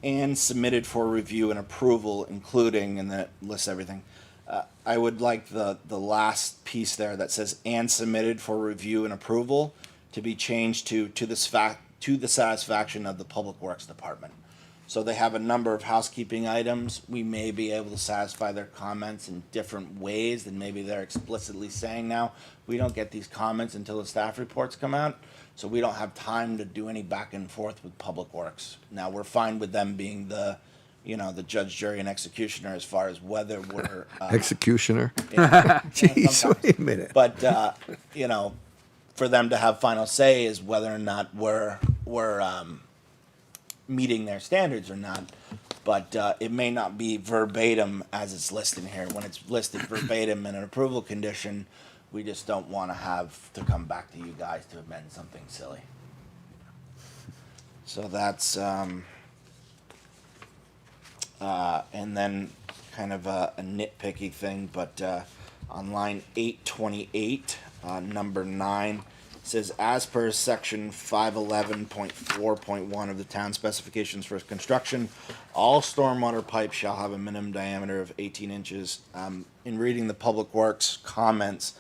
and submitted for review and approval, including, and that lists everything. I would like the last piece there that says and submitted for review and approval to be changed to the satisfaction of the Public Works Department. So they have a number of housekeeping items. We may be able to satisfy their comments in different ways than maybe they're explicitly saying now. We don't get these comments until the staff reports come out, so we don't have time to do any back and forth with Public Works. Now, we're fine with them being the judge, jury, and executioner as far as whether we're Executioner? yeah, Jeez, sometimes. wait a minute. But for them to have final say is whether or not we're meeting their standards or not. But it may not be verbatim as it's listed here. When it's listed verbatim in an approval condition, we just don't want to have to come back to you guys to amend something silly. So that's and then kind of a nitpicky thing, but on line 828, number 9, says, as per section 511.4.1 of the town specifications for construction, all stormwater pipes shall have a minimum diameter of 18 inches. In reading the Public Works comments,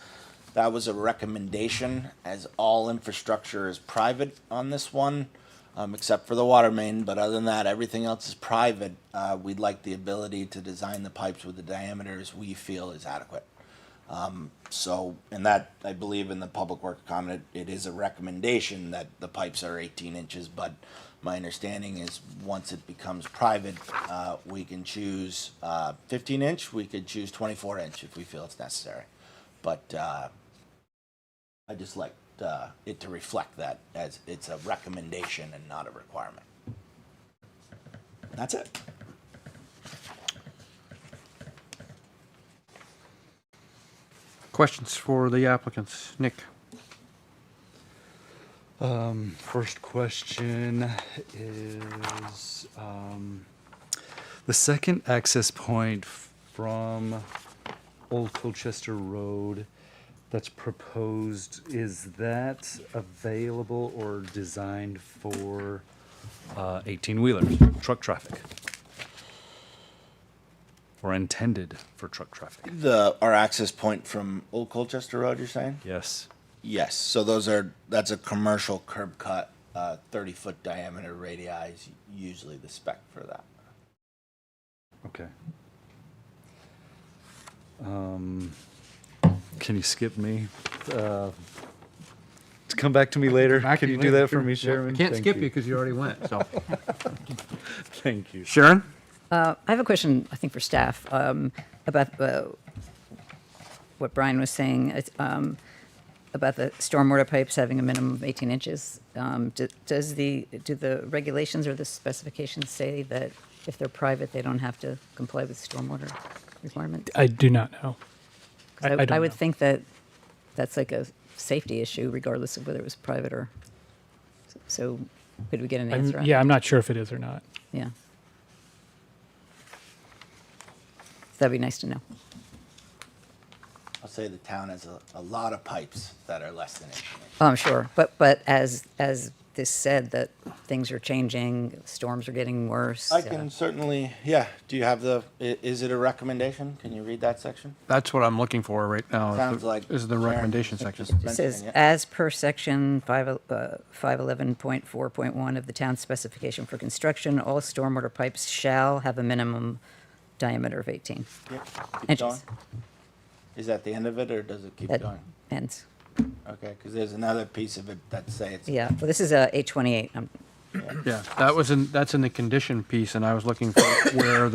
that was a recommendation, as all infrastructure is private on this one, except for the water main, but other than that, everything else is private. We'd like the ability to design the pipes with the diameters we feel is adequate. And that, I believe in the Public Works comment, it is a recommendation that the pipes are 18 inches, but my understanding is once it becomes private, we can choose 15 inch, we could choose 24 inch if we feel it's necessary. But I just like it to reflect that as it's a recommendation and not a requirement. That's it. Questions for the applicants? Nick? First question is the second access point from Old Colchester Road that's proposed, is that available or designed for 18-wheelers, truck traffic? Or intended for truck traffic? Our access point from Old Colchester Road, you're saying? Yes. Yes. So that's a commercial curb cut, 30-foot diameter radii is usually the spec for that. Okay. Can you skip me? To come back to me later? Can you do that for me, Sharon? Can't Thank skip you you. because you already went, so. Thank you. Sharon? I have a question, I think, for staff about what Brian was saying about the stormwater pipes having a minimum of 18 inches. Do the regulations or the specifications say that if they're private, they don't have to comply with stormwater requirements? I do not know. I don't would know. think that that's like a safety issue, regardless of whether it was private or. So, could we get an answer? I'm not sure if it is or not. Yeah. That'd be nice to know. I'll say the town has a lot of pipes that are less than 18 inches. Oh, I'm sure, but as this said, that things are changing, storms are getting worse. I can certainly, yeah. Do you have is it a recommendation? Can you read that section? That's what I'm looking for right now. Sounds like Is the Sharon recommendation just section. It says, mentioning it. as per section 511.4.1 of the town specification for construction, all stormwater pipes shall have a minimum diameter of 18 Yep, keep inches. going. Is that the end of it, or does it keep That going? ends. Okay, because there's another piece of it that say it's. Yeah, well, this is a 828. Yeah, that's in the condition piece, and I was looking for where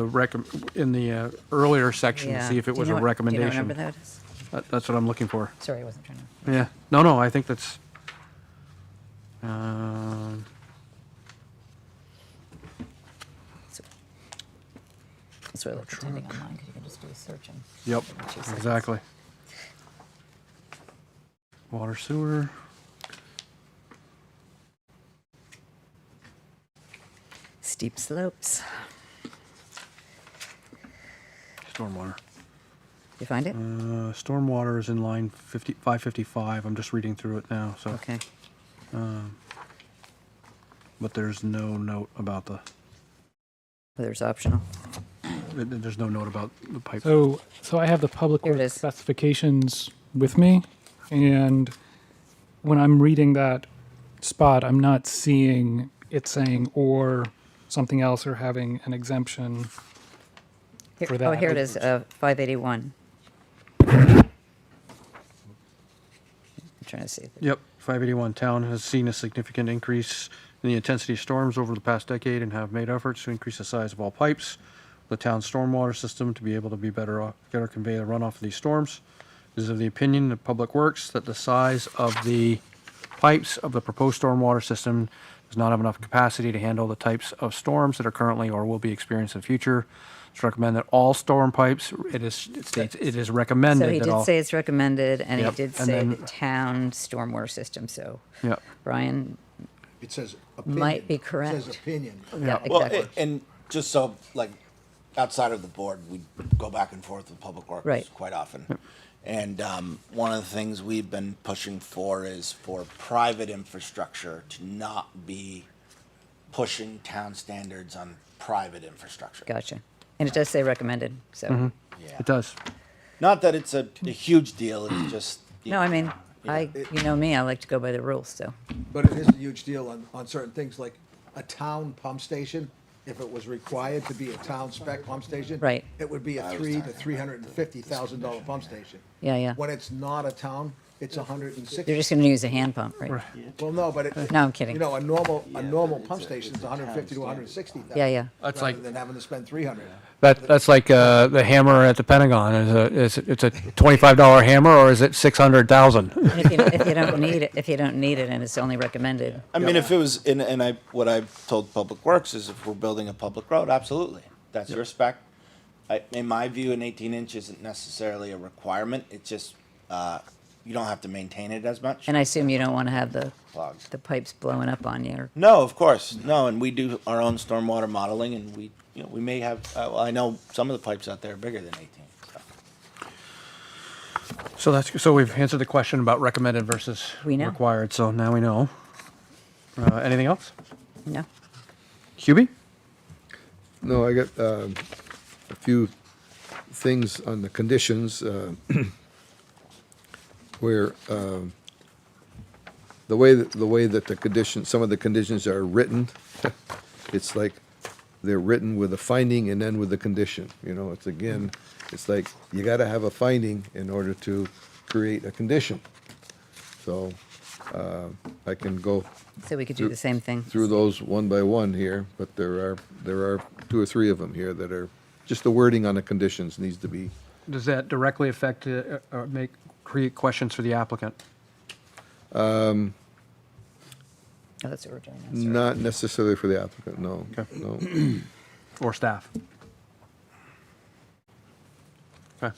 in the earlier section to Yeah. see if it Do you was know a what- recommendation. Do you know what number that is? That's what I'm looking for. Sorry, I wasn't trying to. Yeah, no, I think that's, um, It's really like attending online, because you can just do a search and. yep, in 2 seconds. exactly. Water sewer. Steep slopes. Stormwater. You find it? Stormwater is in line 555. I'm just reading through it now, so. Okay. But there's no note about Whether it's optional. there's no note about the pipe. So I have the public Here it works is. specifications with me, and when I'm reading that spot, I'm not seeing it saying or something else or having an exemption. Here, For oh, that. here it is, 581. I'm trying to see. Yep, 581 town has seen a significant increase in the intensity of storms over the past decade and have made efforts to increase the size of all pipes. The town's stormwater system to be able to better convey the runoff of these storms. It is of the opinion of Public Works that the size of the pipes of the proposed stormwater system does not have enough capacity to handle the types of storms that are currently or will be experienced in the future. It's recommended that all storm pipes, it states it is recommended So he that did all. say it's recommended, and he Yep, did and say the then- town stormwater system, so Yep, Brian, It says opinion. Might be It correct. says opinion. yeah, Well, exactly. and just so, like, outside of the board, we go back and forth with Public Works Right. quite often. And one of the things we've been pushing for is for private infrastructure to not be pushing town standards on private infrastructure. Gotcha. And it does say recommended, so. Yeah. it does. Not that it's a huge deal, it's just. No, I mean, you know me, I like to go by the rules, so. But it is a huge deal on certain things, like a town pump station. If it was required to be a town spec pump station. Right. It would be a $350,000 pump station. Yeah, yeah. When it's not a town, it's $160,000. You're just gonna use a hand pump, right? Well, no, but it. No, I'm kidding. You know, a normal pump station is $150,000 to $160,000. Yeah, yeah. That's rather like- than having to spend $300,000. That's like the hammer at the Pentagon. It's a $25 hammer, or is it 600,000? If you don't need it, and it's only recommended. I mean, if it was, what I've told Public Works is if we're building a public road, absolutely. That's your spec. In my view, an 18-inch isn't necessarily a requirement. It's just, you don't have to maintain it as much. And I assume you don't want to have the Clogs. pipes blowing up on you, or No, of course, no, and we do our own stormwater modeling, and we may have, well, I know some of the pipes out there are bigger than 18, so. So we've answered the question about recommended versus We know. required, so now we know. Anything else? no? Hubie? No, I got a few things on the conditions where the way that the condition, some of the conditions are written, it's like they're written with a finding and then with the condition. You know, it's like you got to have a finding in order to create a condition. So I can go So we could do the same thing. through those one by one here, but there are two or three of them here that are, just the wording on the conditions needs to be, Does that directly affect, create questions for the applicant? Oh, that's what we're doing. That's right. not necessarily for the applicant, no, Okay. no. Or staff? Okay.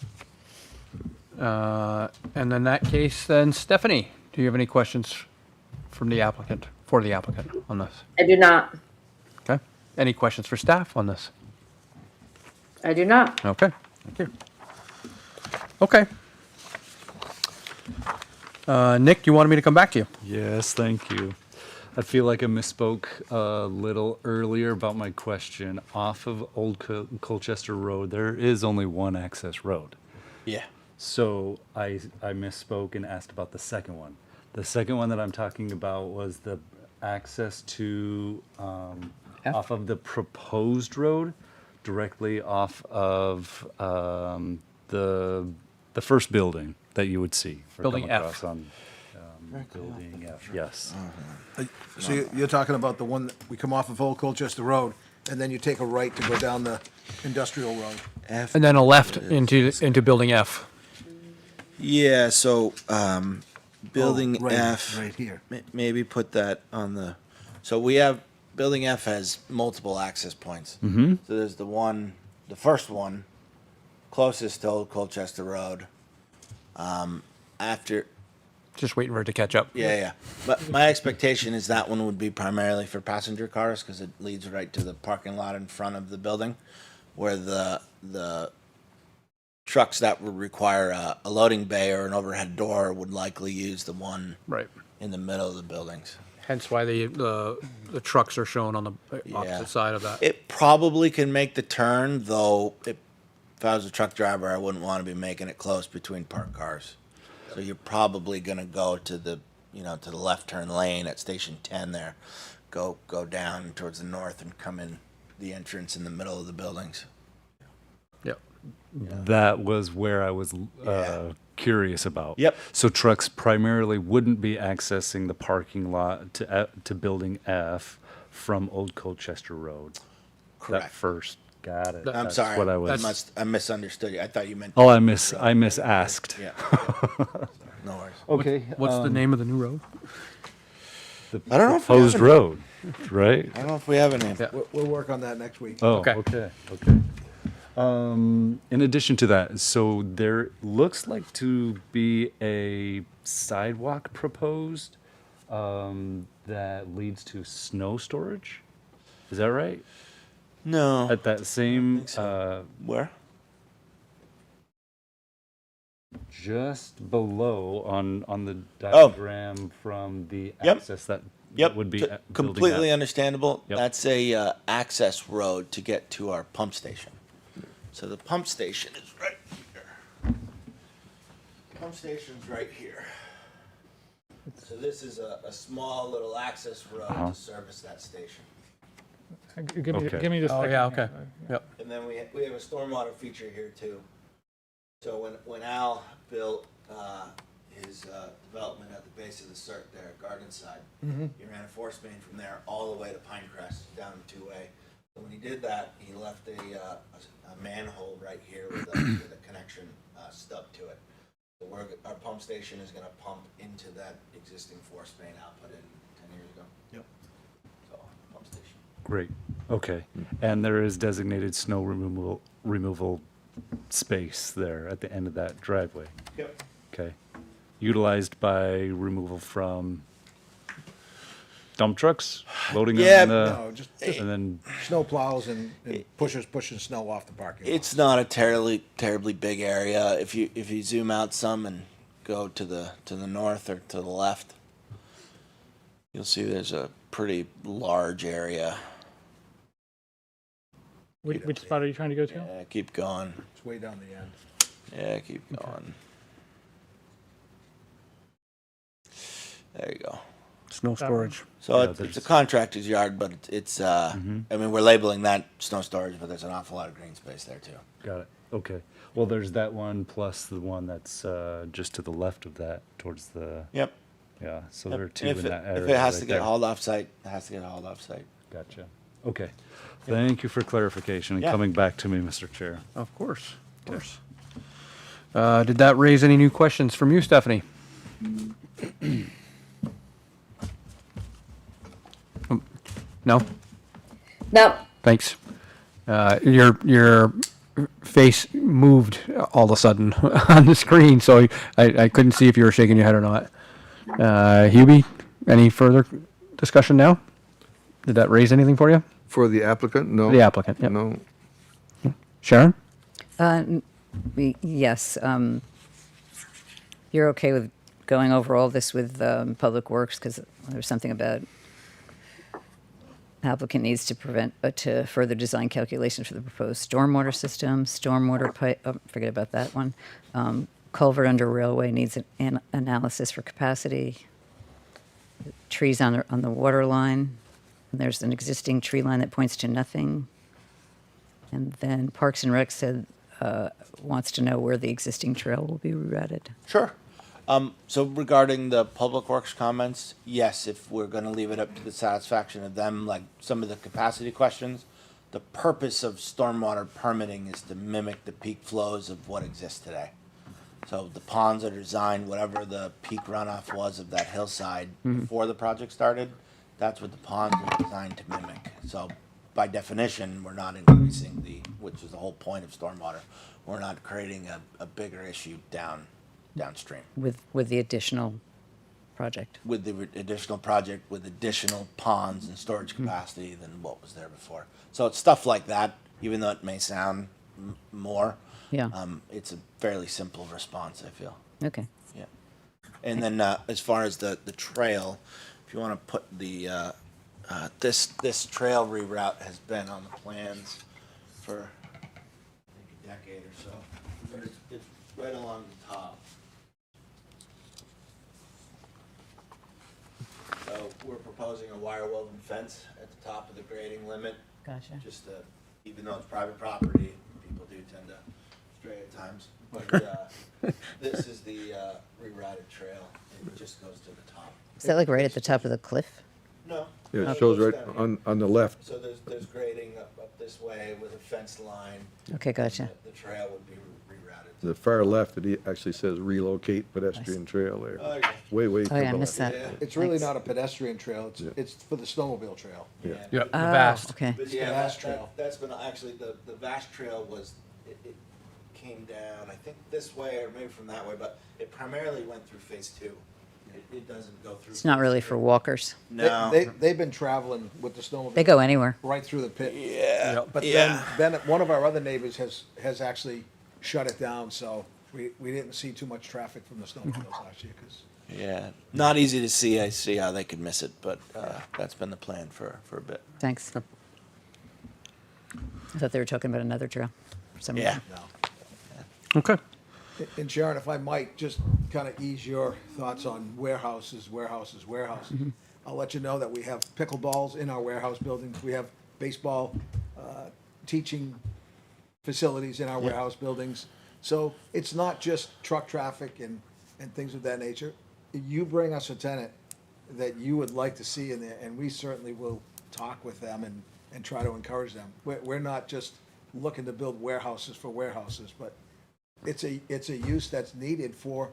And in that case, then Stephanie, do you have any questions from the applicant, for the applicant on this? I do not. Okay. Any questions for staff on this? I do not. Okay, thank you. Okay. Nick, you wanted me to come back to you? Yes, thank you. I feel like I misspoke a little earlier about my question. Off of Old Colchester Road, there is only one access road. Yeah. So I misspoke and asked about the second one. The second one that I'm talking about was the access to off of the proposed road, directly off of the first building that you would see. Or Building come F. across on building F. Yes. So you're talking about the one that we come off of Old Colchester Road, and then you take a right to go down the industrial road. F. And then a left into building F. Yeah, so building Oh, right, F, right here. maybe put that on the. So we have building F has multiple access points. Mm-hmm. So there's the first one, closest to Old Colchester Road. After, Just waiting for it to catch up. yeah. But my expectation is that one would be primarily for passenger cars because it leads right to the parking lot in front of the building, where the trucks that would require a loading bay or an overhead door would likely use the one Right. in the middle of the buildings. Hence why the trucks are shown on the Yeah. opposite side of that. It probably can make the turn, though. If I was a truck driver, I wouldn't want to be making it close between parked cars. So you're probably going to go to the left turn lane at Station 10 there, go down towards the north and come in the entrance in the middle of the buildings. Yep. That was where I was curious about. Yep. So trucks primarily wouldn't be accessing the parking lot to building F from Old Colchester Road. That Correct. first. Got it. I'm That's sorry. What I was. I misunderstood you. I thought you meant. Oh, I misasked. Yeah. No worries. Okay. What's the name of the new road? The I don't know if we proposed have a- road, right? I don't know if we have a name. Yeah. We'll work on that next week. Oh, Okay. okay. In addition to that, so there looks like to be a sidewalk proposed that leads to snow storage. Is that right? No. At that same, think so. Where? just below on the Oh. diagram from the Yep. access that Yep. would be t- building completely F. understandable. Yep. That's a access road to get to our pump station. So the pump station is right here. Pump station's right here. So this is a small little access road Uh-huh. to service that station. Give me, Okay. give me just a Oh, second. yeah, okay. Yep. And then we have a stormwater feature here too. So when Al built his development at the base of the CERT there at Garden Side, he ran a force main from there all the way to Pinecrest down to 2A. So when he did that, he left a manhole right here with a connection stub to it. So our pump station is going to pump into that existing force main output in 10 years ago. Yep. So pump station. Great. Okay. And there is designated snow removal space there at the end of that driveway. Yep. Okay. Utilized by removal from dump trucks, loading Yeah, them in No, just and then snow plows and pushing snow off the parking lot. It's not a terribly big area. If you zoom out some and go to the north or to the left, you'll see there's a pretty large area. Which spot are you trying to go to? Yeah, keep going. It's way down the end. Yeah, keep going. There you go. Snow storage. So Yeah, it's a there's- contractor's yard, but it's I mean, we're labeling that snow storage, but there's an awful lot of green space there too. got it. Okay. Well, there's that one plus the one that's just to the left of that towards the Yep. yeah. So Yep. there are two And in that area. if it has right to get there. hauled off site, it has to get hauled off site. Gotcha. Okay. Thank you for clarification and Yeah. coming back to me, Mr. Chair. Of course. Of course. Did that raise any new questions from you, Stephanie? No? No, Thanks. Your face moved all of a sudden on the screen, so I couldn't see if you were shaking your head or not. Hubie, any further discussion now? Did that raise anything for you? For the applicant, no. The applicant, yep. No. Sharon? Yes, you're okay with going over all this with Public Works, because there's something about applicant needs to to further design calculations for the proposed stormwater system, stormwater pipe, oh, forget about that one. Culvert under railway needs an analysis for capacity. Trees on the water line. And there's an existing tree line that points to nothing. And then Parks and Rec said, wants to know where the existing trail will be rerouted. Sure. So regarding the Public Works comments, yes, if we're gonna leave it up to the satisfaction of them, like some of the capacity questions, the purpose of stormwater permitting is to mimic the peak flows of what exists today. So the ponds are designed, whatever the peak runoff was of that hillside before the project started, that's what the ponds are designed to mimic. So by definition, we're not increasing which is the whole point of stormwater. We're not creating a bigger issue downstream. With the additional project. With the additional project, with additional ponds and storage capacity than what was there before. So it's stuff like that, even though it may sound more. Yeah. It's a fairly simple response, I feel. Okay. Yeah. And then as far as the trail, if you want to put the this trail reroute has been on the plans for I think a decade or so. But it's right along the top. So we're proposing a wire woven fence at the top of the grading limit. Gotcha. Just even though it's private property, people do tend to stray at times. But this is the rerouted trail. It just goes to the top. Is that like right at the top of the cliff? No. Yeah, no, it shows goes right down here. on the left. So there's grading up this way with a fence line. Okay, gotcha. The trail would be rerouted. The far left, it actually says relocate pedestrian trail there. Oh, yeah. Way to Oh, yeah, I the missed left. that. Yeah. It's really Thanks. not a pedestrian trail, Yeah. it's for the snowmobile trail. Yeah. Yep, the Oh, vast. okay. But the yeah, vast trail. that's been actually the vast trail was it came down I think this way or maybe from that way, but it primarily went through phase 2. It doesn't go through. It's not phase really 3. for walkers. No. They've been traveling with the snowmobile. They go anywhere. Right through the pit. Yeah. Yep. But Yeah. then one of our other neighbors has actually shut it down, so we didn't see too much traffic from the snowmobiles last year, 'cause Yeah. Not easy to see. I see how they could miss it, but that's been the plan for a bit. Thanks. I thought they were talking about another trail for some Yeah. reason. no. Okay. And Sharon, if I might, just kind of ease your thoughts on warehouses. I'll let you know that we have pickleballs in our warehouse buildings. We have baseball teaching facilities in our warehouse buildings. So it's not just truck traffic and things of that nature. You bring us a tenant that you would like to see in there, and we certainly will talk with them and try to encourage them. We're not just looking to build warehouses for warehouses, but it's a use that's needed for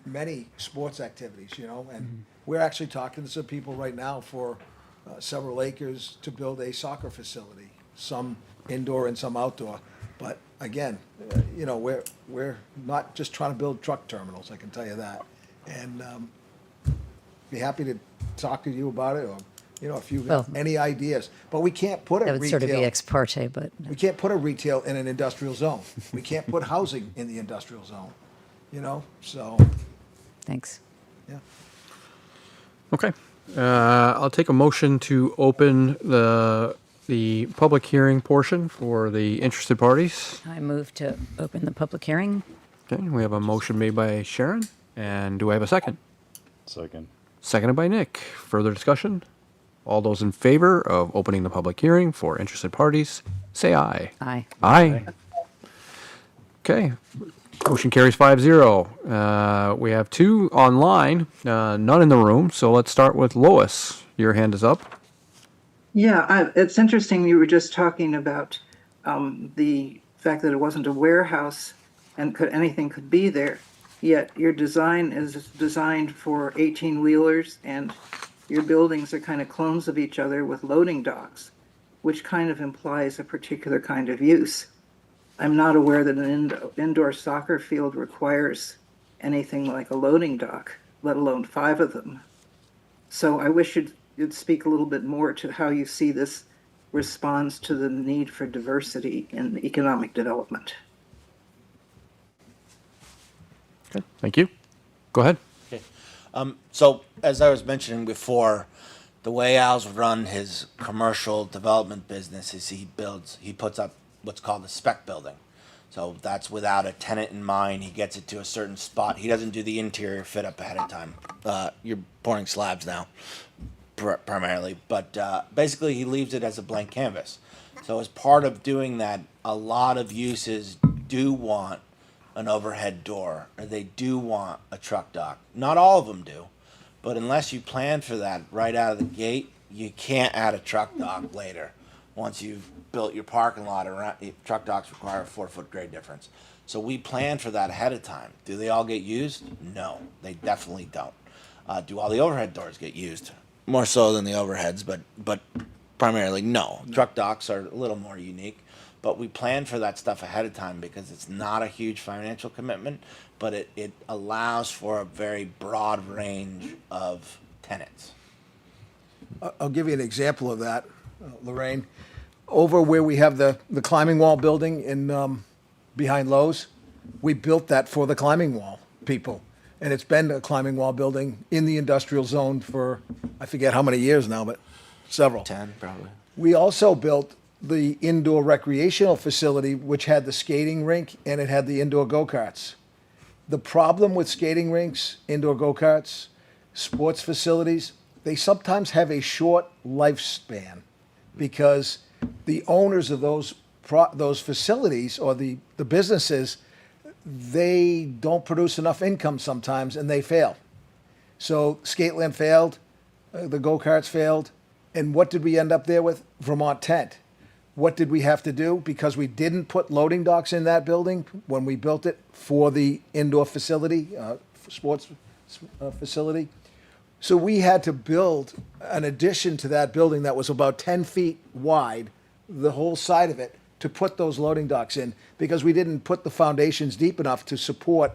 many sports activities, you know, and we're actually talking to some people right now for several acres to build a soccer facility, some indoor and some outdoor. But again, you know, we're not just trying to build truck terminals, I can tell you that. And be happy to talk to you about it, or, you know, if you have Well, any ideas. But we can't put a That would retail. sort of be ex parte, but We can't put a retail in an industrial zone. We can't put housing in the industrial zone, you know, so, thanks. yeah. Okay. I'll take a motion to open the public hearing portion for the interested parties. I move to open the public hearing. Okay, we have a motion made by Sharon, and do I have a second? Second. Seconded by Nick. Further discussion? All those in favor of opening the public hearing for interested parties, say aye. Aye. Aye. Okay, motion carries 5-0. We have 2 online, none in the room, so let's start with Lois. Your hand is up. Yeah, it's interesting you were just talking about the fact that it wasn't a warehouse and anything could be there, yet your design is designed for 18-wheelers and your buildings are kind of clones of each other with loading docks, which kind of implies a particular kind of use. I'm not aware that an indoor soccer field requires anything like a loading dock, let alone 5 of them. So I wish you'd speak a little bit more to how you see this responds to the need for diversity in economic development. Okay, thank you. Go ahead. Okay. So as I was mentioning before, the way Al's run his commercial development business is he puts up what's called a spec building. So that's without a tenant in mind. He gets it to a certain spot. He doesn't do the interior fit up ahead of time. You're pouring slabs now, primarily, but basically he leaves it as a blank canvas. So as part of doing that, a lot of uses do want an overhead door, or they do want a truck dock. Not all of them do, but unless you plan for that right out of the gate, you can't add a truck dock later. Once you've built your parking lot around, truck docks require a 4-foot grade difference. So we plan for that ahead of time. Do they all get used? No, they definitely don't. Do all the overhead doors get used? More so than the overheads, but primarily no. Truck docks are a little more unique. But we plan for that stuff ahead of time because it's not a huge financial commitment, but it allows for a very broad range of tenants. I'll give you an example of that, Lorraine. Over where we have the climbing wall building in behind Lowe's, we built that for the climbing wall people. And it's been a climbing wall building in the industrial zone for, I forget how many years now, but several. 10, probably. We also built the indoor recreational facility, which had the skating rink and it had the indoor go-karts. The problem with skating rinks, indoor go-karts, sports facilities, they sometimes have a short lifespan because the owners of those facilities or the businesses, they don't produce enough income sometimes and they fail. So Skateland failed, the go-karts failed, and what did we end up there with? Vermont Tent. What did we have to do? Because we didn't put loading docks in that building when we built it for the indoor facility, sports facility. So we had to build an addition to that building that was about 10 feet wide, the whole side of it, to put those loading docks in because we didn't put the foundations deep enough to support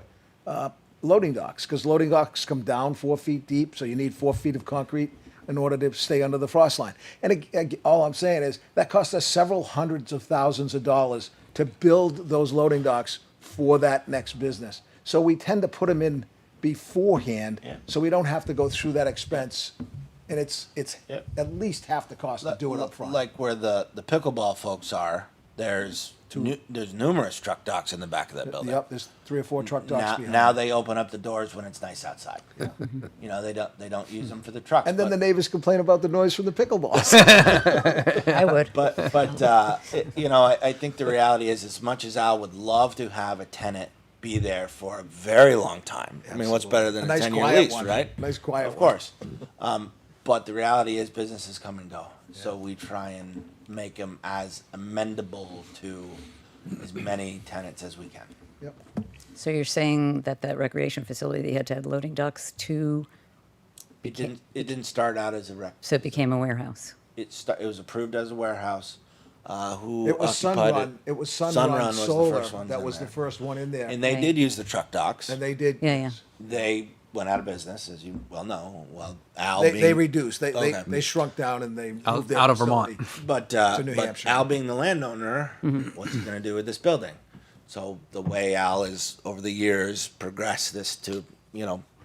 loading docks because loading docks come down 4 feet deep, so you need 4 feet of concrete in order to stay under the frost line. And all I'm saying is that cost us several hundreds of thousands of dollars to build those loading docks for that next business. So we tend to put them in beforehand, so we don't have to go through that expense. And it's Yep. at least half the cost to do it up front. Like where the pickleball folks are, there's numerous truck docks in the back of that building. Yep, there's 3 or 4 truck docks Now, behind. now they open up the doors when it's nice outside. You know, they don't use them for the trucks. And then but- the neighbors complain about the noise from the pickleballs. I would. But you know, I think the reality is, as much as Al would love to have a tenant be there for a very long time. I mean, what's better than A a nice 10-year quiet lease, one. right? Nice quiet Of one. course. But the reality is, businesses come and go. So we try and make them as amendable to as many tenants as we can. Yep. So you're saying that recreation facility, they had to add loading docks to, It didn't start out as a rec. so it became a warehouse? It was approved as a warehouse. Who It was occupied Sunrun. It was Sunrun Sunrun was the Solar. first ones That in was the there. first one in there. And they Right. did use the truck docks. And they did. Yeah. They went out of business, as you well know. Well, Al They being, reduced. They Okay. they shrunk down and they moved Out- their out of facility. Vermont. but New but Hampshire. Al being the landowner, what's he going to do with this building? So the way Al has over the years progressed this to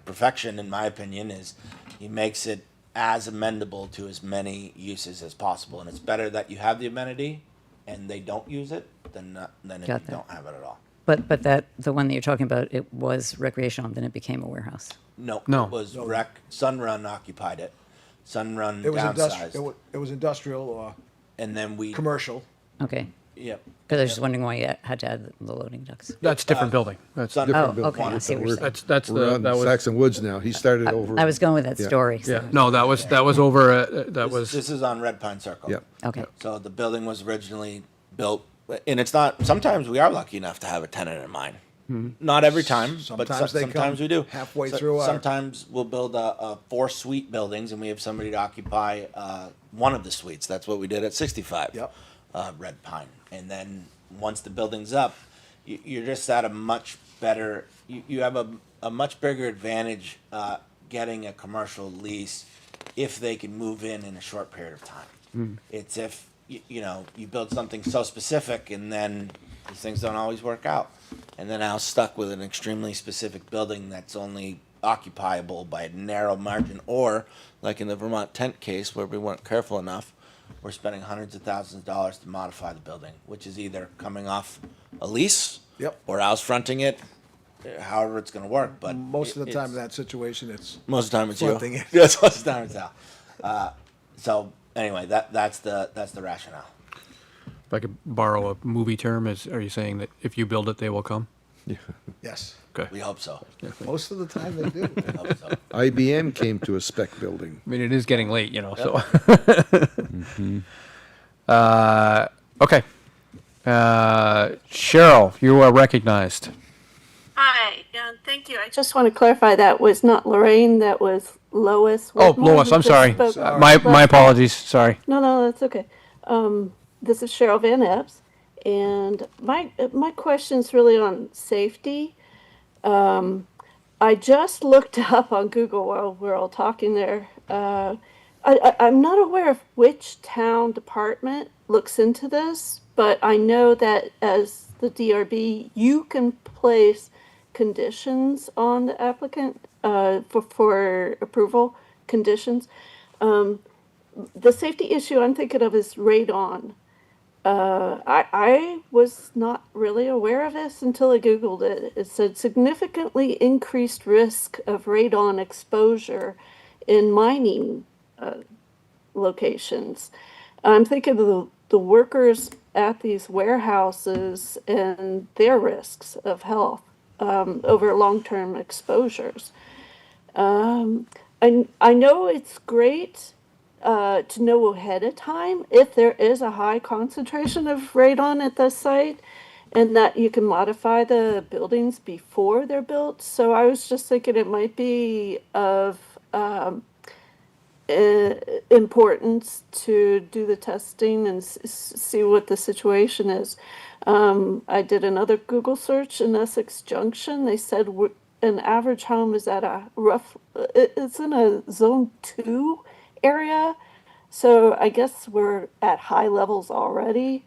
perfection, in my opinion, is he makes it as amendable to as many uses as possible, and it's better that you have the amenity and they don't use it than if Got you that. don't have it at all. But the one that you're talking about, it was recreational, then it became a warehouse. No, No. it was Sunrun occupied it. Sunrun It was downsized, industrial. It was industrial or and then we commercial. Okay. Yep. Because I was just wondering why you had to add the loading docks. That's different building. That's, Sun- Oh, building. okay, I see what you're saying. that's We're on that was, Saxon Woods now. He started over. I was going with that Yeah. story. So. yeah, no, that was over at, that was, This is on Red Pine Circle. Yep. Okay. So the building was originally built, and it's not. Sometimes we are lucky enough to have a tenant in mind. Not every time, but Sometimes they sometimes come we do. halfway through our- Sometimes we'll build a 4 suite buildings, and we have somebody to occupy one of the suites. That's what we did at 65. Yep. Red Pine, and then once the building's up, you're just at a much better. You have a much bigger advantage getting a commercial lease if they can move in a short period of time. It's if you build something so specific and then these things don't always work out, and then Al's stuck with an extremely specific building that's only occupiable by a narrow margin, or like in the Vermont tent case where we weren't careful enough, we're spending hundreds of thousands of dollars to modify the building, which is either coming off a lease, Yep. or house fronting it, however it's going to work. But Most of the time in it's- that situation, it's most of the time it's you. fronting it. Yes, most of the time it's Al. So anyway, that's the rationale. If I could borrow a movie term, are you saying that if you build it, they will come? Yes. Okay. We hope so. Most of the time they do. We hope so. IBM came to a spec building. I mean, it is getting late, so. Okay. Cheryl, you are recognized. Hi, thank you. I just want to clarify that was not Lorraine, that was Lois. Oh, Whitmore Lois, who I'm just sorry. spoke. My apologies. Sorry. No, that's okay. This is Cheryl Van Epps, and my question's really on safety. I just looked up on Google while we're all talking there. I'm not aware of which town department looks into this, but I know that as the DRB, you can place conditions on the applicant for approval conditions. The safety issue I'm thinking of is radon. I was not really aware of this until I Googled it. It said significantly increased risk of radon exposure in mining locations. I'm thinking of the workers at these warehouses and their risks of health over long-term exposures. I know it's great to know ahead of time if there is a high concentration of radon at the site, and that you can modify the buildings before they're built. So I was just thinking it might be of importance to do the testing and see what the situation is. I did another Google search in Essex Junction. They said an average home is at it's in a zone 2 area. So I guess we're at high levels already.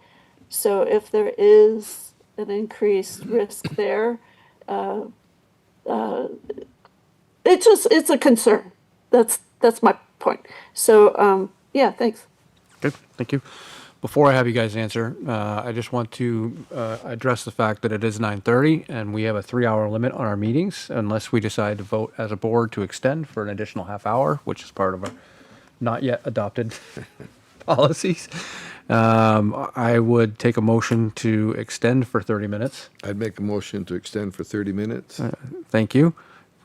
So if there is an increased risk there, it's a concern. That's my point. So yeah, thanks. Good. Thank you. Before I have you guys answer, I just want to address the fact that it is 9:30 and we have a 3-hour limit on our meetings unless we decide to vote as a board to extend for an additional half hour, which is part of our not yet adopted policies. I would take a motion to extend for 30 minutes. I'd make a motion to extend for 30 minutes. Thank you.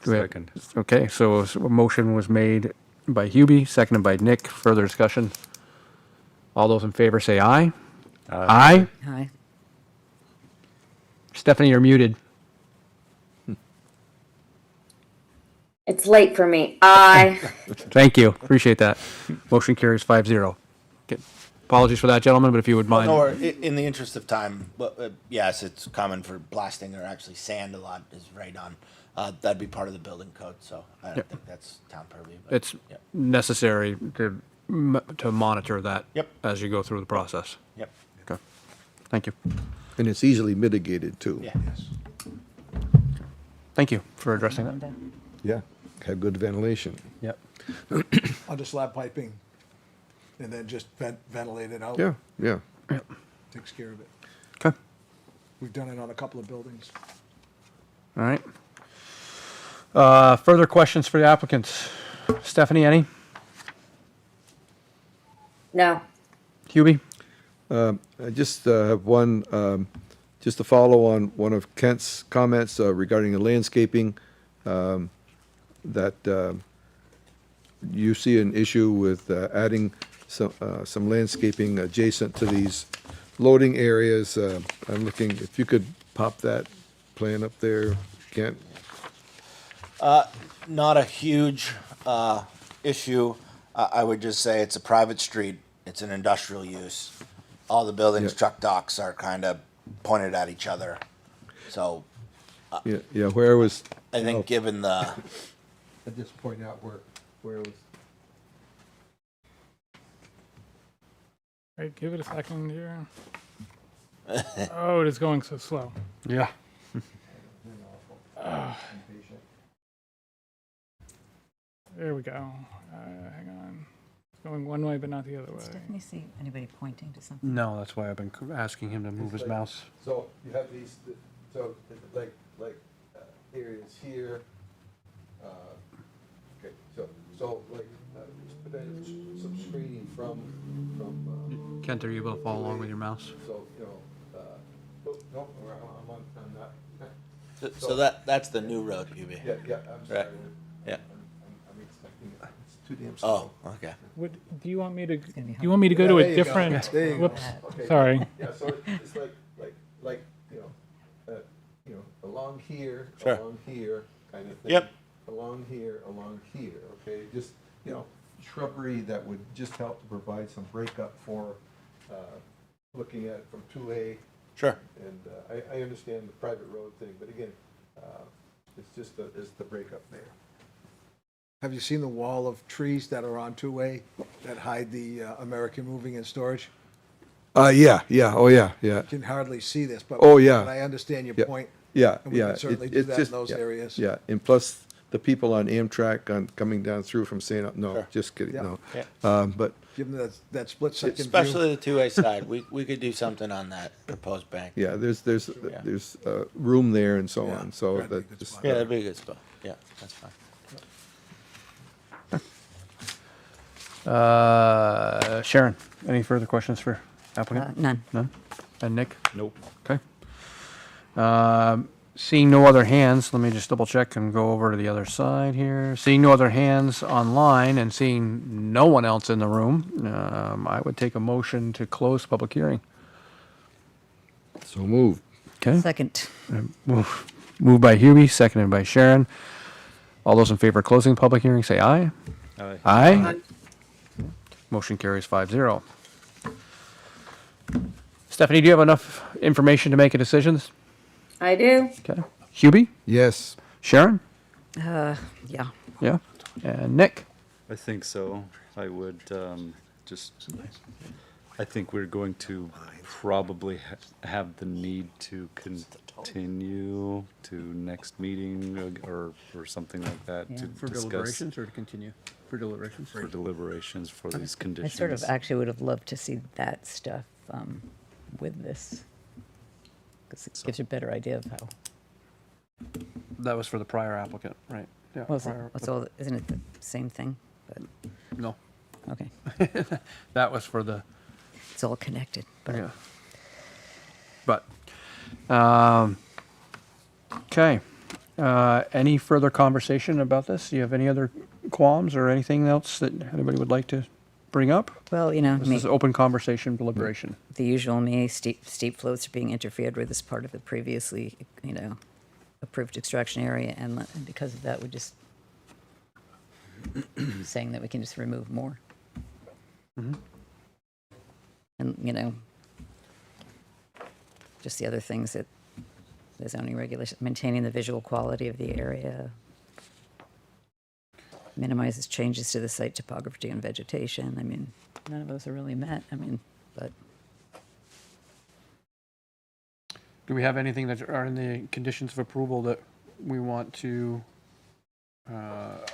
Do we have- Second. Okay, so a motion was made by Hubie, seconded by Nick. Further discussion? All those in favor say aye. Aye. Hi. Stephanie, you're muted. It's late for me. Aye. Thank you. Appreciate that. Motion carries 5-0. Okay. Apologies for that, gentlemen, but if you would mind. Or in the interest of time, yes, it's common for blasting or actually sand a lot is radon. That'd be part of the building code, so I don't think that's town purview. But, It's yep. necessary to monitor that Yep. as you go through the process. Yep. Okay. Thank you. And it's easily mitigated too. Yeah. Thank you for addressing that. Yeah. Have good ventilation. Yep. Under slab piping, and then just ventilate it out. Yeah, yeah. Takes care of it. Okay. We've done it on a couple of buildings. All right. Further questions for the applicants? Stephanie, any? No. Hubie? I just have one, just to follow on one of Kent's comments regarding the landscaping, that you see an issue with adding some landscaping adjacent to these loading areas. I'm looking, if you could pop that plan up there, Kent. Not a huge issue. I would just say it's a private street. It's an industrial use. All the buildings, Yeah. truck docks are kind of pointed at each other. So Yeah, where was, I think given the, I just point out where was. Right, give it a second here. Oh, it is going so slow. Yeah. There we go. Hang on. It's going one way, but not the other way. Stephanie see anybody pointing to something? No, that's why I've been asking him to move his mouse. So you have these, so like areas here. Okay, so like, just put in some screening from, Kent, are you able to follow along with your mouse? so, you know, no, I'm not. So that's the new road, UB. Yeah, I'm sorry. Right. Yeah. I'm expecting it. It's too damn slow. Oh, okay. What, do you want me to? Do be you want me to go to there a you go. different? There you go. Whoops. Okay. Sorry. Yeah, so it's like, you know, along here, Sure. along here, kind of thing. Yep. Along here, okay? Just, you know, shrubbery that would just help to provide some breakup for, looking at it from 2A. Sure. And I understand the private road thing, but again, it's just it's the breakup there. Have you seen the wall of trees that are on 2A that hide the American Moving and Storage? Yeah, oh, yeah. You can hardly see this, but. Oh, yeah. But I understand your Yeah. point. Yeah, And we yeah. can certainly it- do it's that in just- those yeah, areas. Yeah, and plus the people on Amtrak coming down through from St. No, Sure. just kidding, Yeah. no. Yeah. But Give them that split second view. Especially the 2A side. We could do something on that proposed bank. yeah, there's room there and so Yeah, on. So that'd be a that good just, spot. Yeah, that'd be a good spot. Yeah, that's fine. Sharon, any further questions for applicant? None. None? And Nick? Nope. Okay. Seeing no other hands, let me just double check and go over to the other side here. Seeing no other hands online and seeing no one else in the room, I would take a motion to close the public hearing. so move. Okay? Second. Moved by Hubie, seconded by Sharon. All those in favor of closing the public hearing, say aye. Aye. Aye. Motion carries 5-0. Stephanie, do you have enough information to make a decision? I do. Okay. Hubie? Yes. Sharon? Yeah. Yeah. And Nick? I think so. I would I think we're going to probably have the need to continue to next meeting or something like that to For discuss deliberations or to continue? For deliberations? for deliberations for these I conditions. sort of actually would have loved to see that stuff with this. Because it gives you a better idea of how. That was for the prior applicant, right? Yeah. Well, prior- it's all, isn't it the same thing? But, No, okay. that was for the, It's all connected. But yeah. But, okay. Any further conversation about this? Do you have any other qualms or anything else that anybody would like to bring up? Well, you know, This me, is open conversation, deliberation. the usual me, steep floats are being interfered with as part of the previously, approved extraction area, and because of that, we're just saying that we can just remove more. And, just the other things that the zoning regulations, maintaining the visual quality of the area, minimizes changes to the site topography and vegetation. I mean, none of those are really met. I mean, but Do we have anything that are in the conditions of approval that we want to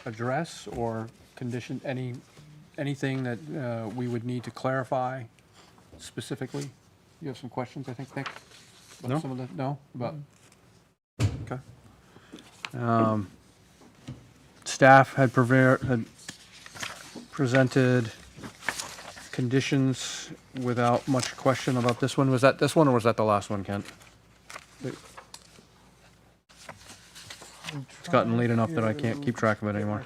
address or condition, anything that we would need to clarify specifically? You have some questions, I think, Nick? About No. Some of the, no? About, okay. Staff had presented conditions without much question about this one. Was that this one or was that the last one, Kent? It's gotten late enough that I can't keep track of it anymore.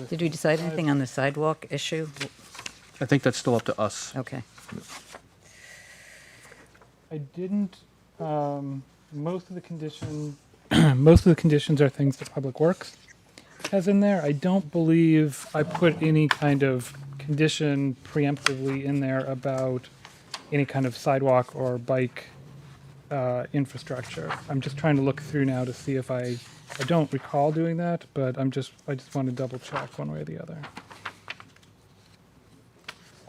did we decide anything on the sidewalk issue? I think that's still up to us. Okay. I didn't. Most of the conditions are things that Public Works has in there. I don't believe I put any kind of condition preemptively in there about any kind of sidewalk or bike infrastructure. I'm just trying to look through now to see if I don't recall doing that, but I just want to double check one way or the other.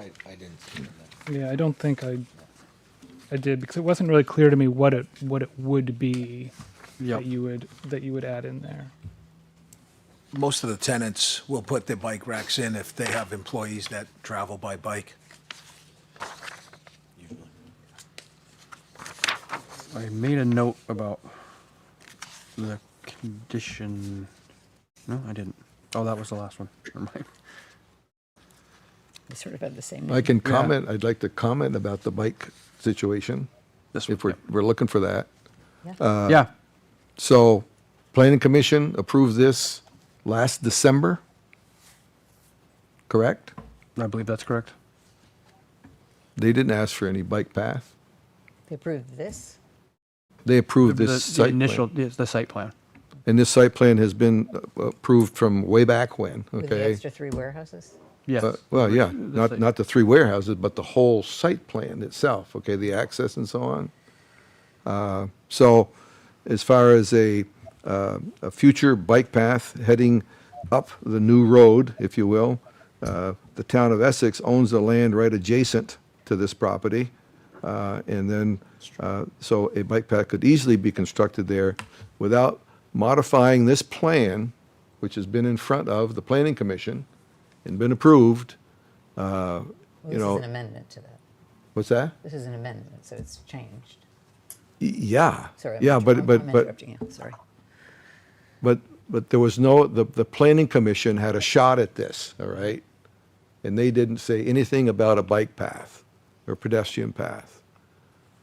I didn't see that. Yeah, I don't think I did because it wasn't really clear to me what it would be Yep. that you would add in there. most of the tenants will put their bike racks in if they have employees that travel by bike. I made a note about the condition. No, I didn't. Oh, that was the last one. Never mind. We sort of have the same. I name. can comment, I'd like to comment about the bike situation, This if one. we're looking for that. Yeah. So, Planning Commission approved this last December, correct? I believe that's correct. They didn't ask for any bike path. They approved this. They approved The this site initial, plan. yes, the site plan. And this site plan has been approved from way back when, With the okay? extra 3 warehouses. Yes. Well, yeah, The site- not the 3 warehouses, but the whole site plan itself, okay, the access and so on. So as far as a future bike path heading up the new road, if you will, the town of Essex owns the land right adjacent to this property. And then, so a bike path could easily be constructed there without modifying this plan, which has been in front of the Planning Commission and been approved. Well, You this know- is an amendment to that. What's that? This is an amendment, so it's changed. Yeah, Sorry. yeah, I'm but interrupting you. Sorry. But there was no, the Planning Commission had a shot at this, all right? And they didn't say anything about a bike path or pedestrian path.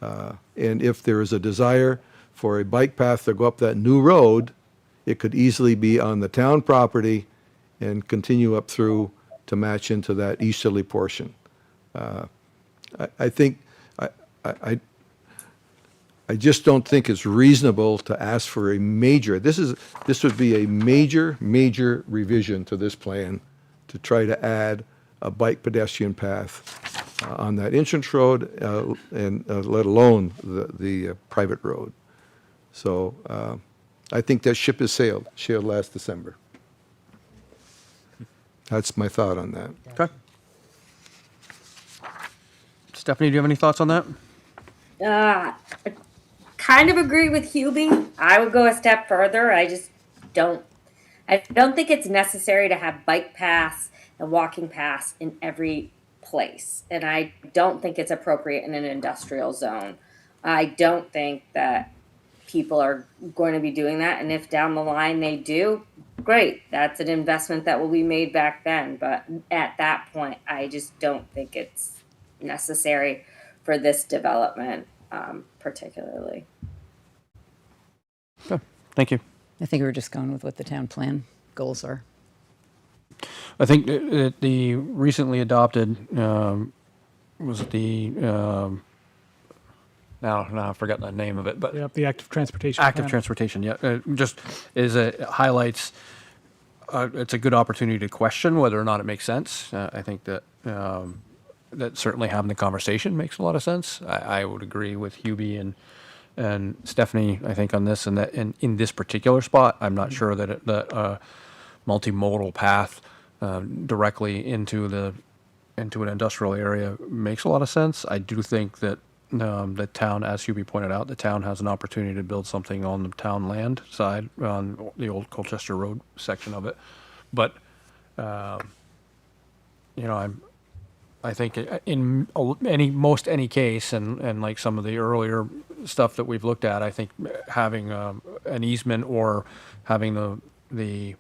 And if there is a desire for a bike path to go up that new road, it could easily be on the town property and continue up through to match into that easterly portion. I think, I just don't think it's reasonable to ask for a major, this would be a major revision to this plan to try to add a bike pedestrian path on that entrance road, and let alone the private road. So I think that ship has sailed last December. That's my thought on that. Okay. Stephanie, do you have any thoughts on that? I kind of agree with Hubie. I would go a step further. I don't think it's necessary to have bike paths and walking paths in every place. And I don't think it's appropriate in an industrial zone. I don't think that people are going to be doing that. And if down the line they do, great. That's an investment that will be made back then. But at that point, I just don't think it's necessary for this development, particularly. Thank you. I think we're just going with what the town plan goals are. I think the recently adopted, was it the, now I forgot the name of it, but Yep, the active transportation active plan. transportation, yeah. Just is it highlights, it's a good opportunity to question whether or not it makes sense. I think that, that certainly having the conversation makes a lot of sense. I would agree with Hubie and Stephanie, I think, on this, and that in this particular spot, I'm not sure that that multimodal path directly into an industrial area makes a lot of sense. I do think that the town, as Hubie pointed out, the town has an opportunity to build something on the town land side, on the old Colchester Road section of it. But, I think in most any case, and like some of the earlier stuff that we've looked at, I think having an easement or having the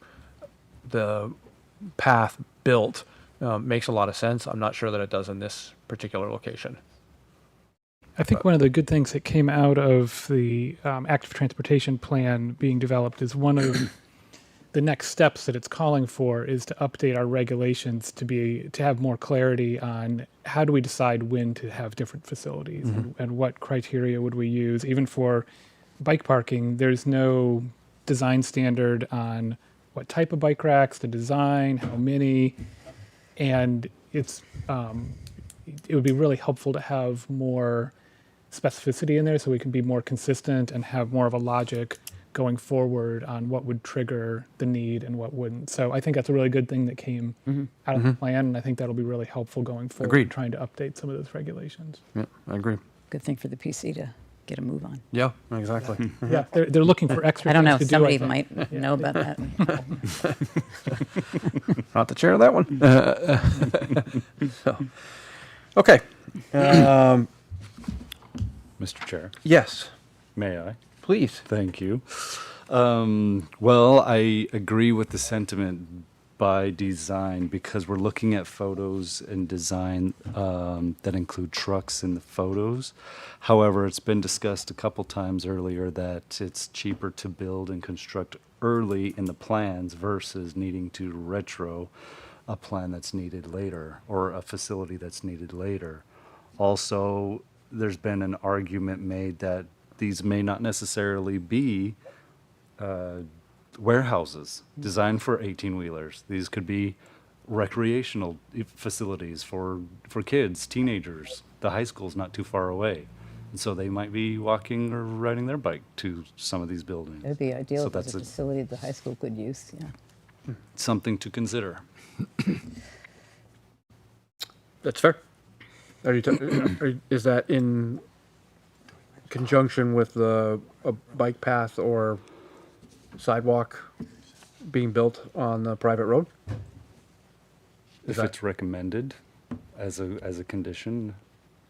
path built makes a lot of sense. I'm not sure that it does in this particular location. I think one of the good things that came out of the active transportation plan being developed is one of the next steps that it's calling for is to update our regulations to have more clarity on how do we decide when to have different facilities and what criteria would we use. Even for bike parking, there's no design standard on what type of bike racks, the design, how many, and it would be really helpful to have more specificity in there so we can be more consistent and have more of a logic going forward on what would trigger the need and what wouldn't. So I think that's a really good thing that came out of the plan, and I think that'll be really helpful going forward. Agreed. Trying to update some of those regulations. Yeah, I agree. Good thing for the PC to get a move on. Yeah, exactly. Yeah, they're looking for extra I don't things know, to do, I somebody think. might know about that. Not the chair of that one. So, okay. Mr. Chair, Yes, may I? please. Thank you. Well, I agree with the sentiment by design because we're looking at photos and design that include trucks in the photos. However, it's been discussed a couple times earlier that it's cheaper to build and construct early in the plans versus needing to retro a plan that's needed later or a facility that's needed later. Also, there's been an argument made that these may not necessarily be warehouses designed for 18-wheelers. These could be recreational facilities for kids, teenagers. The high school's not too far away. And so they might be walking or riding their bike to some of these buildings. It would be ideal So if there's that's a facility the high school could use, yeah. something to consider. That's fair. Is that in conjunction with a bike path or sidewalk being built on the private road? If it's recommended as a condition,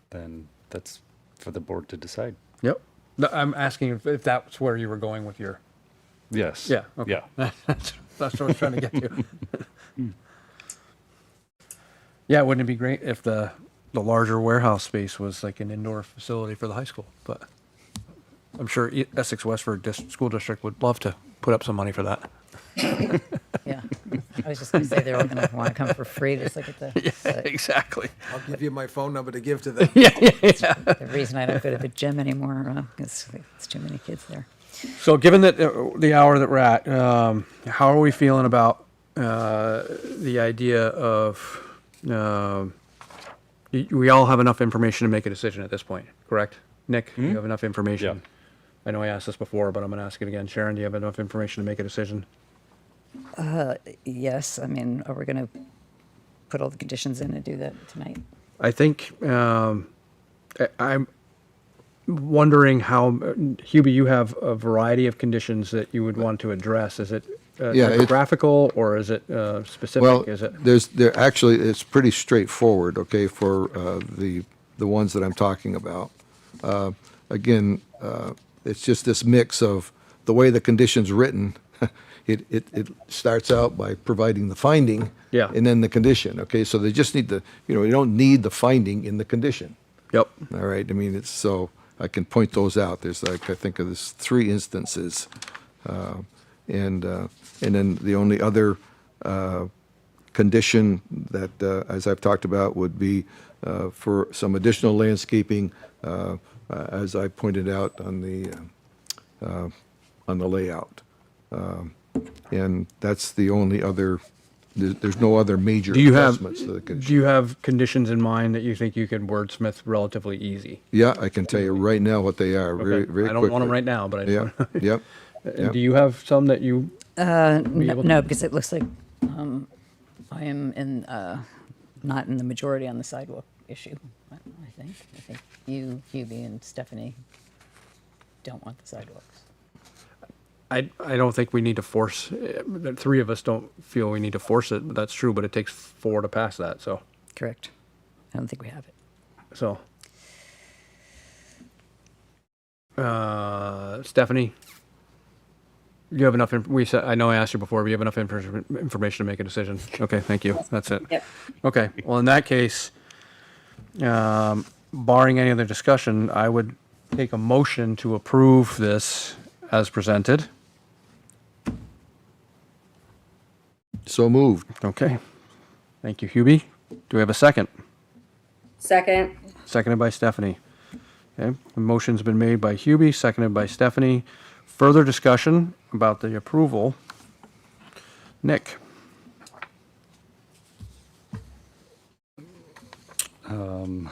then that's for the board to decide. Yep. No, I'm asking if that's where you were going with your, Yes. yeah, okay. Yeah. That's what I was trying to get to. Yeah, wouldn't it be great if the larger warehouse space was like an indoor facility for the high school? But I'm sure Essex Westford School District would love to put up some money for that. Yeah. I was just going to say they're all going to want to come for free, just like at the, but Exactly. I'll give you my phone number to give to them. the reason I don't go to the gym anymore is it's too many kids there. So given that the hour that we're at, how are we feeling about the idea of, we all have enough information to make a decision at this point, correct? Nick, you have enough information? Yeah. I know I asked this before, but I'm going to ask it again. Sharon, do you have enough information to make a decision? Yes, I mean, are we going to put all the conditions in and do that tonight? I think I'm wondering how, Hubie, you have a variety of conditions that you would want to address. Is it Yeah, it- typographical or is it specific? Well, Is it? there actually, it's pretty straightforward, okay, for the ones that I'm talking about. Again, it's just this mix of the way the condition's written. It starts out by providing the finding. Yeah. And then the condition, okay? So they just need you don't need the finding in the condition. Yep. All right, I mean, so I can point those out. There's like, I think of this 3 instances. And then the only other condition that, as I've talked about, would be for some additional landscaping, as I pointed out on the layout. And that's the only other, there's no other major Do you have, adjustments to the condition. do you have conditions in mind that you think you could wordsmith relatively easy? Yeah, I can tell you right now what they are, very, Okay. very I don't want them quickly. right now, but I just Yeah, want yep. And do you have some that you, able to- No, because it looks like I am not in the majority on the sidewalk issue, I think. I think you, Hubie, and Stephanie don't want the sidewalks. I don't think we need to force, the 3 of us don't feel we need to force it, but that's true, but it takes 4 to pass that, so, Correct. I don't think we have it. so. Stephanie, you have enough, I know I asked you before, but you have enough information to make a decision? Okay, thank you, that's it. Yep. Okay, well, in that case, barring any other discussion, I would take a motion to approve this as presented. So moved. Okay. Thank you, Hubie. Do we have a second? Second. Seconded by Stephanie. Okay, the motion's been made by Hubie, seconded by Stephanie. Further discussion about the approval? Nick?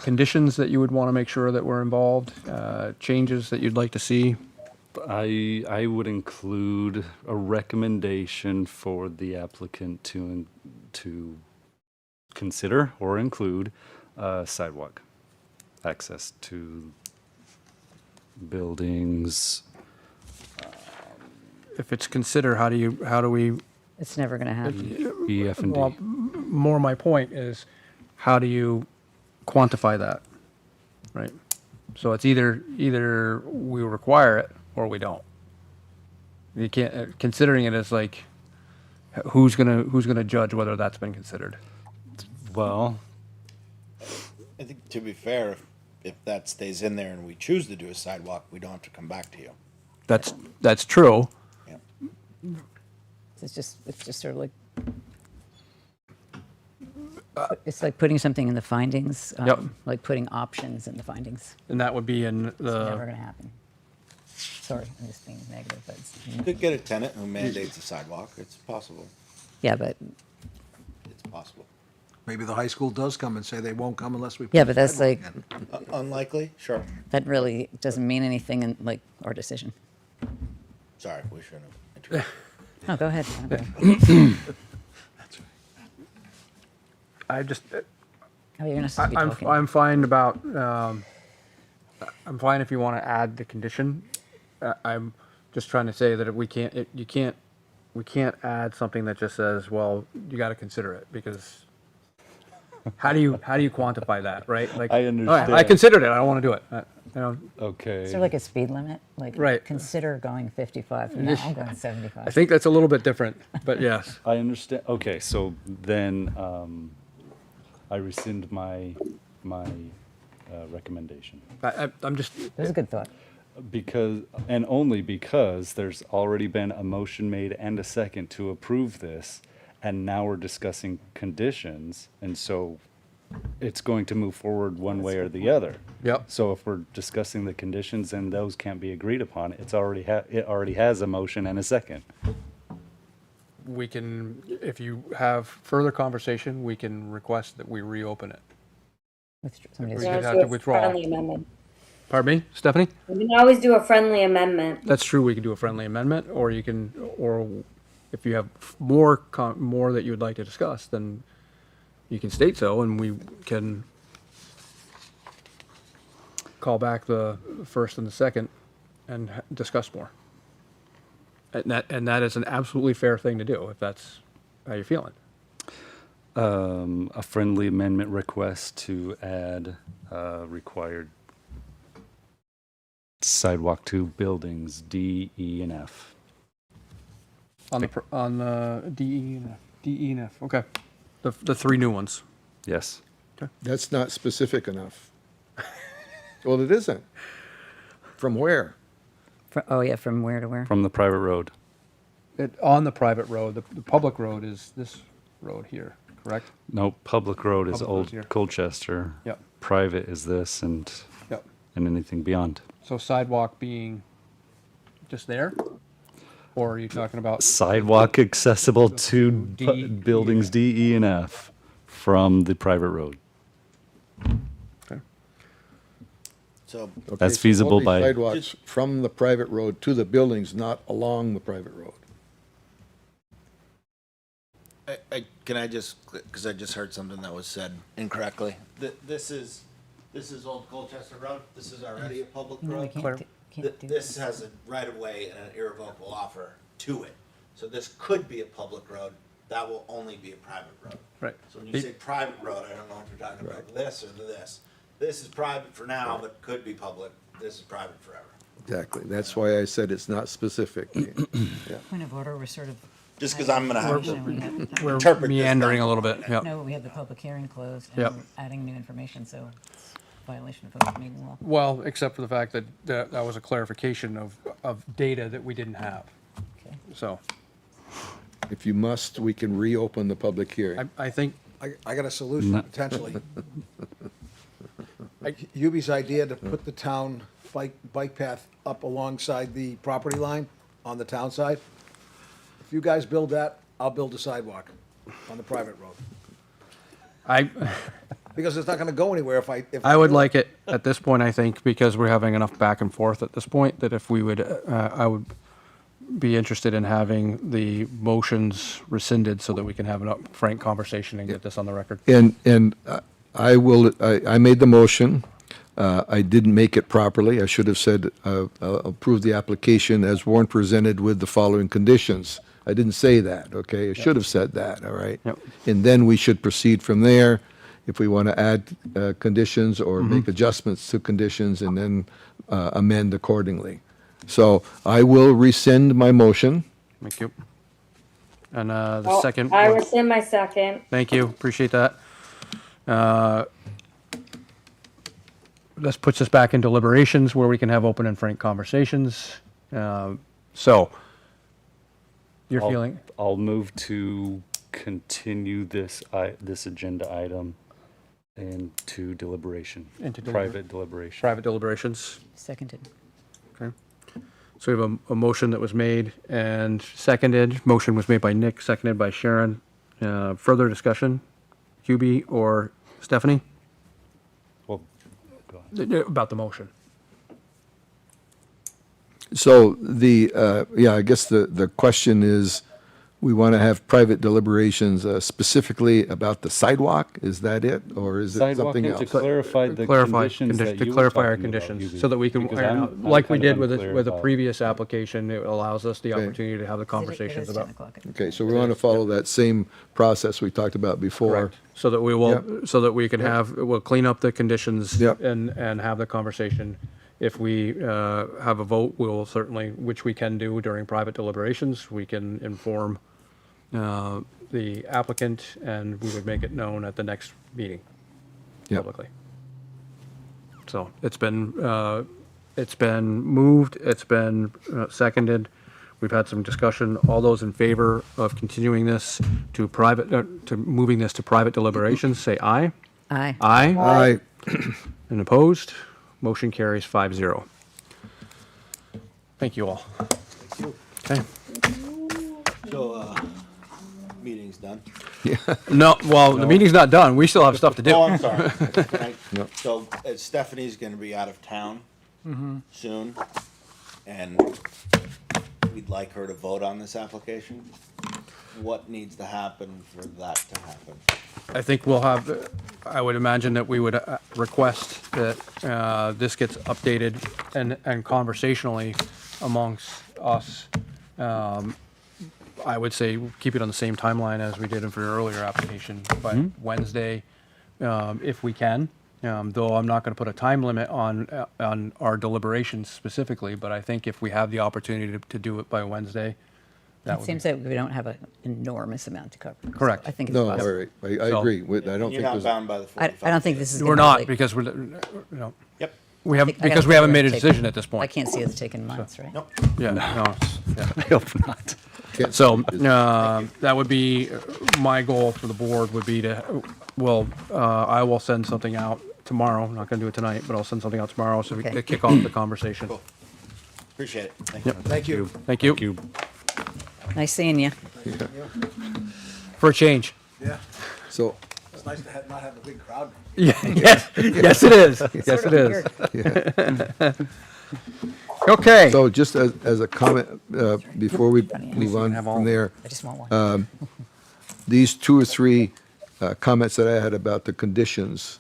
Conditions that you would want to make sure that were involved, changes that you'd like to see? I would include a recommendation for the applicant to consider or include sidewalk access to buildings, If it's consider, how do we, It's never going to happen. E, F, and well, D. more my point is, how do you quantify that? Right? So it's either we require it or we don't. You can't, considering it as like, who's gonna judge whether that's been considered? Well, I think to be fair, if that stays in there and we choose to do a sidewalk, we don't have to come back to you. That's true. Yeah. It's just sort of like, it's like putting something in the findings, Yep. like putting options in the findings. And that would be in It's never the, going to happen. Sorry, I'm just being negative, but You could get a tenant who mandates a sidewalk. It's possible. yeah, but It's possible. Maybe the high school does come and say they won't come unless we. yeah, put but that's like sidewalk in. Unlikely? Sure. that really doesn't mean anything in like our decision. Sorry, we shouldn't have interrupted. No, go ahead. Okay. I just, Oh, you're not supposed to be talking. I'm fine about, I'm fine if you want to add the condition. I'm just trying to say that if we can't, we can't add something that just says, well, you got to consider it, because how do you quantify that, right? Like, I all right, I understand. considered it, I don't want to do it. You know, okay. Sort of like a speed limit, like Right. consider going 55. No, I'm going 75. I think that's a little bit different, but yes. I understand. Okay, so then I rescind my recommendation I'm just, It was a good thought. because, and only because there's already been a motion made and a second to approve this, and now we're discussing conditions, and so it's going to move forward one way or the other. Yep. So if we're discussing the conditions and those can't be agreed upon, it already has a motion and a second. we can, if you have further conversation, we can request that we reopen it. Somebody We has- could have to withdraw. Friendly amendment. Pardon me, Stephanie? We can always do a friendly amendment. That's true, we can do a friendly amendment, or you can, or if you have more that you would like to discuss, then you can state so, and we can call back the first and the second and discuss more. And that is an absolutely fair thing to do, if that's how you're feeling. A friendly amendment request to add required sidewalk to buildings D, E, and F. On the D, E, and F, okay. The three new ones. Yes. That's not specific enough. Well, it isn't. From where? Oh, yeah, from where to where? From the private road. On the private road, the public road is this road here, correct? No, public road is Public road's Old here. Colchester. Yep. Private is this and Yep. anything beyond. So sidewalk being just there? Or are you talking about, Sidewalk accessible to D, E, buildings D, E, and F from the private road. okay. So Okay, That's so feasible only by- sidewalks from the private road to the buildings, not along the private road. can I just, because I just heard something that was said incorrectly. This is Old Colchester Road. This is already a public No, we road. Claire. can't do This has a right of way and an irrevocable offer to it. So this could be a public road. That will only be a private road. Right. So when you say private road, I don't know if you're talking about this or this. This is private for now, but could be public. This is private forever. Exactly. That's why I said it's not specific. Yeah. Point of order, we're sort of. Just because I'm gonna have to We have- We're interpret this meandering a down. little bit, yep. No, we have the public hearing closed Yep. and we're adding new information, so it's a violation of open meeting law. Well, except for the fact that that was a clarification of data that we didn't have, Okay. so. If you must, we can reopen the public hearing. I think, I got a solution potentially. Hubie's idea to put the town bike path up alongside the property line on the town side. If you guys build that, I'll build a sidewalk on the private road. Because it's not gonna go anywhere if I would like it at this point, I think, because we're having enough back and forth at this point, that if we would, I would be interested in having the motions rescinded so that we can have a frank conversation and get this on the record. And I made the motion I didn't make it properly. I should have said, approve the application as warrant presented with the following conditions. I didn't say that, okay? I should have said that, all right? Yep. And then we should proceed from there if we want to add conditions or make adjustments to conditions and then amend accordingly. So I will rescind my motion. Thank you. And the second. I one- rescind my second. Thank you, appreciate that. This puts us back in deliberations where we can have open and frank conversations. So, your feeling? I'll move to continue this agenda item into deliberation. Private deliberation. Private deliberations. Seconded. Okay. So we have a motion that was made and seconded. Motion was made by Nick, seconded by Sharon. Further discussion? QB or Stephanie? Well, go ahead. About the motion. So I guess the question is, we want to have private deliberations specifically about the sidewalk? Is that it, or is it Sidewalk something and to else? clarify the Clarify conditions that to you were clarify our talking about, conditions, Hubie, so that we can, because I'm like we kind of did with unclear a about- previous application, it allows us the Okay. opportunity to have the conversations about. Okay, so we want to follow that same process we talked about before. Correct. So that we will, Yep. so that we can have, we'll clean up the conditions Yep. and have the conversation. If we have a vote, we'll certainly, which we can do during private deliberations, we can inform the applicant and we would make it known at the next meeting Yep. publicly. So it's been moved, it's been seconded. We've had some discussion. All those in favor of continuing this to private, to moving this to private deliberations, say aye. Aye. Aye. Aye. And opposed? Motion carries 5-0. Thank you all. Okay. So, meeting's done. No, well, the meeting's not done. We still have stuff to do. Oh, I'm sorry. Right. No. So Stephanie's gonna be out of town soon, and we'd like her to vote on this application. What needs to happen for that to happen? I think we'll have, I would imagine that we would request that this gets updated and conversationally amongst us. I would say keep it on the same timeline as we did for your earlier application, by Wednesday, if we can. Though I'm not going to put a time limit on our deliberations specifically, but I think if we have the opportunity to do it by Wednesday, that It would seems be. that we don't have an enormous amount to cover. So Correct. I think it's No, all possible. right, I So- agree. I don't You're think not there's, bound by the I 45. don't think this is. We're gonna not, take- because we Yep. haven't, I don't because we think haven't we're made a taking- decision at this I point. can't see it's taking months, right? Nope. Yeah, no, yeah. I hope not. can't- So, that would be, my goal for the board would be to, well, I will send something out tomorrow. I'm not gonna do it tonight, but I'll send something out tomorrow so we Okay. can kick off the conversation. Cool. Appreciate it. Thank you. Thank you. Thank you, Thank you. Nice seeing you. for a change. Yeah, so, it's nice to not have a big crowd. Yeah, yes, yes it is, yes it is. Okay, so just as a comment, before we move on Have all- from there, I just want one. these 2 or 3 comments that I had about the conditions,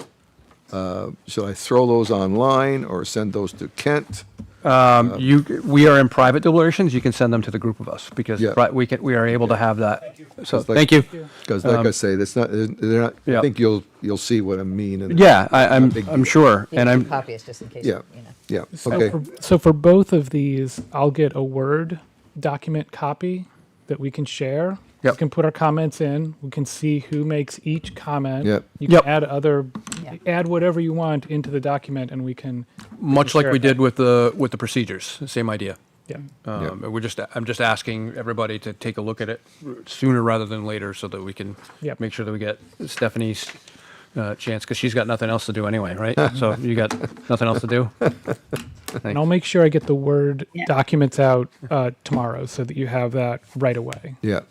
should I throw those online or send those to Kent? we are in private deliberations, you can send them to the group of us, because Yeah. we are able to have that. So, Just like- thank you. Because like I say, that's not, they're not, I Yeah. think you'll see what I mean. and- Yeah, I'm Big I'm sure, and I'm, Copy it just in case, Yeah. you know. Yeah, So okay, for both of these, I'll get a Word document copy that we can share. Yep. We can put our comments in. We can see who makes each comment. Yep. You Yep. can Yeah. add whatever you want into the document, and we can. much like share we it. did with the procedures, same idea. Yeah. I'm just asking everybody to take a look at it sooner rather than later so that we can Yep. make sure that we get Stephanie's chance, because she's got nothing else to do anyway, right? So you got nothing else to do? And I'll make sure I get the Word Yeah. documents out tomorrow so that you have that right away. yeah.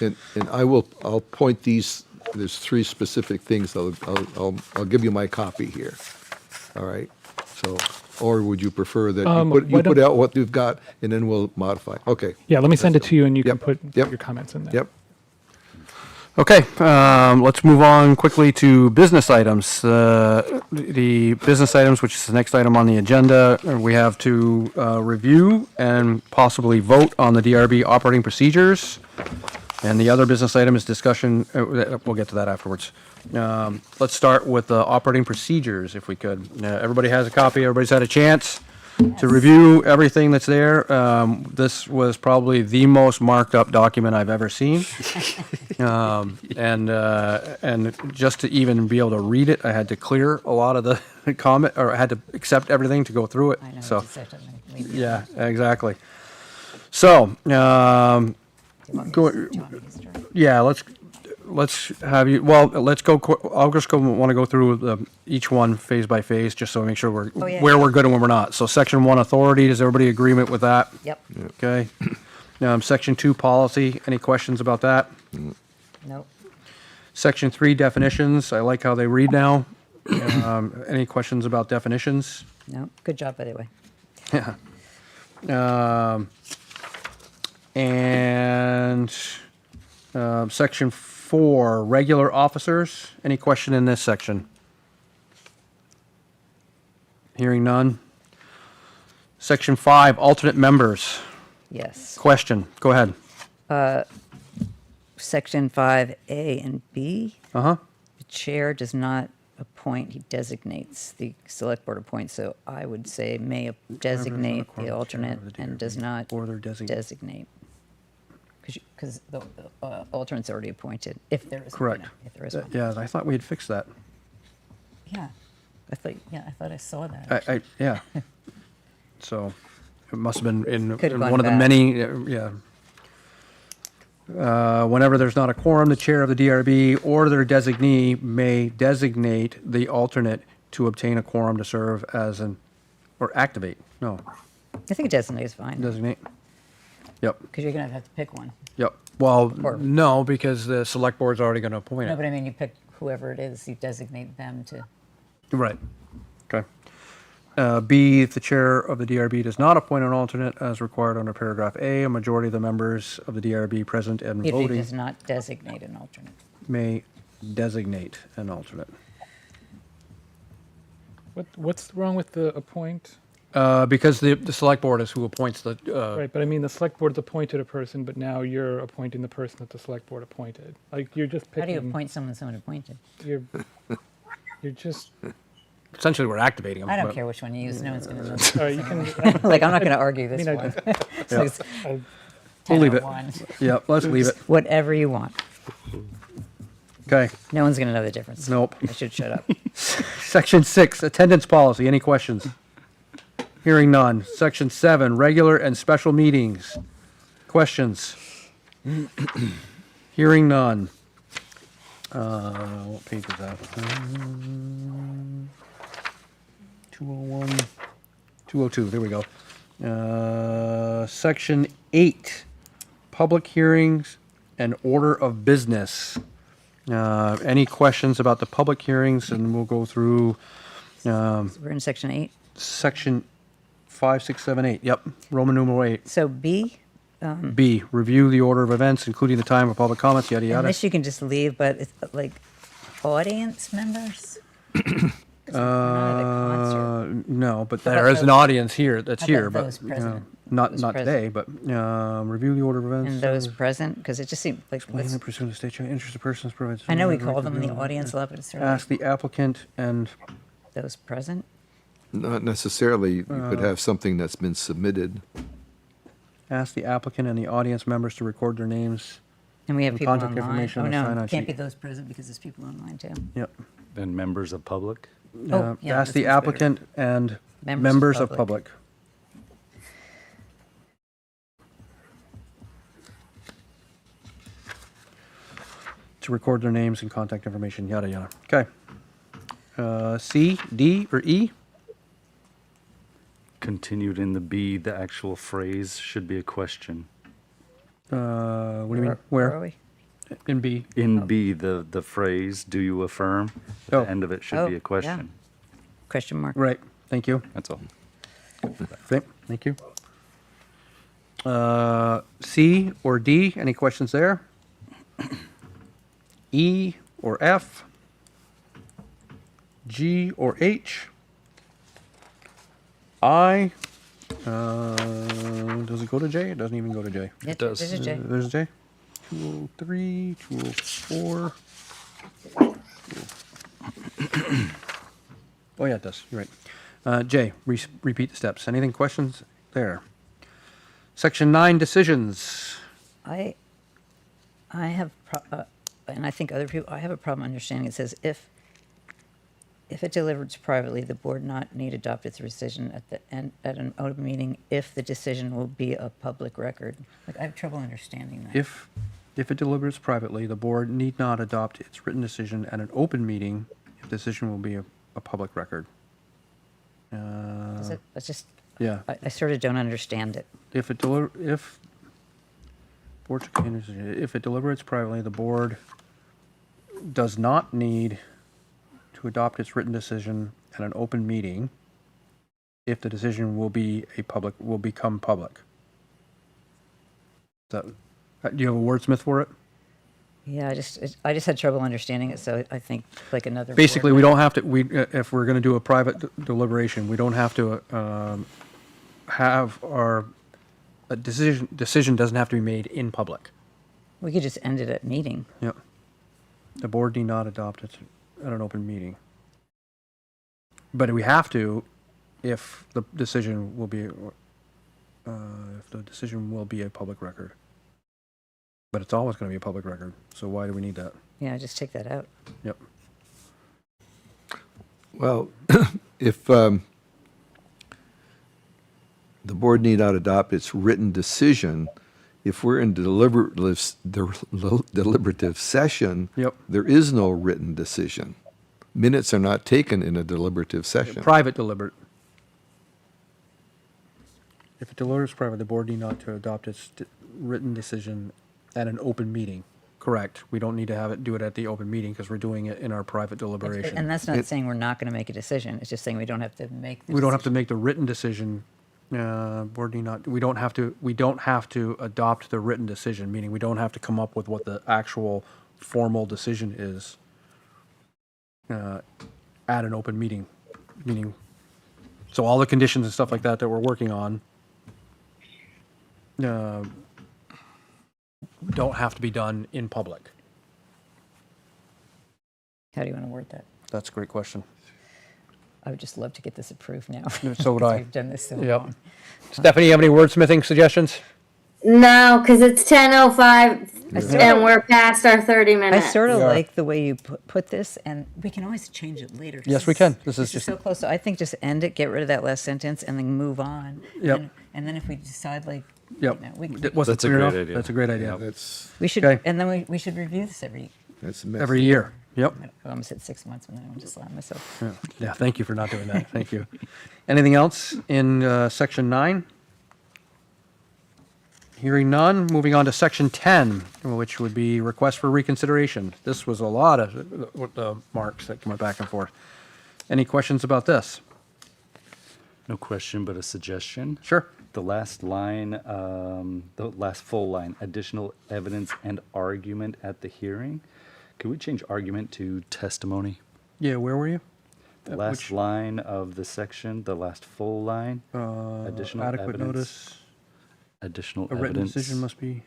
And I'll point these, there's 3 specific things, I'll give you my copy here, all right? So, or would you prefer that you why put don't- out what you've got and then we'll modify? Okay, Yeah, let me send it to you, and you can Yep. put Yep. your comments in there. yep. Okay, let's move on quickly to business items. The business items, which is the next item on the agenda, we have to review and possibly vote on the DRB operating procedures. And the other business item is discussion, we'll get to that afterwards. Let's start with the operating procedures, if we could. Everybody has a copy, everybody's had a chance to review everything that's there. This was probably the most marked up document I've ever seen. And just to even be able to read it, I had to clear a lot of the comment, or I had to accept everything to go through it. I know. So, Just have to leave it. yeah, exactly. So, Do you want me go- to- do you want me to start? yeah, let's have you, well, let's go, I'll just want to go through each one phase by phase, just so we make sure we're, Oh, yeah. where we're good and where we're not. So section 1, authority, does everybody agreement with that? Yep. Okay. Section 2, policy, any questions about that? Nope. Section 3, definitions, I like how they read now. Any questions about definitions? Nope. Good job, by the way. And section 4, regular officers. Any question in this section? Hearing none. Section 5, alternate members. Yes. Question, go ahead. Section 5A and B, Uh-huh. the chair does not appoint, he designates. The select board appoints, so I would say may designate the alternate and does not Or their designate. designate. Because the alternate's already appointed, if there is. one, Correct. If there is one. Yeah, I thought we had fixed that. Yeah. I thought I saw that. Yeah. So it must have been in Could've one gone of the back. many, yeah. Whenever there's not a quorum, the chair of the DRB or their designee may designate the alternate to obtain a quorum to serve as or activate, no, I think designate is fine, designate. Yep, because you're going to have to pick one. yep. Well, Or- no, because the select board's already going to appoint No, it. but I mean, you pick whoever it is, you designate them to. Right, okay. B, if the chair of the DRB does not appoint an alternate as required under paragraph A, a majority of the members of the DRB present and If he voting does not designate an alternate. may designate an alternate. What's wrong with the appoint? Because the select board is who appoints the, Right, but I mean, the select board's appointed a person, but now you're appointing the person that the select board appointed. Like, you're just How do picking. you appoint someone appointed? You're just, essentially we're activating them. I don't but- care which one you use, no one's going to know. sorry, you can, Like, I'm not going to argue this mean, one. Yeah. So it's I- 10 leave or it. 1. Yeah, let's leave it. Whatever you want. Okay, No one's going to know the difference. nope. I should shut up. Section 6, attendance policy, any questions? Hearing none. Section 7, regular and special meetings. Questions? Hearing none. What page is that? 201, 202, there we go. Section 8, public hearings and order of business. Any questions about the public hearings? And we'll go through We're in section 8. section 5, 6, 7, 8. Yep, Roman numeral 8. So B, B, review the order of events, including the time of public comments, yada, and yada. this you can just leave, but it's like audience members? 'Cause we're not at a concert. No, but How there about is an those- audience here that's how here, about but, those you know, present? not Those today, but, review the order of events. And those present, because it just seemed like, let's, Pursuant to state interest of persons provides. I know we call them the audience a lot, but it's sort of Ask the applicant and, like those present. Not necessarily, you could have something that's been submitted. ask the applicant and the audience members to record their names. And we have And people contact online. information Oh, on the no, sign-on it can't be sheet. those present because there's people online too. Yep. And members of public? Oh, yeah, Ask this the one's better. applicant and Members of members of public. public. To record their names and contact information, yada, yada. Okay. C, D, or E? Continued in the B, the actual phrase should be a question. What do you mean? Are Where? we? In B. In B, the phrase, do you affirm? At Oh. the end of it should Oh, be yeah. a question. Question mark. Right, thank you. That's all. Okay, thank you. C or D, any questions there? E or F, G or H, I, does it go to J? It doesn't even go to J. Yeah, It does. There's a J. There's a J. 203, 204. Oh, yeah, it does. You're right. J, repeat the steps. Anything questions there? Section 9, decisions. I have, and I think other people, I have a problem understanding. It says if it delivered privately, the board not need adopt its decision at the end, at an open meeting if the decision will be a public record. Like, I have trouble understanding that. If it deliberates privately, the board need not adopt its written decision at an open meeting if the decision will be a public record. Is it, that's just, Yeah. I sort of don't understand it. If it deliberates privately, the board does not need to adopt its written decision at an open meeting if the decision will become public. Do you have a wordsmith for it? Yeah, I just had trouble understanding it, so I think like another. Basically, board we don't have to, if we're going to do a private deliberation, we don't have to have a decision doesn't have to be made in public. We could just end it at meeting. Yep. The board need not adopt it at an open meeting. But we have to if the decision will be a public record. But it's always going to be a public record, so why do we need that? Yeah, just take that out. Yep. Well, if the board need not adopt its written decision, if we're in deliberative session, Yep. there is no written decision. Minutes are not taken in a deliberative session. Private deliberate. If it deliberates private, the board need not to adopt its written decision at an open meeting. Correct. We don't need to do it at the open meeting because we're doing it in our private deliberation. And that's not saying we're not going to make a decision. It's just saying we don't have to make. We don't have to make the written decision. Board need not. We don't have to adopt the written decision. Meaning we don't have to come up with what the actual formal decision is at an open meeting. Meaning, so all the conditions and stuff like that we're working on don't have to be done in public. How do you want to word that? That's a great question. I would just love to get this approved now. So would I. We've done this so Yep. long. Stephanie, you have any wordsmithing suggestions? No, because it's 10:05 sort and of- we're past our 30 I minutes. sort of Yeah. like the way you put this, and we can always change it later. 'cause Yes, we can. This is is just- so close. So I think just end it, get rid of that last sentence, and then move on. Yep. And then if we decide like, Yep. you know, we Was it That's a clear great enough? idea. That's a great idea. That's should, Okay. and then we should review this every Every year. Yep. I almost said 6 months, and then I just allowed myself. Yeah, thank you for not doing that. Thank you. Anything else in section 9? Hearing none, moving on to section 10, which would be request for reconsideration. This was a lot of marks that went back and forth. Any questions about this? No question, but a suggestion. Sure. The last line, the last full line, additional evidence and argument at the hearing. Could we change argument to testimony? Yeah, where were you? The last line of the section, the last full line, additional Adequate evidence. notice. Additional A written evidence. decision must be.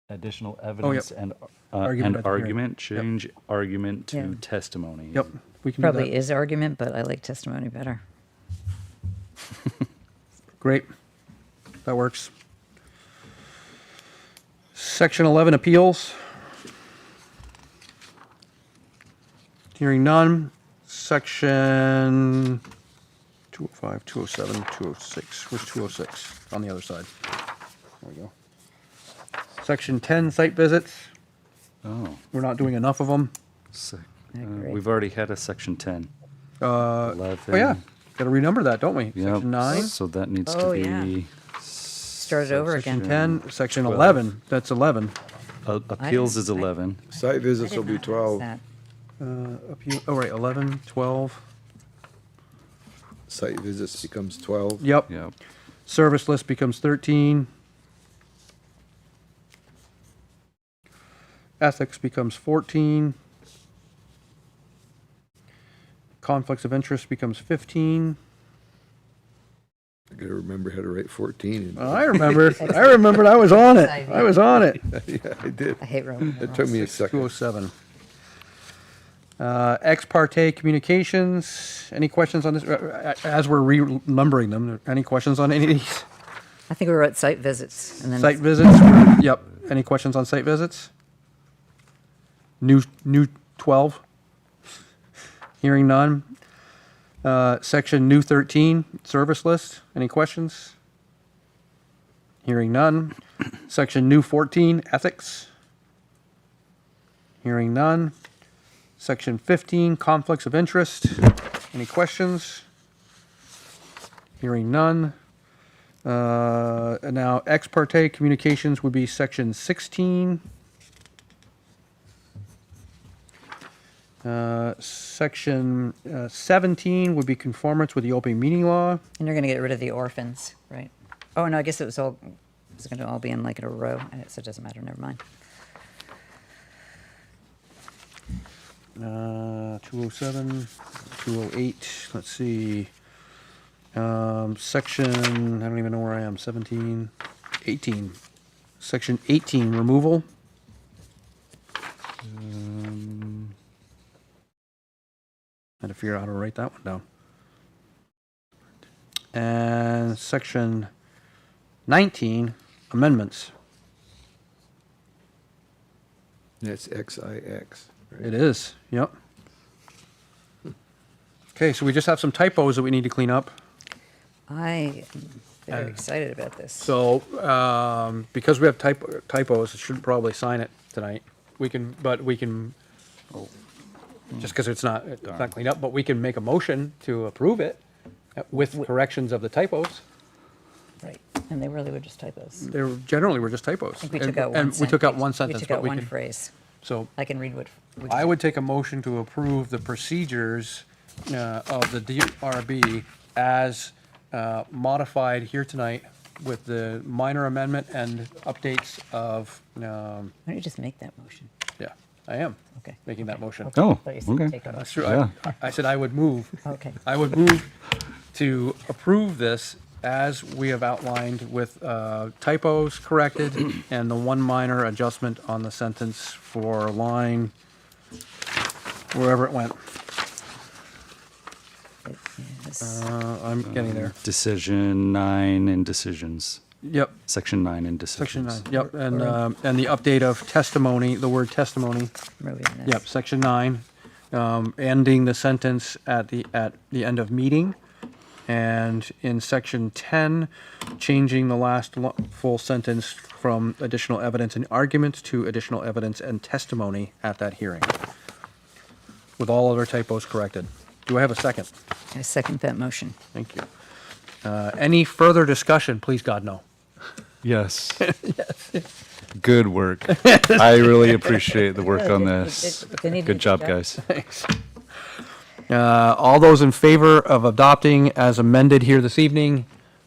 Additional evidence and Argument at the hearing. argument. Change argument to Yeah. testimony. Yep, we can do Probably that. is argument, but I like testimony better. Great. That works. Section 11, appeals. Hearing none. Section 205, 207, 206. Where's 206? On the other side. There we go. Section 10, site visits. Oh, We're not doing enough of them. I agree. we've already had a section 10. 11. Oh, yeah. Got to renumber that, don't we? Yep, Section 9, So that needs Oh, to yeah. be. Start it over again. 10, section 12. 11. That's 11. Appeals is 11. site visits will be 12. Oh, right, 11, 12. Site visits becomes 12. Yep. Yep. Service list becomes 13. Ethics becomes 14. Conflicts of interest becomes 15. I gotta remember how to write 14. I remember. I remembered. I was on it. I was on it. Yeah, I did. I hate Roman It took me a second. 207. Ex parte communications. Any questions on this? As we're renumbering them, any questions on any of these? I think we were at site visits and then. Site visits? Yep. Any questions on site visits? New 12? Hearing none. Section new 13, service list. Any questions? Hearing none. Section new 14, ethics. Hearing none. Section 15, conflicts of interest. Any questions? Hearing none. And now ex parte communications would be section 16. Section 17 would be conformance with the open meeting law. And you're going to get rid of the orphans, right? Oh, no, I guess it's going to all be in like in a row, so it doesn't matter, never mind. 207, 208, let's see. Section, I don't even know where I am, 17, 18. Section 18, removal. I had to figure out how to write that one down. And section 19, amendments. That's XIX. Right? It is, yep. Okay, so we just have some typos that we need to clean up. I am very excited about this. So, because we have typos, I should probably sign it tonight. We can, just because it's not cleaned up, but we can make a motion to approve it with corrections of the typos. Right, and they really were just typos. They generally were just typos. I think we took out one And we took out one sentence, We took but out we one can, phrase. so I can read what. I would take a motion to approve the procedures of the DRB as modified here tonight with the minor amendment and updates of, Why don't you just make that motion? yeah, I am Okay. making that motion. Okay. Oh, I thought you said okay. take a That's motion. true. Yeah. I said I would move. Okay. I would move to approve this as we have outlined with typos corrected and the one minor adjustment on the sentence for line, wherever it went. It is- I'm getting there. Decision 9 and decisions. Yep, Section 9 and decisions. section 9, yep, and the update of testimony, the word testimony, removing this. yep, section 9, ending the sentence at the end of meeting. And in section 10, changing the last full sentence from additional evidence and argument to additional evidence and testimony at that hearing. With all other typos corrected. Do I have a second? I second that motion. Thank you. Any further discussion? Please, God, no. Yes. Good work. I really appreciate the work on this. They need to Good do job, that. guys. Thanks. All those in favor of adopting as amended here this evening,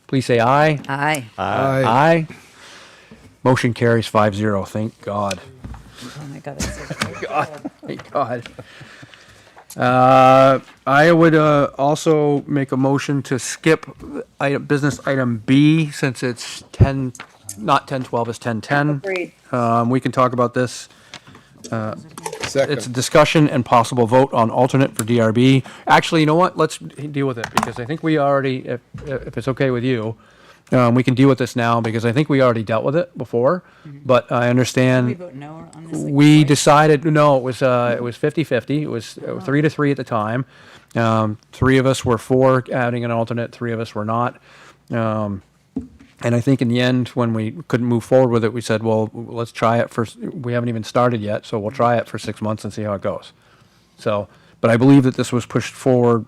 please say aye. Aye. Aye. Motion carries 5-0. Thank God. Oh my God, that's so great. God. Thank God. I would also make a motion to skip business item B since it's 10, not 1012, it's 1010. Agreed. We can talk about this. It's a Second. discussion and possible vote on alternate for DRB. Actually, you know what? Let's deal with it because I think we already, if it's okay with you, we can deal with this now because I think we already dealt with it before. But I Did we understand vote no on this? like, we twice? decided, no, it was 50-50. It was 3-3 at the time. 3 of us were for adding an alternate, 3 of us were not. And I think in the end, when we couldn't move forward with it, we said, well, let's try it for, we haven't even started yet, so we'll try it for 6 months and see how it goes. So, but I believe that this was pushed forward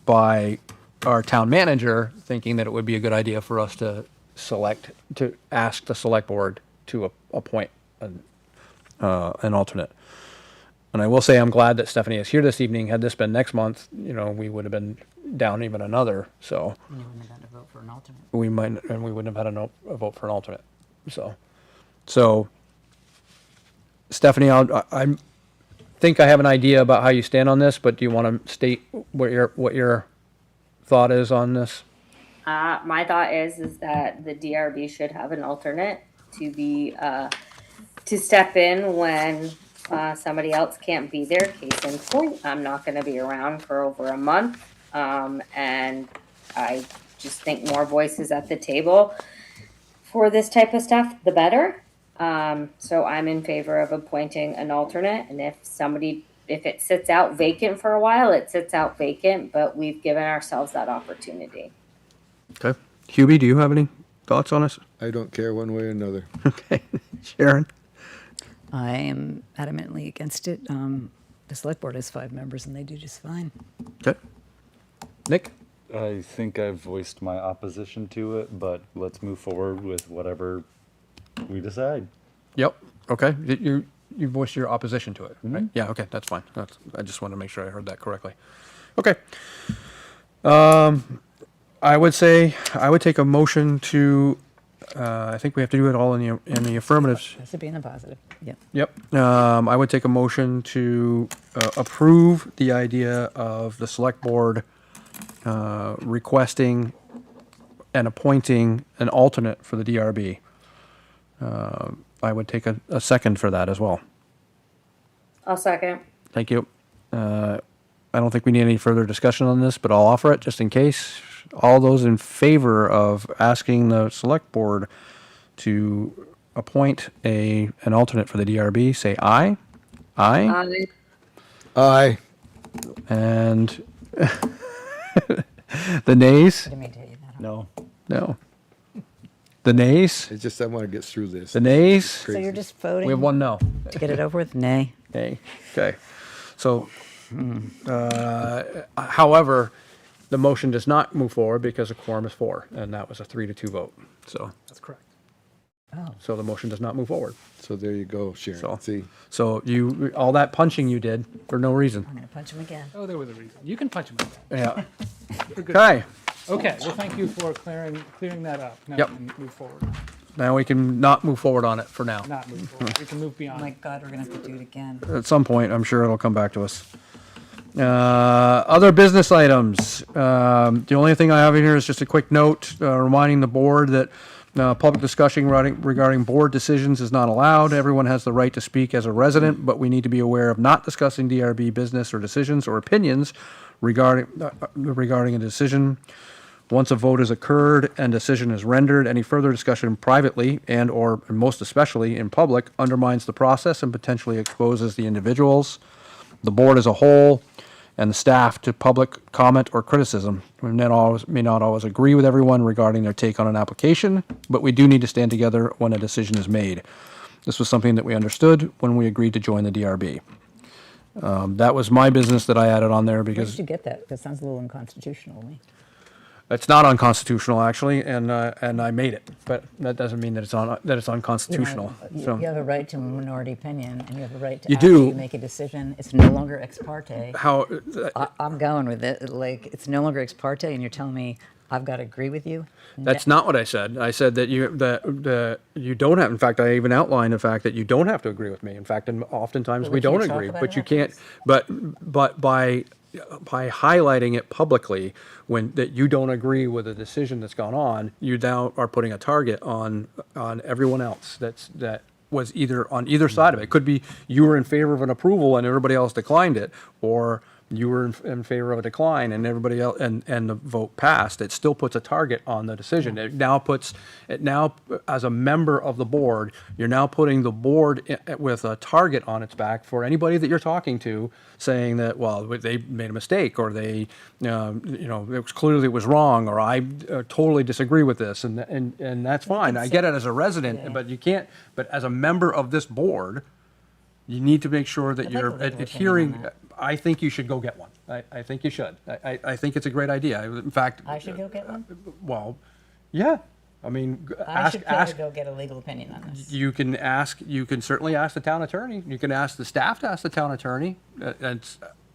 by our town manager, thinking that it would be a good idea for us to ask the select board to appoint an alternate. And I will say, I'm glad that Stephanie is here this evening. Had this been next month, we would have been down even another, so. You wouldn't have had to vote for an alternate. We might, and we wouldn't have had a vote for an alternate. So Stephanie, I think I have an idea about how you stand on this, but do you want to state what your thought is on this? My thought is that the DRB should have an alternate to be, to step in when somebody else can't be there. Case in point, I'm not gonna be around for over a month. And I just think more voices at the table for this type of stuff, the better. So I'm in favor of appointing an alternate, and if it sits out vacant for a while, it sits out vacant, but we've given ourselves that opportunity. Okay. Hubie, do you have any thoughts on this? I don't care one way or another. Okay. Sharon? I am adamantly against it. The select board has 5 members and they do just fine. Okay. Nick? I think I've voiced my opposition to it, but let's move forward with whatever we decide. Yep. Okay. You voiced your opposition to it, right? Yeah. Okay. That's fine. I just want to make sure I heard that correctly. Okay. I would take a motion to. I think we have to do it all in the affirmatives. Has to be in the positive. Yep. Yep. I would take a motion to approve the idea of the select board requesting and appointing an alternate for the DRB. I would take a second for that as well. I'll second. Thank you. I don't think we need any further discussion on this, but I'll offer it just in case. All those in favor of asking the select board to appoint an alternate for the DRB, say aye. Aye. Aye. And the nays? Didn't mean to hit you that hard. No. No. The nays? It's just I want to get through this. The nays? So you're just voting We have one no. to get it over with? Nay. Nay. Okay. So, however, the motion does not move forward because a quorum is 4, and that was a 3-2 vote. So, That's correct. Oh. so the motion does not move forward. So there you go, Sharon. So- See, So all that punching you did for no reason. I'm going to punch him again. Oh, there was a reason. You can punch him again. Yeah. We're good. Okay. Okay, well, thank you for clearing that up. Now Yep. we can move forward. Now we can not move forward on it for now. Not move forward. We can move Oh beyond. my God, we're going to have to do it again. At some point, I'm sure it'll come back to us. Other business items. The only thing I have in here is just a quick note reminding the board that public discussion regarding board decisions is not allowed. Everyone has the right to speak as a resident, but we need to be aware of not discussing DRB business or decisions or opinions regarding a decision. Once a vote has occurred and decision is rendered, any further discussion privately and/or most especially in public undermines the process and potentially exposes the individuals, the board as a whole, and the staff to public comment or criticism. We may not always agree with everyone regarding their take on an application, but we do need to stand together when a decision is made. This was something that we understood when we agreed to join the DRB. That was my business that I added on there Where because did you get that? That sounds a little unconstitutional to me. it's not unconstitutional actually, and I made it, but that doesn't mean that it's unconstitutional. You So have a right to a minority opinion, and you have a right to You actually do. make a decision. It's no longer ex parte. how I'm going with it. Like, it's no longer ex parte, and you're telling me I've got to agree with you? That's not what I said. I said that you don't have. In fact, I even outlined the fact that you don't have to agree with me. In fact, and oftentimes But we we can't don't talk agree. about But it you can't. But by highlighting it publicly that you don't agree with a decision that's gone on, you now are putting a target on everyone else that was either on either side of it. It could be you were in favor of an approval and everybody else declined it, or you were in favor of a decline and everybody else and the vote passed. It still puts a target on the decision. It now as a member of the board, you're now putting the board with a target on its back for anybody that you're talking to, saying that, well, they made a mistake, or they it was wrong, or I totally disagree with this, and that's fine. I get it as a resident, but you can't. But as a member of this board, you need to make sure that I'd like you're a legal opinion adhering. on that. I think you should go get one. I think you should. I think it's a great idea. In fact, I should go get one? well, yeah. I mean, I should probably ask. go get a legal opinion on this. You can ask. You can certainly ask the town attorney. You can ask the staff to ask the town attorney.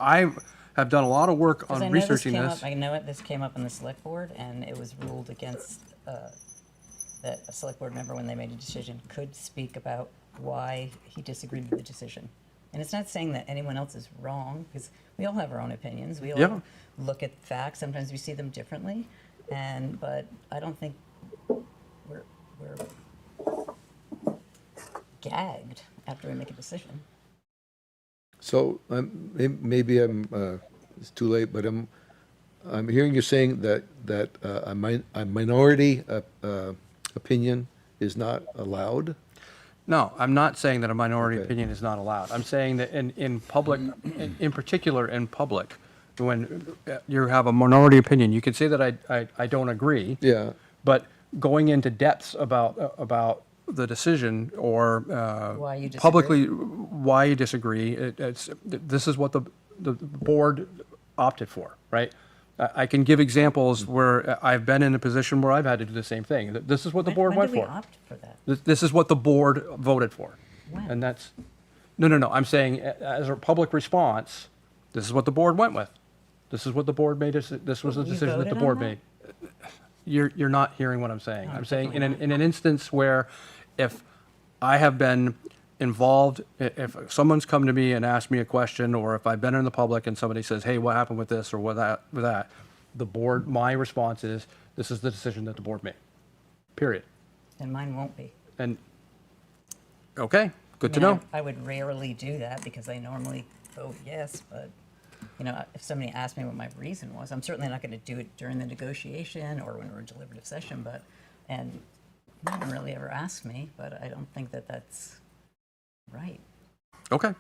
I have done a lot of work 'Cause on I know this researching came this. up, I know this came up in the select board, and it was ruled against that a select board member, when they made a decision, could speak about why he disagreed with the decision. And it's not saying that anyone else is wrong, because we all have our own opinions. We all Yeah. look at facts. Sometimes we see them differently. But I don't think we're gagged after we make a decision. So maybe it's too late, but I'm hearing you saying that a minority opinion is not allowed. No, I'm not saying that a minority Okay. opinion is not allowed. I'm saying that in public, in particular in public, when you have a minority opinion, you could say that I don't agree. Yeah. But going into depths about the decision or Why you disagree. publicly why you disagree, this is what the board opted for, right? I can give examples where I've been in a position where I've had to do the same thing. This is what the board When went did we for. opt for that? This is what the board voted for. When? And that's, no, I'm saying as a public response, this is what the board went with. This is what the board made, this was the You decision that the voted board on made. You're not hearing what I'm saying. No, I'm saying definitely in an instance where if I have been involved, if someone's come to me and asked me a question, or if I've been in the public and somebody says, hey, what happened with this or with that, the board, my response is, this is the decision that the board made, period. And mine won't be. And, okay, good to I mean, know. I would rarely do that because I normally vote yes, but, if somebody asked me what my reason was, I'm certainly not going to do it during the negotiation or when we're in deliberative session, and no one really ever asked me, but I don't think that that's right. Okay,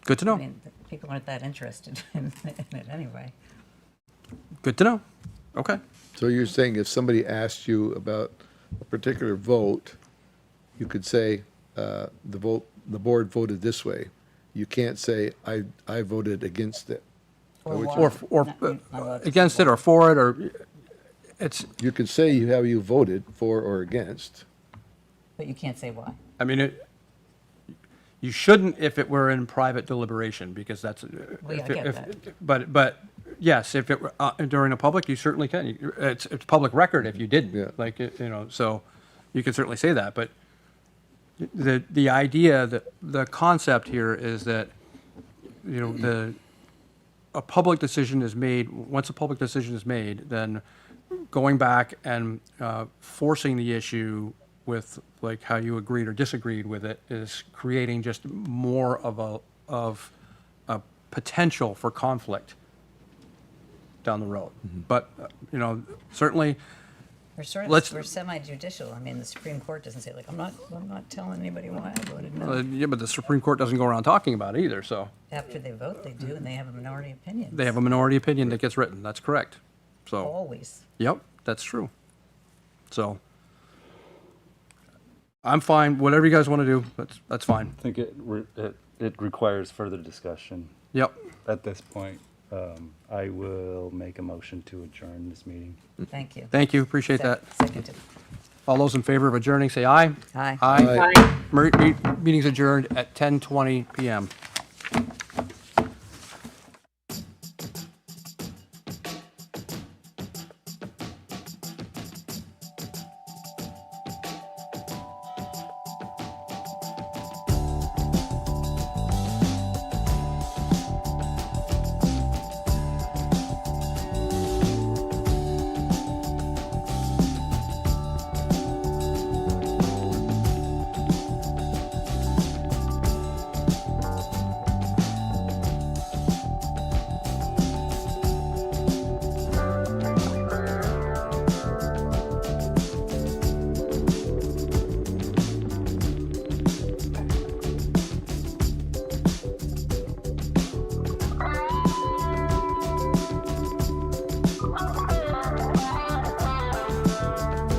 good to I know, mean, people aren't that interested in it anyway. good to know. Okay, So you're saying if somebody asked you about a particular vote, you could say, the board voted this way. You can't say, I voted against it. Or which- why. or Not allowed to say against it why. or for it, or it's, You could say how you voted for or against. But you can't say why. I mean, you shouldn't if it were in private deliberation, because that's. Well, yeah, I get that. But yes, if it were during a public, you certainly can. It's public record if you didn't. Yeah. Like, so you can certainly say that, but the idea, the concept here is that, a public decision is made, once a public decision is made, then going back and forcing the issue with like how you agreed or disagreed with it is creating just more of a potential for conflict down the road. But, certainly, We're Let's- semi-judicial. I mean, the Supreme Court doesn't say, like, I'm not telling anybody why I voted no. yeah, but the Supreme Court doesn't go around talking about it either, so After they vote, they do, and they have a minority opinion. they have a minority opinion that gets written, that's correct. So, Always. yep, that's true. So, I'm fine, whatever you guys want to do, that's fine. I think it requires further discussion. Yep, At this point, I will make a motion to adjourn this meeting. Thank you. thank you, appreciate that. Seconded. All those in favor of adjourning, say aye. Aye. Aye. Aye. Meeting's adjourned at 10:20 PM.